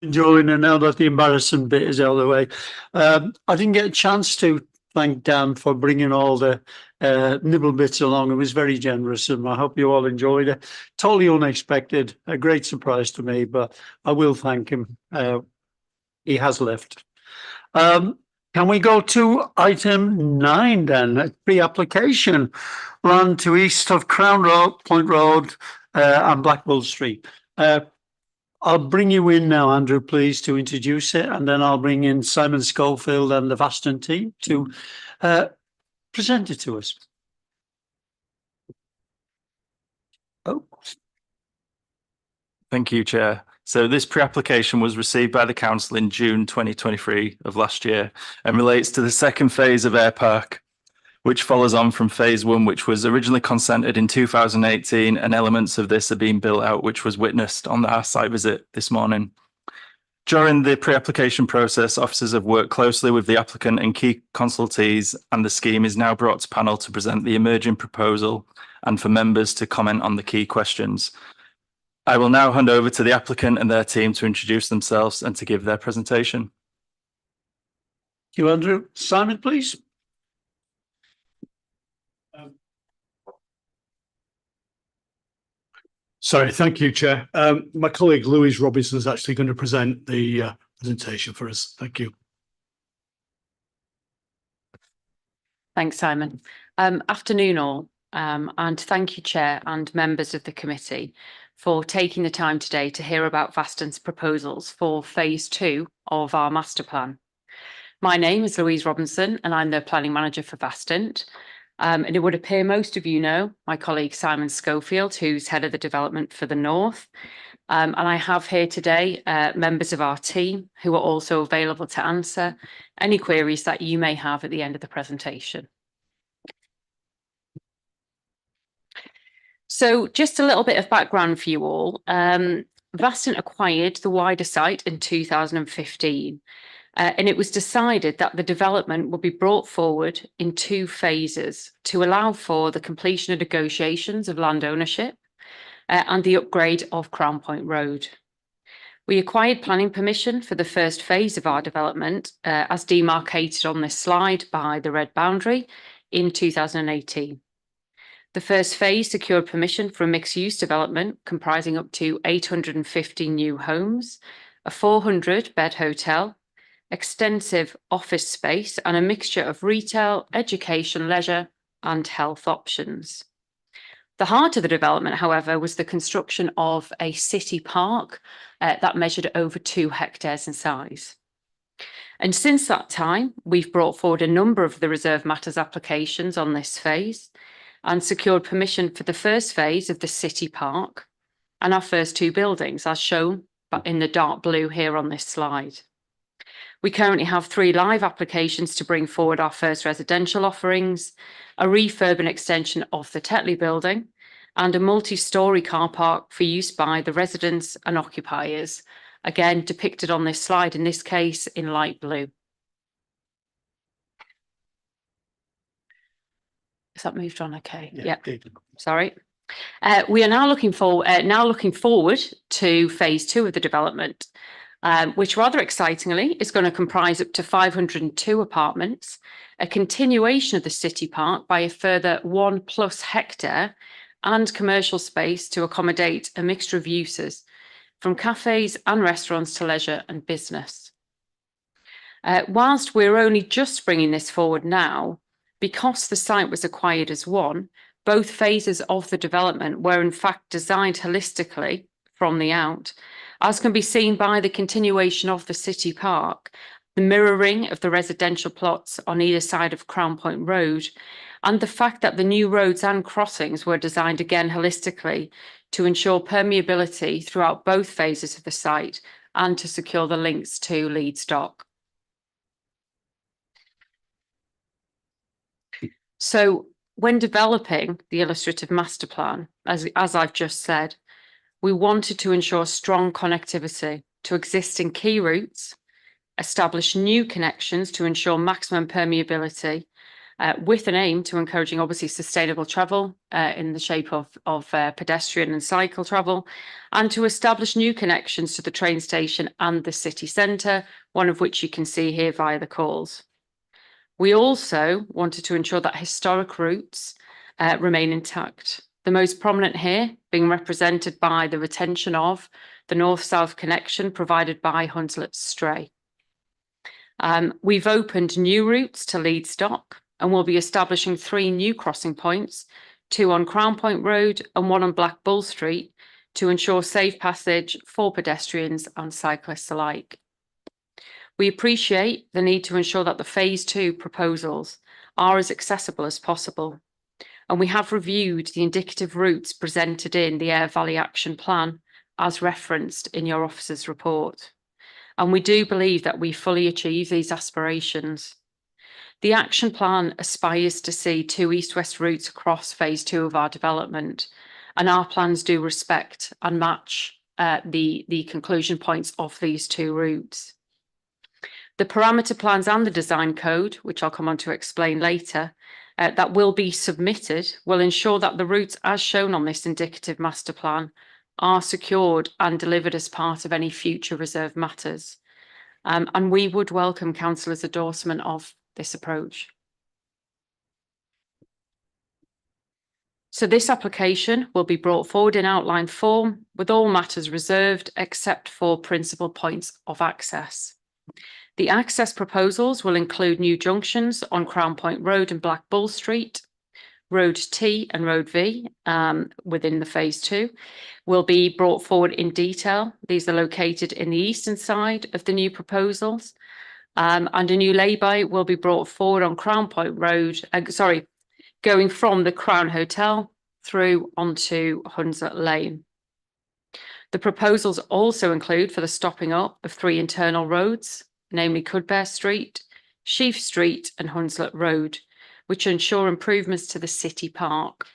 enjoying it now that the embarrassing bit is out of the way. I didn't get a chance to thank Dan for bringing all the nibble bits along. It was very generous, and I hope you all enjoyed it. Totally unexpected, a great surprise to me, but I will thank him. He has left. Can we go to item 9 then? Pre-application land to east of Crown Road, Point Road, and Blackpool Street. I'll bring you in now, Andrew, please, to introduce it, and then I'll bring in Simon Schofield and the Vaston team to present it to us. Oh. Thank you, Chair. So this pre-application was received by the council in June 2023 of last year and relates to the second phase of Air Park, which follows on from phase 1, which was originally consented in 2018, and elements of this are being built out, which was witnessed on our site visit this morning. During the pre-application process, officers have worked closely with the applicant and key consultees, and the scheme is now brought to panel to present the emerging proposal and for members to comment on the key questions. I will now hand over to the applicant and their team to introduce themselves and to give their presentation. Thank you, Andrew. Simon, please. Sorry, thank you, Chair. My colleague Louise Robinson is actually going to present the presentation for us. Thank you. Thanks, Simon. Afternoon all, and thank you, Chair and members of the committee, for taking the time today to hear about Vaston's proposals for phase 2 of our master plan. My name is Louise Robinson and I'm the planning manager for Vaston. And it would appear most of you know my colleague Simon Schofield, who's head of the development for the North. And I have here today members of our team who are also available to answer any queries that you may have at the end of the presentation. So just a little bit of background for you all. Vaston acquired the wider site in 2015, and it was decided that the development would be brought forward in 2 phases to allow for the completion of negotiations of land ownership and the upgrade of Crown Point Road. We acquired planning permission for the first phase of our development, as demarcated on this slide by the red boundary, in 2018. The first phase secured permission for a mixed-use development comprising up to 850 new homes, a 400-bed hotel, extensive office space, and a mixture of retail, education, leisure, and health options. The heart of the development, however, was the construction of a city park that measured over 2 hectares in size. And since that time, we've brought forward a number of the Reserve Matters applications on this phase and secured permission for the first phase of the city park and our first 2 buildings, as shown in the dark blue here on this slide. We currently have 3 live applications to bring forward our first residential offerings, a refurb and extension of the Tetley building, and a multi-storey car park for use by the residents and occupiers, again depicted on this slide, in this case in light blue. Has that moved on? Okay. Yeah. Sorry. We are now looking forward to phase 2 of the development, which rather excitingly is going to comprise up to 502 apartments, a continuation of the city park by a further 1+ hectare, and commercial space to accommodate a mixture of uses, from cafes and restaurants to leisure and business. Whilst we're only just bringing this forward now, because the site was acquired as one, both phases of the development were in fact designed holistically from the out, as can be seen by the continuation of the city park, the mirroring of the residential plots on either side of Crown Point Road, and the fact that the new roads and crossings were designed again holistically to ensure permeability throughout both phases of the site and to secure the links to Leeds Dock. So when developing the illustrative master plan, as I've just said, we wanted to ensure strong connectivity to existing key routes, establish new connections to ensure maximum permeability, with an aim to encouraging obviously sustainable travel in the shape of pedestrian and cycle travel, and to establish new connections to the train station and the city centre, one of which you can see here via the calls. We also wanted to ensure that historic routes remain intact. The most prominent here being represented by the retention of the north-south connection provided by Hunslet Stray. We've opened new routes to Leeds Dock, and we'll be establishing 3 new crossing points, 2 on Crown Point Road and 1 on Black Bull Street, to ensure safe passage for pedestrians and cyclists alike. We appreciate the need to ensure that the Phase 2 proposals are as accessible as possible, and we have reviewed the indicative routes presented in the Aire Valley Action Plan as referenced in your officer's report. And we do believe that we fully achieve these aspirations. The action plan aspires to see 2 east-west routes across Phase 2 of our development, and our plans do respect and match the conclusion points of these 2 routes. The parameter plans and the design code, which I'll come on to explain later, that will be submitted will ensure that the routes as shown on this indicative master plan are secured and delivered as part of any future reserve matters. And we would welcome councillors' endorsement of this approach. So this application will be brought forward in outline form with all matters reserved except for principal points of access. The access proposals will include new junctions on Crown Point Road and Black Bull Street, Road T and Road V within the Phase 2 will be brought forward in detail. These are located in the eastern side of the new proposals, and a new lay-by will be brought forward on Crown Point Road, going from the Crown Hotel through onto Hunslet Lane. The proposals also include for the stopping up of 3 internal roads, namely Cudbear Street, Sheaf Street and Hunslet Road, which ensure improvements to the city park.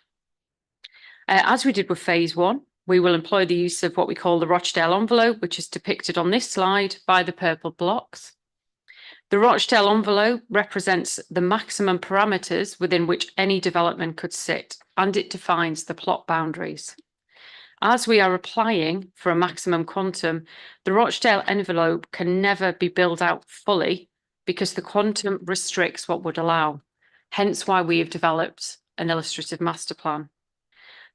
As we did with Phase 1, we will employ the use of what we call the Rochdale envelope, which is depicted on this slide by the purple blocks. The Rochdale envelope represents the maximum parameters within which any development could sit, and it defines the plot boundaries. As we are applying for a maximum quantum, the Rochdale envelope can never be built out fully because the quantum restricts what would allow, hence why we have developed an illustrative master plan.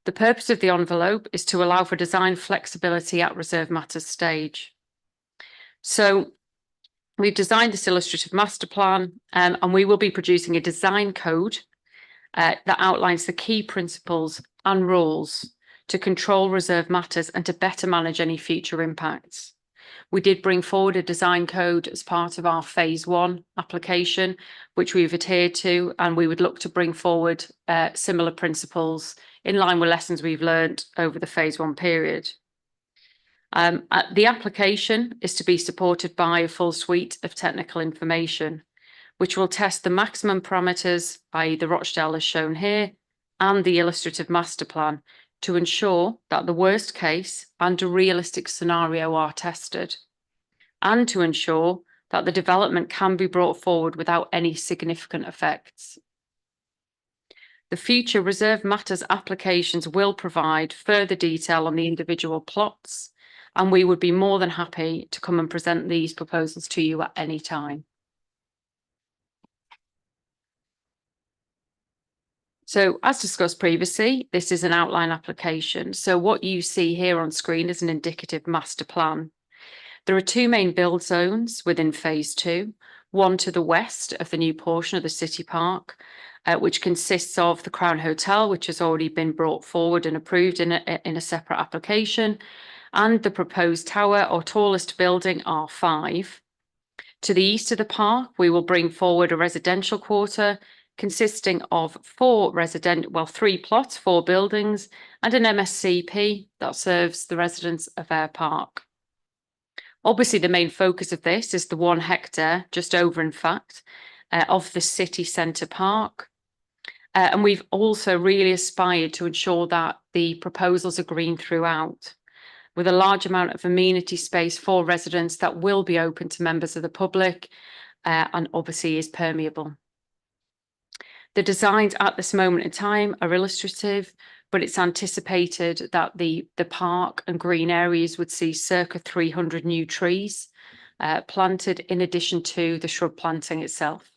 The purpose of the envelope is to allow for design flexibility at reserve matters stage. So we've designed this illustrative master plan and we will be producing a design code that outlines the key principles and rules to control reserve matters and to better manage any future impacts. We did bring forward a design code as part of our Phase 1 application, which we've adhered to, and we would look to bring forward similar principles in line with lessons we've learned over the Phase 1 period. The application is to be supported by a full suite of technical information, which will test the maximum parameters, i.e. the Rochdale as shown here, and the illustrative master plan, to ensure that the worst case and a realistic scenario are tested, and to ensure that the development can be brought forward without any significant effects. The future reserve matters applications will provide further detail on the individual plots, and we would be more than happy to come and present these proposals to you at any time. So as discussed previously, this is an outline application. So what you see here on screen is an indicative master plan. There are 2 main build zones within Phase 2, one to the west of the new portion of the city park, which consists of the Crown Hotel, which has already been brought forward and approved in a separate application, and the proposed tower or tallest building R5. To the east of the park, we will bring forward a residential quarter consisting of 3 plots, 4 buildings, and an MSCP that serves the residents of Air Park. Obviously, the main focus of this is the 1 hectare, just over in fact, of the city centre park. And we've also really aspired to ensure that the proposals are green throughout, with a large amount of amenity space for residents that will be open to members of the public and obviously is permeable. The designs at this moment in time are illustrative, but it's anticipated that the park and green areas would see circa 300 new trees planted in addition to the shrub planting itself.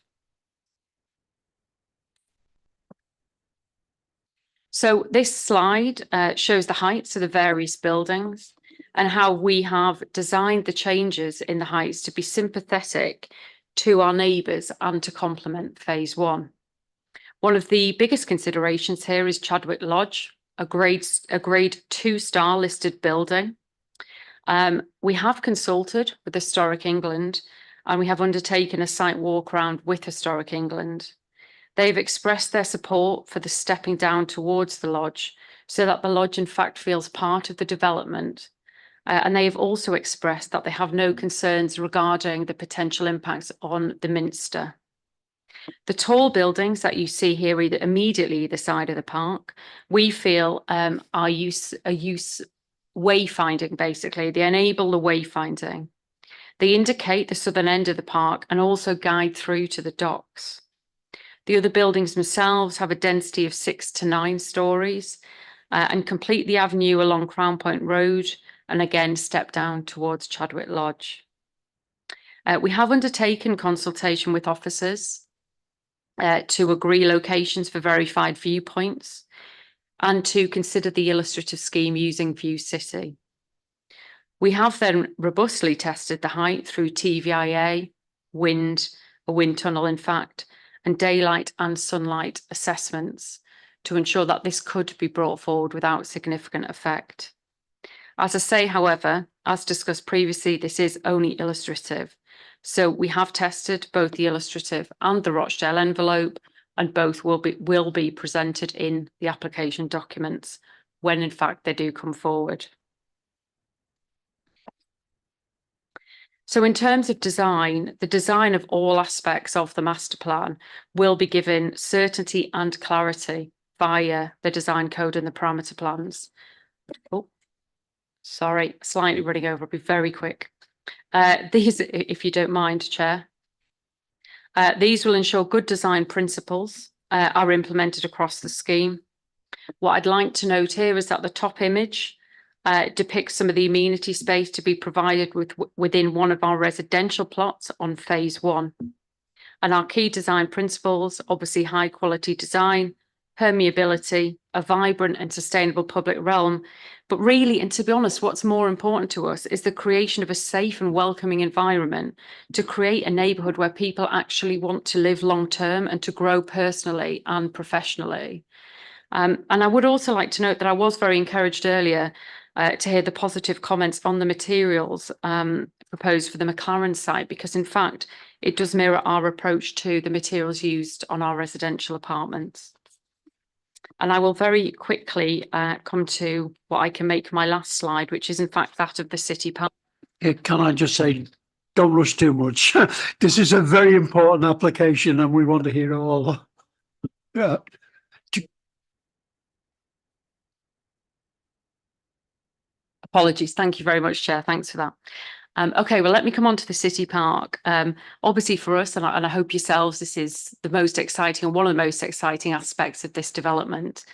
So this slide shows the heights of the various buildings and how we have designed the changes in the heights to be sympathetic to our neighbours and to complement phase one. One of the biggest considerations here is Chadwick Lodge, a grade 2-star listed building. We have consulted with Historic England and we have undertaken a site walk around with Historic England. They've expressed their support for the stepping down towards the lodge so that the lodge in fact feels part of the development. And they have also expressed that they have no concerns regarding the potential impacts on the Minster. The tall buildings that you see here either immediately either side of the park, we feel are use wayfinding basically. They enable the wayfinding. They indicate the southern end of the park and also guide through to the docks. The other buildings themselves have a density of 6 to 9 stories and complete the avenue along Crown Point Road and again step down towards Chadwick Lodge. We have undertaken consultation with officers to agree locations for verified viewpoints and to consider the illustrative scheme using View City. We have then robustly tested the height through TVIA, a wind tunnel in fact, and daylight and sunlight assessments to ensure that this could be brought forward without significant effect. As I say, however, as discussed previously, this is only illustrative. So we have tested both the illustrative and the Rochdale envelope, and both will be presented in the application documents when in fact they do come forward. So in terms of design, the design of all aspects of the master plan will be given certainty and clarity via the design code and the parameter plans. Oh, sorry, slightly running over, I'll be very quick. These, if you don't mind, Chair, these will ensure good design principles are implemented across the scheme. What I'd like to note here is that the top image depicts some of the amenity space to be provided within one of our residential plots on phase one. And our key design principles, obviously high quality design, permeability, a vibrant and sustainable public realm. But really, and to be honest, what's more important to us is the creation of a safe and welcoming environment to create a neighbourhood where people actually want to live long term and to grow personally and professionally. And I would also like to note that I was very encouraged earlier to hear the positive comments on the materials proposed for the McLaren site, because in fact, it does mirror our approach to the materials used on our residential apartments. And I will very quickly come to what I can make my last slide, which is in fact that of the city park. Can I just say, don't rush too much. This is a very important application and we want to hear all. Yeah. Apologies. Thank you very much, Chair. Thanks for that. Okay, well, let me come on to the city park. Obviously for us, and I hope yourselves, this is the most exciting and one of the most exciting aspects of this development.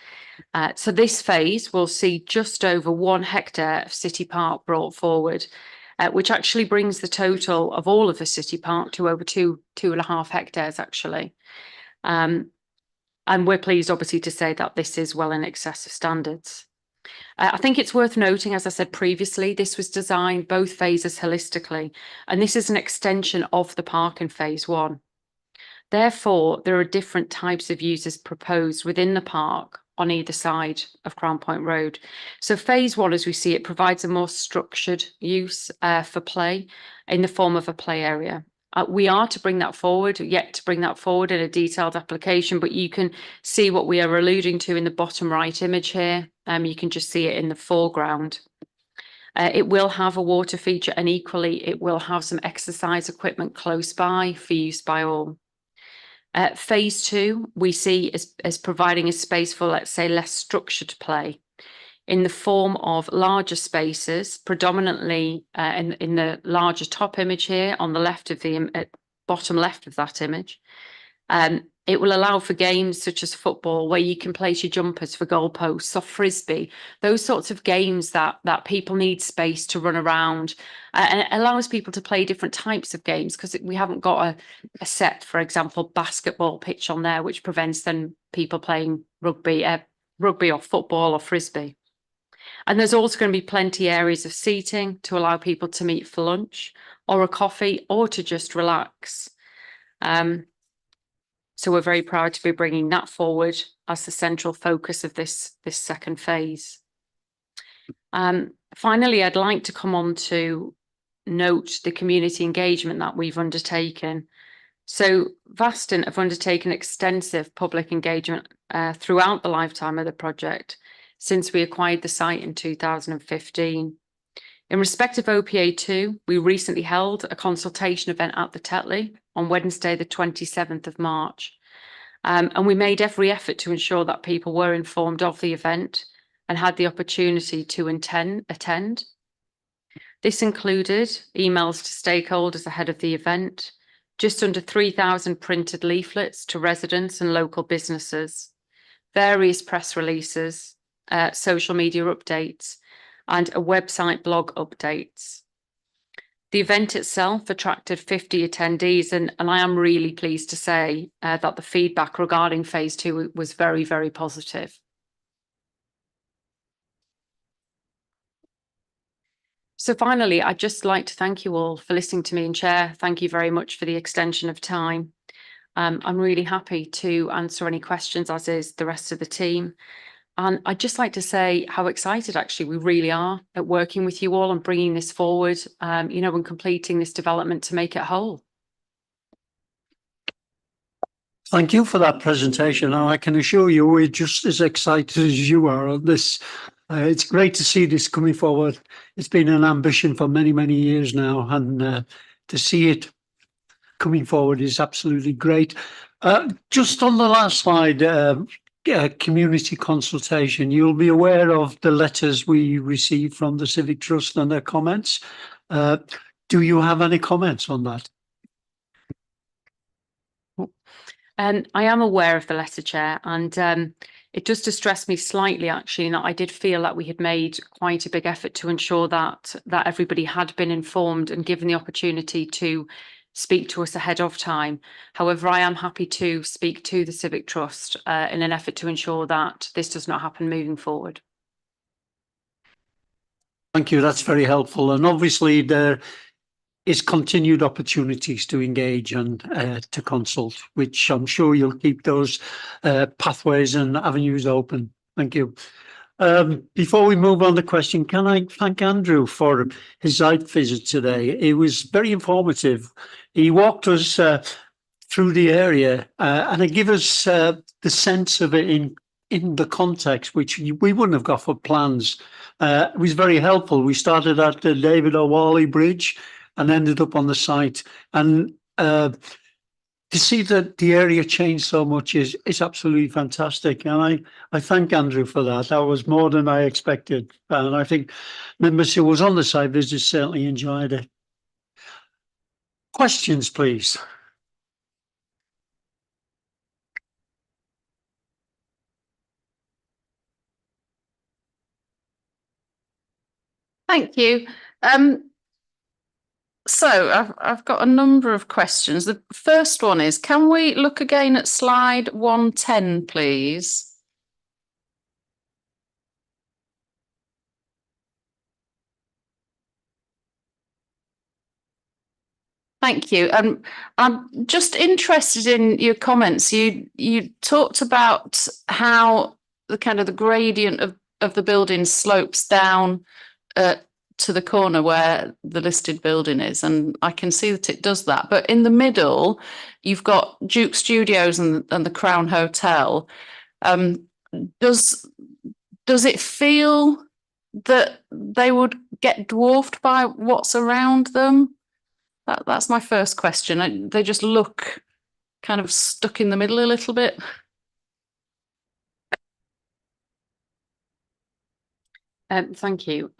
So this phase will see just over 1 hectare of city park brought forward, which actually brings the total of all of the city park to over 2.5 hectares actually. And we're pleased obviously to say that this is well in excess of standards. I think it's worth noting, as I said previously, this was designed both phases holistically, and this is an extension of the park in phase one. Therefore, there are different types of uses proposed within the park on either side of Crown Point Road. So phase one, as we see it, provides a more structured use for play in the form of a play area. We are to bring that forward, yet to bring that forward in a detailed application, but you can see what we are alluding to in the bottom right image here. You can just see it in the foreground. It will have a water feature, and equally it will have some exercise equipment close by for use by all. Phase two, we see as providing a space for, let's say, less structured play in the form of larger spaces, predominantly in the larger top image here on the left of the bottom left of that image. It will allow for games such as football, where you can place your jumpers for goalposts, or frisbee, those sorts of games that people need space to run around. And it allows people to play different types of games, because we haven't got a set, for example, basketball pitch on there, which prevents then people playing rugby or football or frisbee. And there's also going to be plenty areas of seating to allow people to meet for lunch or a coffee, or to just relax. So we're very proud to be bringing that forward as the central focus of this second phase. Finally, I'd like to come on to note the community engagement that we've undertaken. So Vaston have undertaken extensive public engagement throughout the lifetime of the project since we acquired the site in 2015. In respect of OPA2, we recently held a consultation event at the Tetley on Wednesday, the 27th of March. And we made every effort to ensure that people were informed of the event and had the opportunity to attend. This included emails to stakeholders ahead of the event, just under 3,000 printed leaflets to residents and local businesses, various press releases, social media updates, and a website blog updates. The event itself attracted 50 attendees, and I am really pleased to say that the feedback regarding phase 2 was very, very positive. So finally, I'd just like to thank you all for listening to me, and Chair, thank you very much for the extension of time. I'm really happy to answer any questions, as is the rest of the team. And I'd just like to say how excited actually we really are at working with you all and bringing this forward, and completing this development to make it whole. Thank you for that presentation. And I can assure you we're just as excited as you are on this. It's great to see this coming forward. It's been an ambition for many, many years now, and to see it coming forward is absolutely great. Just on the last slide, community consultation, you'll be aware of the letters we received from the Civic Trust and their comments. Do you have any comments on that? I am aware of the letter, Chair, and it does distress me slightly, actually, that I did feel that we had made quite a big effort to ensure that everybody had been informed and given the opportunity to speak to us ahead of time. However, I am happy to speak to the Civic Trust in an effort to ensure that this does not happen moving forward. Thank you. That's very helpful. And obviously there is continued opportunities to engage and to consult, which I'm sure you'll keep those pathways and avenues open. Thank you. Before we move on to question, can I thank Andrew for his site visit today? It was very informative. He walked us through the area and it gave us the sense of it in the context, which we wouldn't have got for plans. It was very helpful. We started at the David O'Wally Bridge and ended up on the site. And to see that the area changed so much is absolutely fantastic. And I thank Andrew for that. That was more than I expected. And I think members who was on the site visit certainly enjoyed it. Questions, please. Thank you. So I've got a number of questions. The first one is, can we look again at slide 110, please? Thank you. I'm just interested in your comments. You talked about how the kind of the gradient of the building slopes down to the corner where the listed building is, and I can see that it does that. But in the middle, you've got Duke Studios and the Crown Hotel. Does it feel that they would get dwarfed by what's around them? That's my first question. They just look kind of stuck in the middle a little bit. Thank you.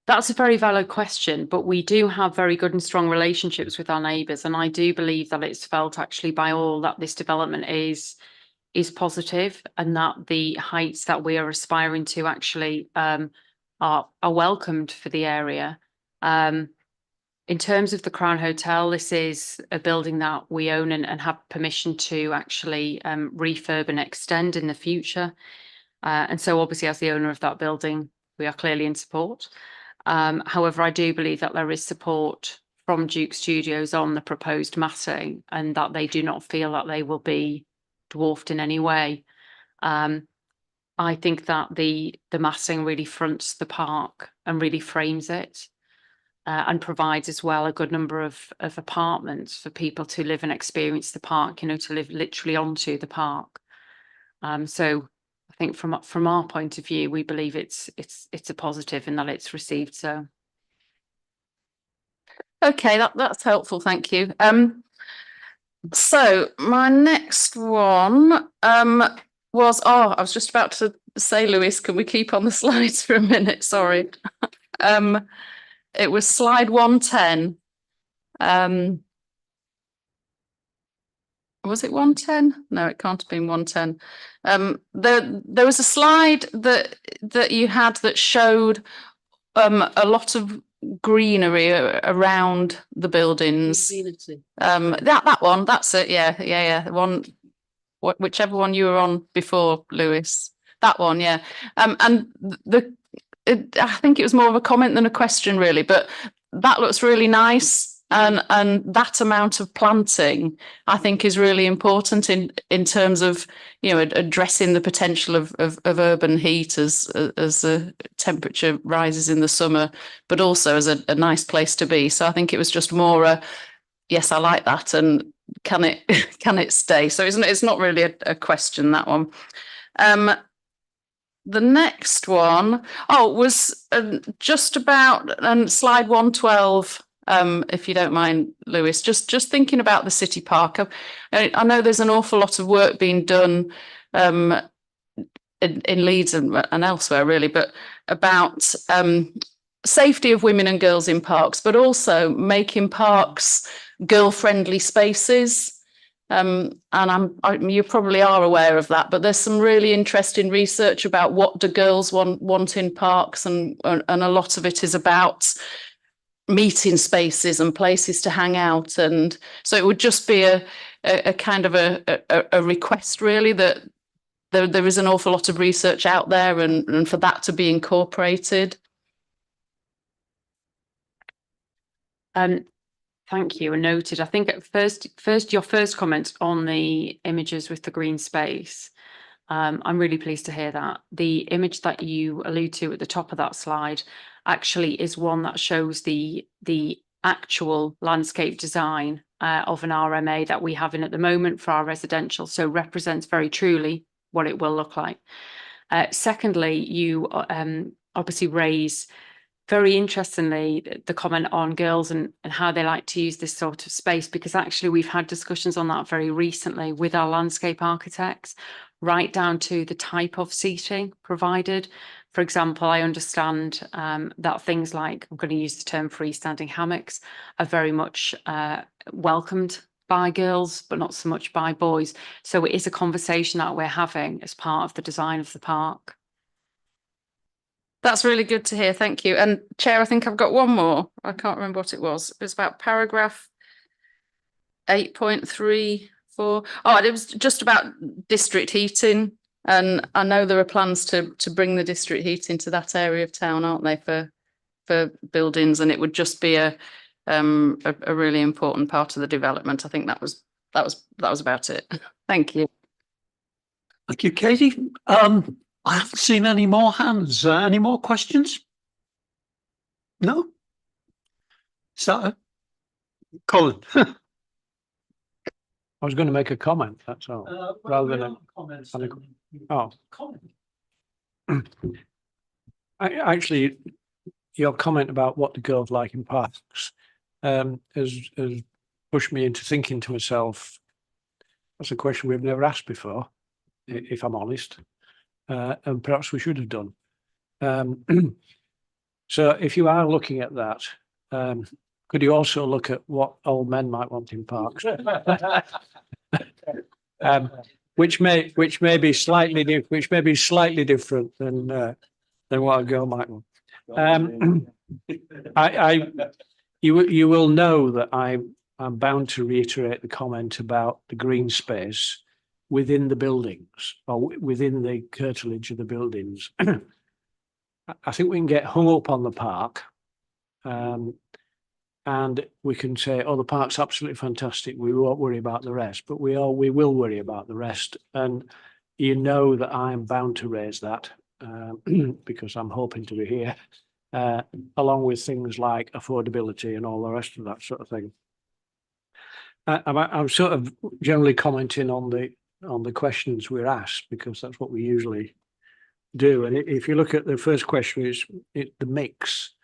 That's a very valid question, but we do have very good and strong relationships with our neighbours, and I do believe that it's felt actually by all that this development is positive, and that the heights that we are aspiring to actually are welcomed for the area. In terms of the Crown Hotel, this is a building that we own and have permission to actually refurb and extend in the future. And so obviously as the owner of that building, we are clearly in support. However, I do believe that there is support from Duke Studios on the proposed massing, and that they do not feel that they will be dwarfed in any way. I think that the massing really fronts the park and really frames it, and provides as well a good number of apartments for people to live and experience the park, you know, to live literally onto the park. So I think from our point of view, we believe it's a positive in that it's received so. Okay, that's helpful, thank you. So my next one was, I was just about to say, Lewis, can we keep on the slides for a minute? Sorry. It was slide 110. Was it 110? No, it can't have been 110. There was a slide that you had that showed a lot of greenery around the buildings. That one, that's it. Yeah. The one, whichever one you were on before, Lewis. That one, yeah. And I think it was more of a comment than a question, really. But that looks really nice. And that amount of planting, I think, is really important in terms of, you know, addressing the potential of urban heat as the temperature rises in the summer, but also as a nice place to be. So I think it was just more yes, I like that, and can it stay? So it's not really a question, that one. The next one, was just about slide 112. If you don't mind, Lewis, just thinking about the city park. I know there's an awful lot of work being done in Leeds and elsewhere, really, but about safety of women and girls in parks, but also making parks girl-friendly spaces. And you probably are aware of that, but there's some really interesting research about what do girls want in parks, and a lot of it is about meeting spaces and places to hang out. And so it would just be a kind of a request, really, that there is an awful lot of research out there, and for that to be incorporated. Thank you, and noted. I think at first your first comment on the images with the green space, I'm really pleased to hear that. The image that you allude to at the top of that slide actually is one that shows the actual landscape design of an RMA that we have in at the moment for our residential, so represents very truly what it will look like. Secondly, you obviously raise very interestingly the comment on girls and how they like to use this sort of space, because actually we've had discussions on that very recently with our landscape architects, right down to the type of seating provided. For example, I understand that things like, I'm going to use the term freestanding hammocks, are very much welcomed by girls, but not so much by boys. So it is a conversation that we're having as part of the design of the park. That's really good to hear. Thank you. And Chair, I think I've got one more. I can't remember what it was. It was about paragraph 8.34. It was just about district heating. And I know there are plans to bring the district heating to that area of town, aren't they, for buildings? And it would just be a really important part of the development. I think that was about it. Thank you. Thank you, Katie. I haven't seen any more hands. Any more questions? No? So, Colin. I was going to make a comment, that's all, rather than actually, your comment about what the girls like in parks has pushed me into thinking to myself, that's a question we've never asked before, if I'm honest, and perhaps we should have done. So if you are looking at that, could you also look at what old men might want in parks? Which may be slightly different than what a girl might want. You will know that I'm bound to reiterate the comment about the green space within the buildings or within the curtilage of the buildings. I think we can get hung up on the park, and we can say, "Oh, the park's absolutely fantastic. We won't worry about the rest," but we will worry about the rest. And you know that I'm bound to raise that because I'm hoping to be here, along with things like affordability and all the rest of that sort of thing. I'm sort of generally commenting on the questions we're asked because that's what we usually do. And if you look at the first question, is the mix.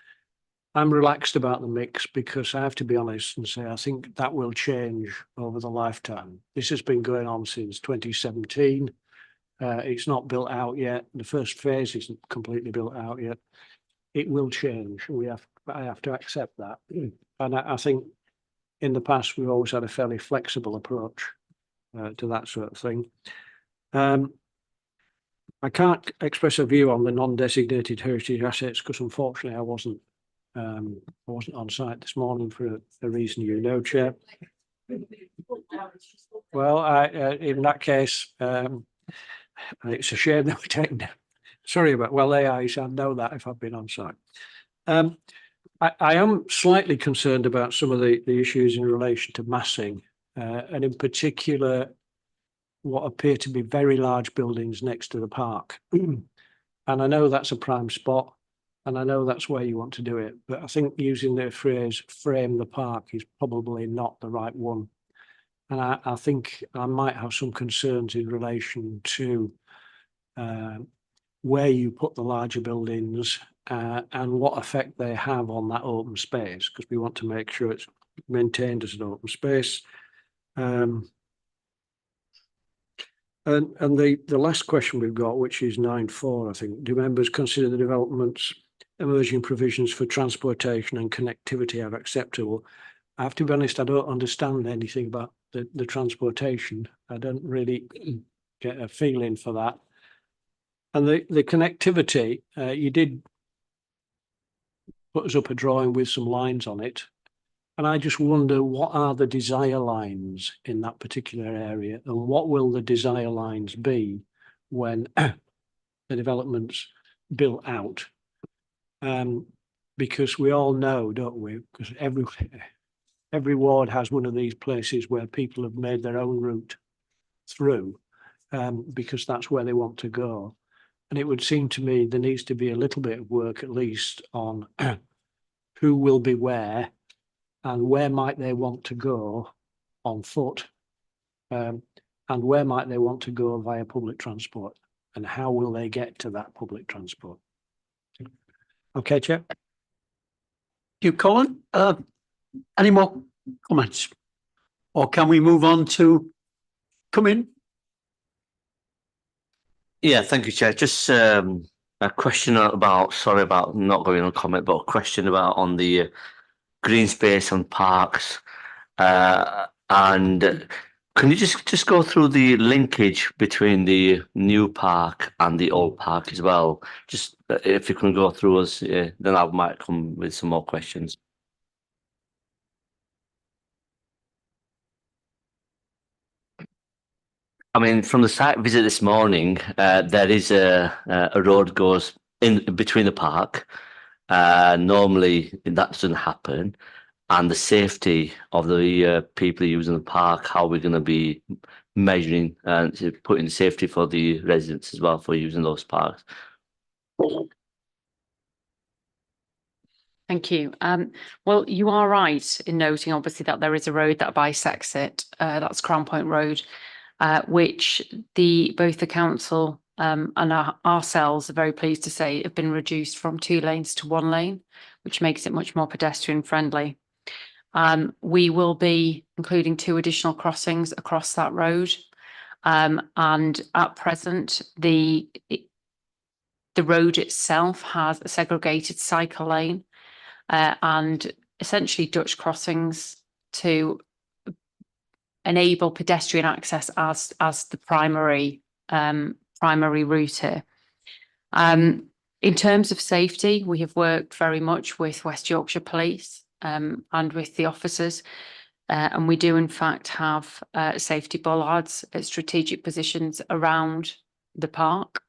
I'm relaxed about the mix because I have to be honest and say I think that will change over the lifetime. This has been going on since 2017. It's not built out yet. The first phase isn't completely built out yet. It will change. I have to accept that. And I think in the past we've always had a fairly flexible approach to that sort of thing. I can't express a view on the non-designated heritage assets because unfortunately I wasn't on site this morning for a reason you know, Chair. Well, in that case, it's a shame that we're taking them. Sorry about, well, I know that if I've been on site. I am slightly concerned about some of the issues in relation to massing, and in particular, what appear to be very large buildings next to the park. And I know that's a prime spot, and I know that's where you want to do it, but I think using the phrase "frame the park" is probably not the right one. And I think I might have some concerns in relation to where you put the larger buildings and what effect they have on that open space, because we want to make sure it's maintained as an open space. And the last question we've got, which is 9.4, I think, do members consider the development's emerging provisions for transportation and connectivity are acceptable? I have to be honest, I don't understand anything about the transportation. I don't really get a feeling for that. And the connectivity, you did put us up a drawing with some lines on it. And I just wonder, what are the desire lines in that particular area? And what will the desire lines be when the development's built out? Because we all know, don't we? Because every ward has one of these places where people have made their own route through because that's where they want to go. And it would seem to me there needs to be a little bit of work at least on who will be where and where might they want to go on foot, and where might they want to go via public transport, and how will they get to that public transport? Okay, Chair. Thank you, Colin. Any more comments? Or can we move on to come in? Yeah, thank you, Chair. Just a question about, sorry about not going on comment, but a question about on the green space and parks. And can you just go through the linkage between the new park and the old park as well? Just if you can go through us, then I might come with some more questions. I mean, from the site visit this morning, there is a road goes in between the park. Normally that doesn't happen. And the safety of the people using the park, how we're going to be measuring and putting safety for the residents as well for using those parks. Thank you. Well, you are right in noting, obviously, that there is a road that bisects it. That's Crown Point Road, which both the council and ourselves are very pleased to say have been reduced from 2 lanes to 1 lane, which makes it much more pedestrian friendly. We will be including 2 additional crossings across that road. And at present, the The road itself has a segregated cycle lane and essentially Dutch crossings to enable pedestrian access as the primary route here. In terms of safety, we have worked very much with West Yorkshire Police and with the officers, and we do in fact have safety bollards at strategic positions around the park.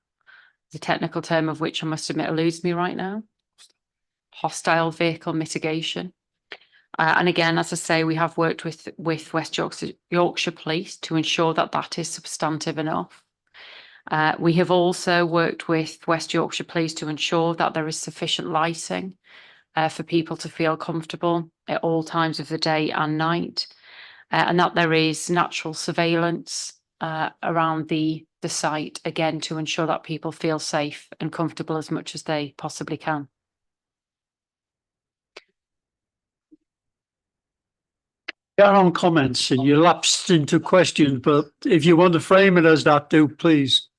The technical term of which I must admit eludes me right now. Hostile vehicle mitigation. And again, as I say, we have worked with West Yorkshire Police to ensure that that is substantive enough. We have also worked with West Yorkshire Police to ensure that there is sufficient lighting for people to feel comfortable at all times of the day and night, and that there is natural surveillance around the site, again, to ensure that people feel safe and comfortable as much as they possibly can. There are comments and you lapsed into questions, but if you want to frame it as that, do please.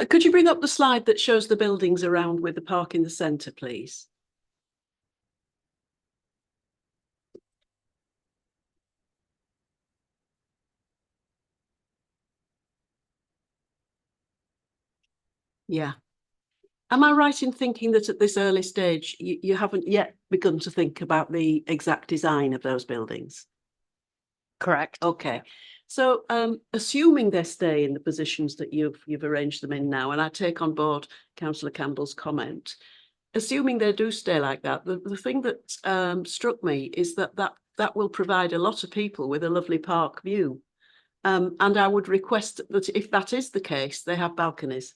Could you bring up the slide that shows the buildings around with the park in the centre, please? Yeah. Am I right in thinking that at this early stage, you haven't yet begun to think about the exact design of those buildings? Correct. Okay. So assuming they stay in the positions that you've arranged them in now, and I take on board Councillor Campbell's comment, assuming they do stay like that, the thing that struck me is that will provide a lot of people with a lovely park view. And I would request that if that is the case, they have balconies.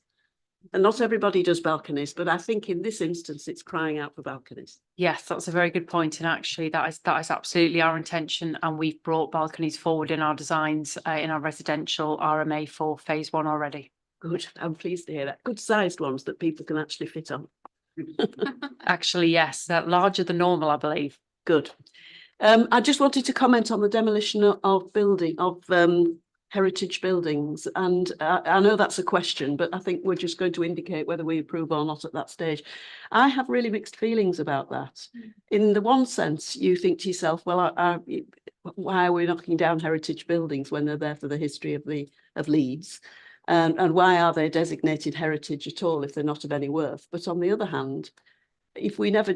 And not everybody does balconies, but I think in this instance, it's crying out for balconies. Yes, that's a very good point. And actually that is absolutely our intention. And we've brought balconies forward in our designs in our residential RMA for phase 1 already. Good. I'm pleased to hear that. Good sized ones that people can actually fit on. Actually, yes, that larger than normal, I believe. Good. I just wanted to comment on the demolition of heritage buildings, and I know that's a question, but I think we're just going to indicate whether we approve or not at that stage. I have really mixed feelings about that. In the one sense, you think to yourself, well, why are we knocking down heritage buildings when they're there for the history of Leeds? And why are they designated heritage at all if they're not of any worth? But on the other hand, if we never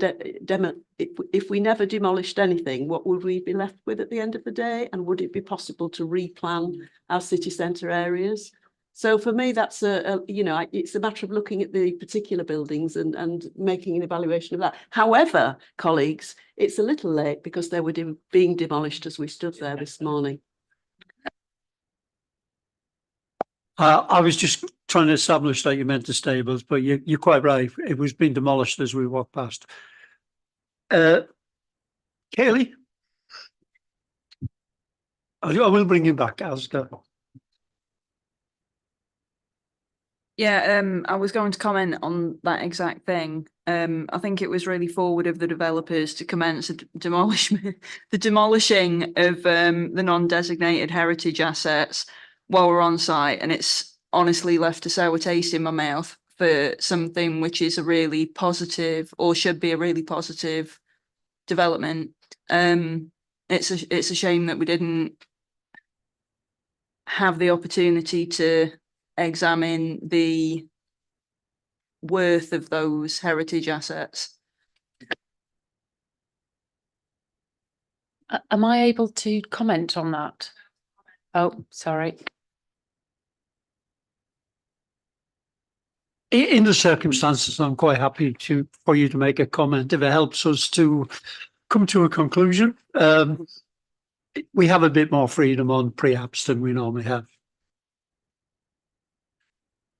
demolished anything, what would we be left with at the end of the day? And would it be possible to replan our city centre areas? So for me, that's it's a matter of looking at the particular buildings and making an evaluation of that. However, colleagues, it's a little late because they were being demolished as we stood there this morning. I was just trying to establish that you meant the stables, but you're quite right. It was being demolished as we walked past. Kaylee? I will bring you back, Alistair. Yeah, I was going to comment on that exact thing. I think it was really forward of the developers to commence the demolishing of the non-designated heritage assets while we're on site, and it's honestly left a sour taste in my mouth for something which is a really positive, or should be a really positive, development. It's a shame that we didn't have the opportunity to examine the worth of those heritage assets. Am I able to comment on that? Oh, sorry. In the circumstances, I'm quite happy for you to make a comment if it helps us to come to a conclusion. We have a bit more freedom on pre-apps than we normally have.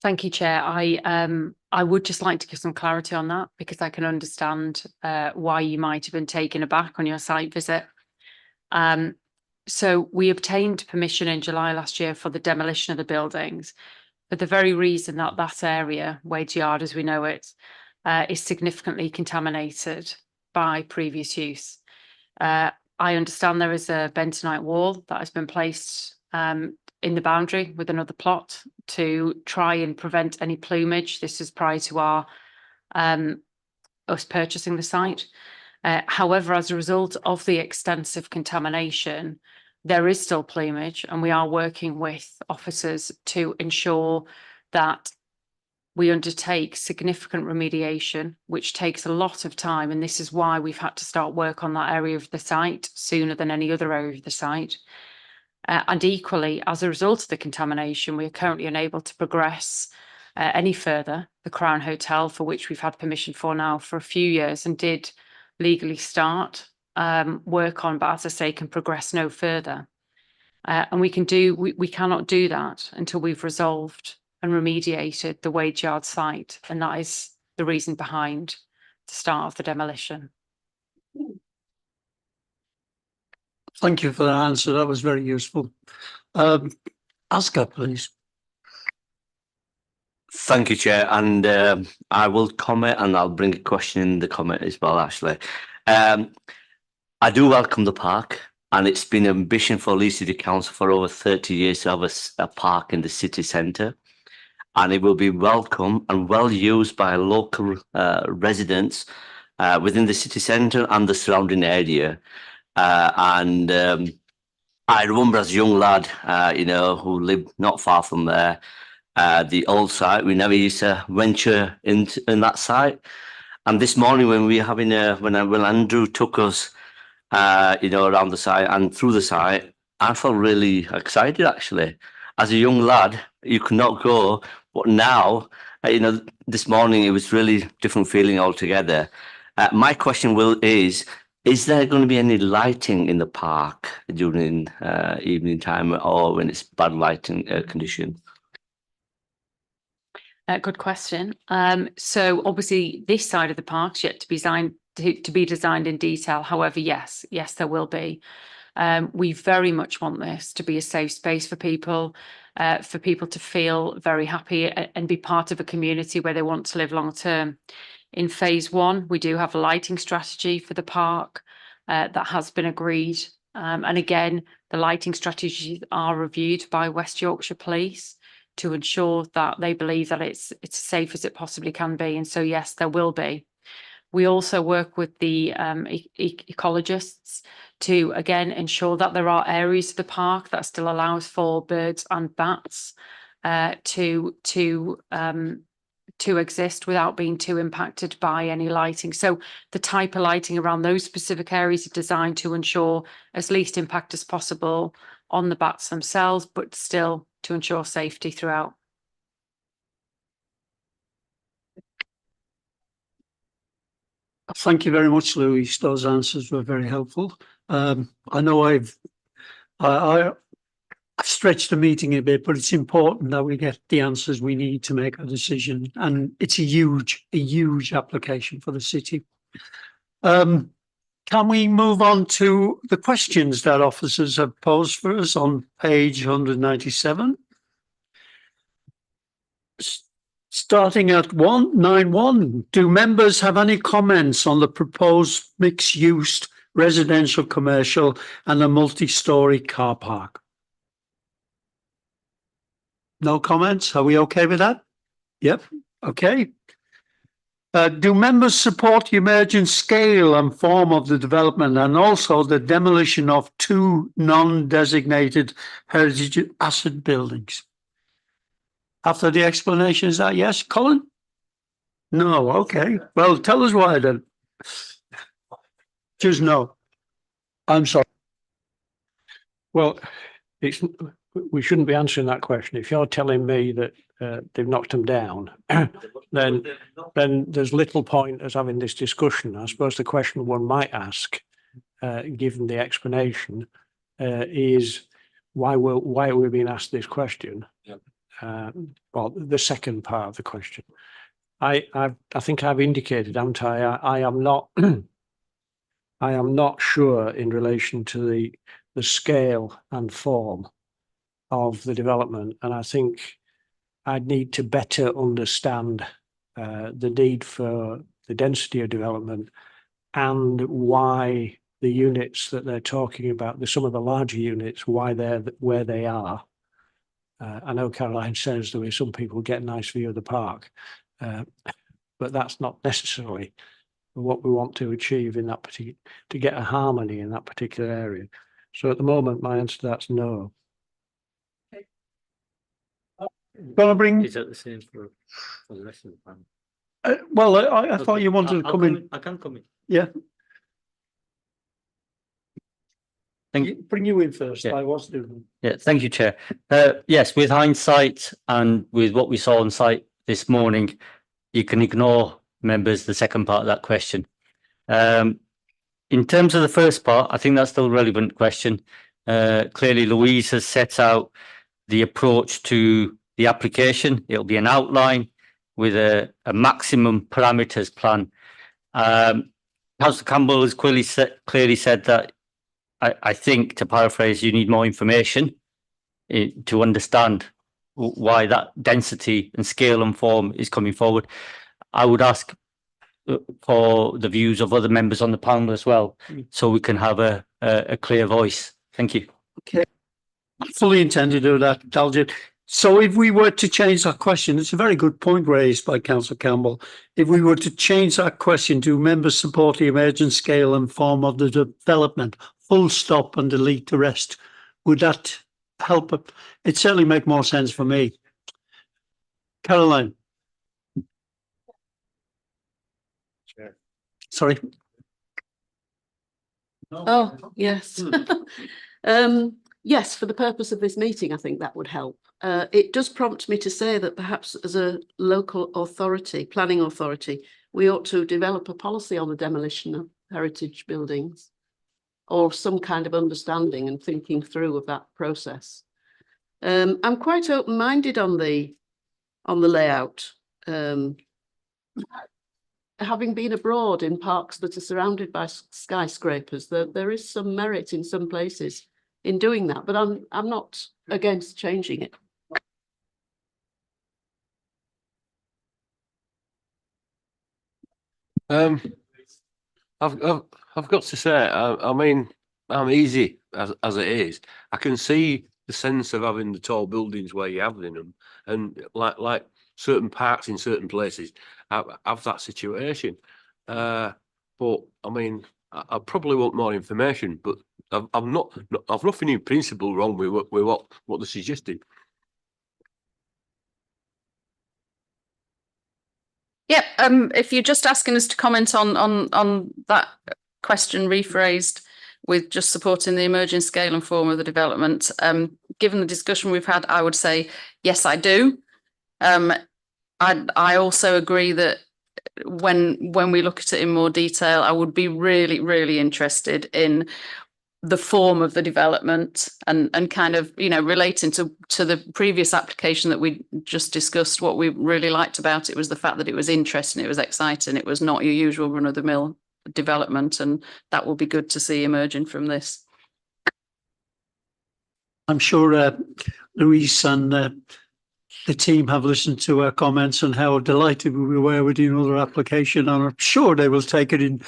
Thank you, Chair. I would just like to give some clarity on that, because I can understand why you might have been taken aback on your site visit. So we obtained permission in July last year for the demolition of the buildings, for the very reason that that area, Wade Yard as we know it, is significantly contaminated by previous use. I understand there is a bentonite wall that has been placed in the boundary with another plot to try and prevent any plumage. This is prior to our us purchasing the site. However, as a result of the extensive contamination, there is still plumage, and we are working with officers to ensure that we undertake significant remediation, which takes a lot of time. And this is why we've had to start work on that area of the site sooner than any other area of the site. And equally, as a result of the contamination, we are currently unable to progress any further the Crown Hotel, for which we've had permission for now for a few years and did legally start work on, but as I say, can progress no further. And we cannot do that until we've resolved and remediated the Wage Yard site. And that is the reason behind the start of the demolition. Thank you for that answer. That was very useful. Oscar, please. Thank you, Chair. And I will comment, and I'll bring a question in the comment as well, Ashley. I do welcome the park, and it's been an ambition for Leeds City Council for over 30 years to have a park in the city centre. And it will be welcome and well used by local residents within the city centre and the surrounding area. I remember as a young lad, who lived not far from there, the old site, we never used to venture in that site. And this morning when we were having when Andrew took us, around the site and through the site, I felt really excited actually. As a young lad, you could not go, but now, this morning it was really different feeling altogether. My question is there going to be any lighting in the park during evening time or when it's bad lighting condition? Good question. So obviously this side of the park's yet to be designed in detail. However, yes, there will be. We very much want this to be a safe space for people to feel very happy and be part of a community where they want to live long term. In phase 1, we do have a lighting strategy for the park that has been agreed. And again, the lighting strategies are reviewed by West Yorkshire Police to ensure that they believe that it's as safe as it possibly can be. And so, yes, there will be. We also work with the ecologists to, again, ensure that there are areas of the park that still allows for birds and bats to exist without being too impacted by any lighting. So the type of lighting around those specific areas are designed to ensure as least impact as possible on the bats themselves, but still to ensure safety throughout. Thank you very much, Louise. Those answers were very helpful. I know I've stretched the meeting a bit, but it's important that we get the answers we need to make a decision. And it's a huge application for the city. Can we move on to the questions that officers have posed for us on page 197? Starting at 191, do members have any comments on the proposed mixed-use residential, commercial and a multi-storey car park? No comments? Are we okay with that? Yep. Okay. Do members support the emergent scale and form of the development and also the demolition of 2 non-designated heritage asset buildings? After the explanation, is that yes, Colin? No, okay. Well, tell us why then. Just no. I'm sorry. Well, we shouldn't be answering that question. If you're telling me that they've knocked them down, then there's little point as having this discussion. I suppose the question one might ask, given the explanation, is why are we being asked this question? Well, the second part of the question. I think I've indicated, haven't I? I am not I am not sure in relation to the scale and form of the development, and I think I'd need to better understand the need for the density of development and why the units that they're talking about, some of the larger units, why they're where they are. I know Caroline says there is some people get a nice view of the park, but that's not necessarily what we want to achieve in that particular, to get a harmony in that particular area. So at the moment, my answer to that's no. Gonna bring, Is that the same for the rest of the panel? well, I thought you wanted to I'll come in. I can come in. Yeah, Thank bring you in first. Yeah. I was doing. Yeah, thank you, Chair. Yes, with hindsight and with what we saw on site this morning, you can ignore, members, the second part of that question. In terms of the first part, I think that's still a relevant question. Clearly, Louise has set out the approach to the application. It'll be an outline with a maximum parameters plan. Councillor Campbell has clearly said that I think, to paraphrase, you need more information to understand why that density and scale and form is coming forward. I would ask for the views of other members on the panel as well, so we can have a clear voice. Thank you. Okay. I fully intend to do that, Daljit. So if we were to change that question, it's a very good point raised by Councillor Campbell. If we were to change that question to members support the emergent scale and form of the development, full stop, and delete the rest, would that help? It certainly make more sense for me. Caroline. Chair. Sorry. Oh, yes. Yes, for the purpose of this meeting, I think that would help. It does prompt me to say that perhaps as a local authority, planning authority, we ought to develop a policy on the demolition of heritage buildings, or some kind of understanding and thinking through of that process. I'm quite open-minded on the layout. Having been abroad in parks that are surrounded by skyscrapers, there is some merit in some places in doing that, but I'm not against changing it. I've got to say, I mean, I'm easy as it is. I can see the sense of having the tall buildings where you have in them, and like certain parks in certain places have that situation. But I mean, I probably want more information, but I've nothing in principle wrong with what they're suggesting. Yeah, if you're just asking us to comment on that question rephrased with just supporting the emerging scale and form of the development, given the discussion we've had, I would say, yes, I do. I also agree that when we look at it in more detail, I would be really, really interested in the form of the development and kind of, you know, relating to the previous application that we just discussed. What we really liked about it was the fact that it was interesting, it was exciting, it was not your usual run-of-the-mill development, and that will be good to see emerging from this. I'm sure Louise and the team have listened to our comments and how delighted we were with another application, and I'm sure they will take it in,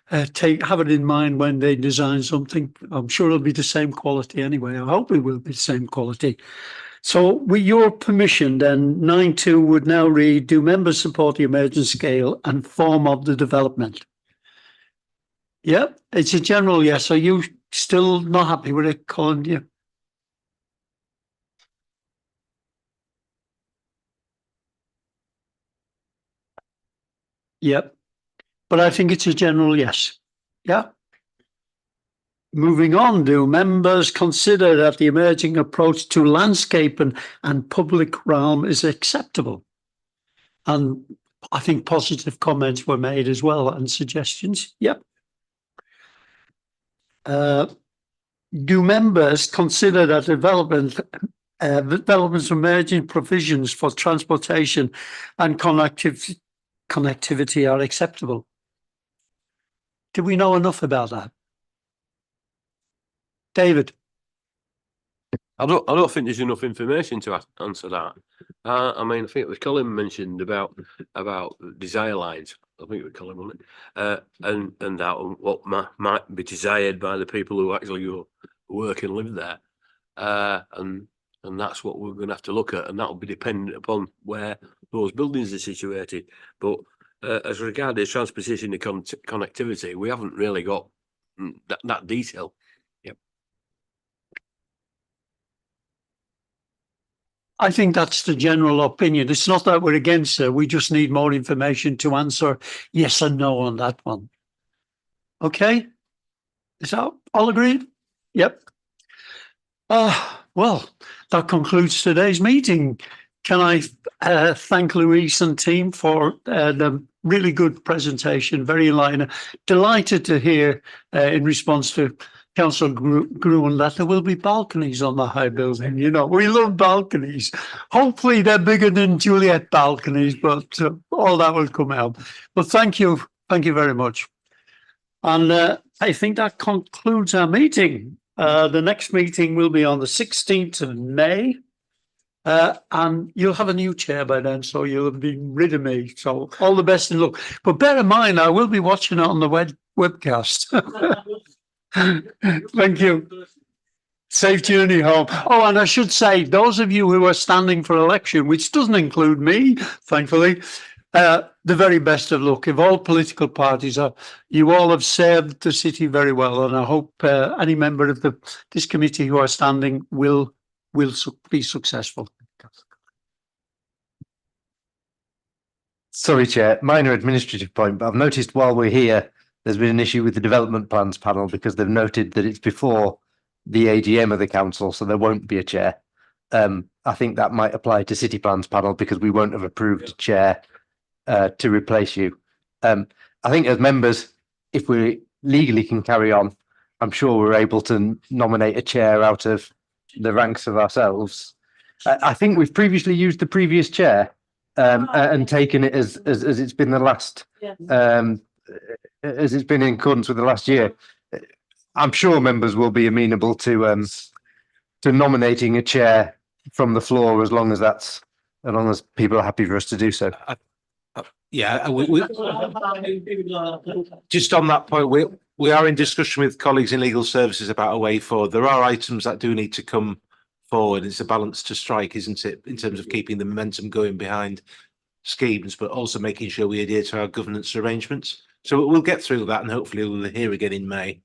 have it in mind when they design something. I'm sure it'll be the same quality anyway. I hope it will be the same quality. So with your permission, then 9.2 would now read, do members support the emergent scale and form of the development? Yeah, it's a general yes. Are you still not happy with it, Colin? Yeah. Yep. But I think it's a general yes. Yeah. Moving on, do members consider that the emerging approach to landscape and public realm is acceptable? And I think positive comments were made as well and suggestions. Yep. Do members consider that developments emerging provisions for transportation and connectivity are acceptable? Do we know enough about that? David? I don't think there's enough information to answer that. I mean, I think it was Colin mentioned about desire lines. I think we call him, wasn't it? And that what might be desired by the people who actually go work and live there. And that's what we're going to have to look at, and that will be dependent upon where those buildings are situated. But as regards transportation and connectivity, we haven't really got that detail. Yep. I think that's the general opinion. It's not that we're against it. We just need more information to answer yes and no on that one. Okay? Is that all agreed? Yep. Well, that concludes today's meeting. Can I thank Louise and team for the really good presentation, very enlightening. Delighted to hear in response to Councillor Gruen that there will be balconies on the high building. You know, we love balconies. Hopefully they're bigger than Juliet balconies, but all that will come out. But thank you very much. And I think that concludes our meeting. The next meeting will be on the 16th of May. And you'll have a new chair by then, so you'll have been rid of me. So all the best and luck. But bear in mind, I will be watching it on the webcast. Thank you. Safe journey home. Oh, and I should say, those of you who are standing for election, which doesn't include me, thankfully, the very best of luck. If all political parties are, you all have served the city very well, and I hope any member of this committee who are standing will be successful. Sorry, Chair, minor administrative point, but I've noticed while we're here, there's been an issue with the development plans panel because they've noted that it's before the AGM of the council, so there won't be a chair. I think that might apply to city plans panel because we won't have approved a chair to replace you. I think as members, if we legally can carry on, I'm sure we're able to nominate a chair out of the ranks of ourselves. I think we've previously used the previous chair and taken it as it's been the last, as it's been in accordance with the last year. I'm sure members will be amenable to nominating a chair from the floor as long as people are happy for us to do so. Yeah, just on that point, we are in discussion with colleagues in legal services about a way forward. There are items that do need to come forward. It's a balance to strike, isn't it, in terms of keeping the momentum going behind schemes, but also making sure we adhere to our governance arrangements. So we'll get through that, and hopefully we'll hear again in May.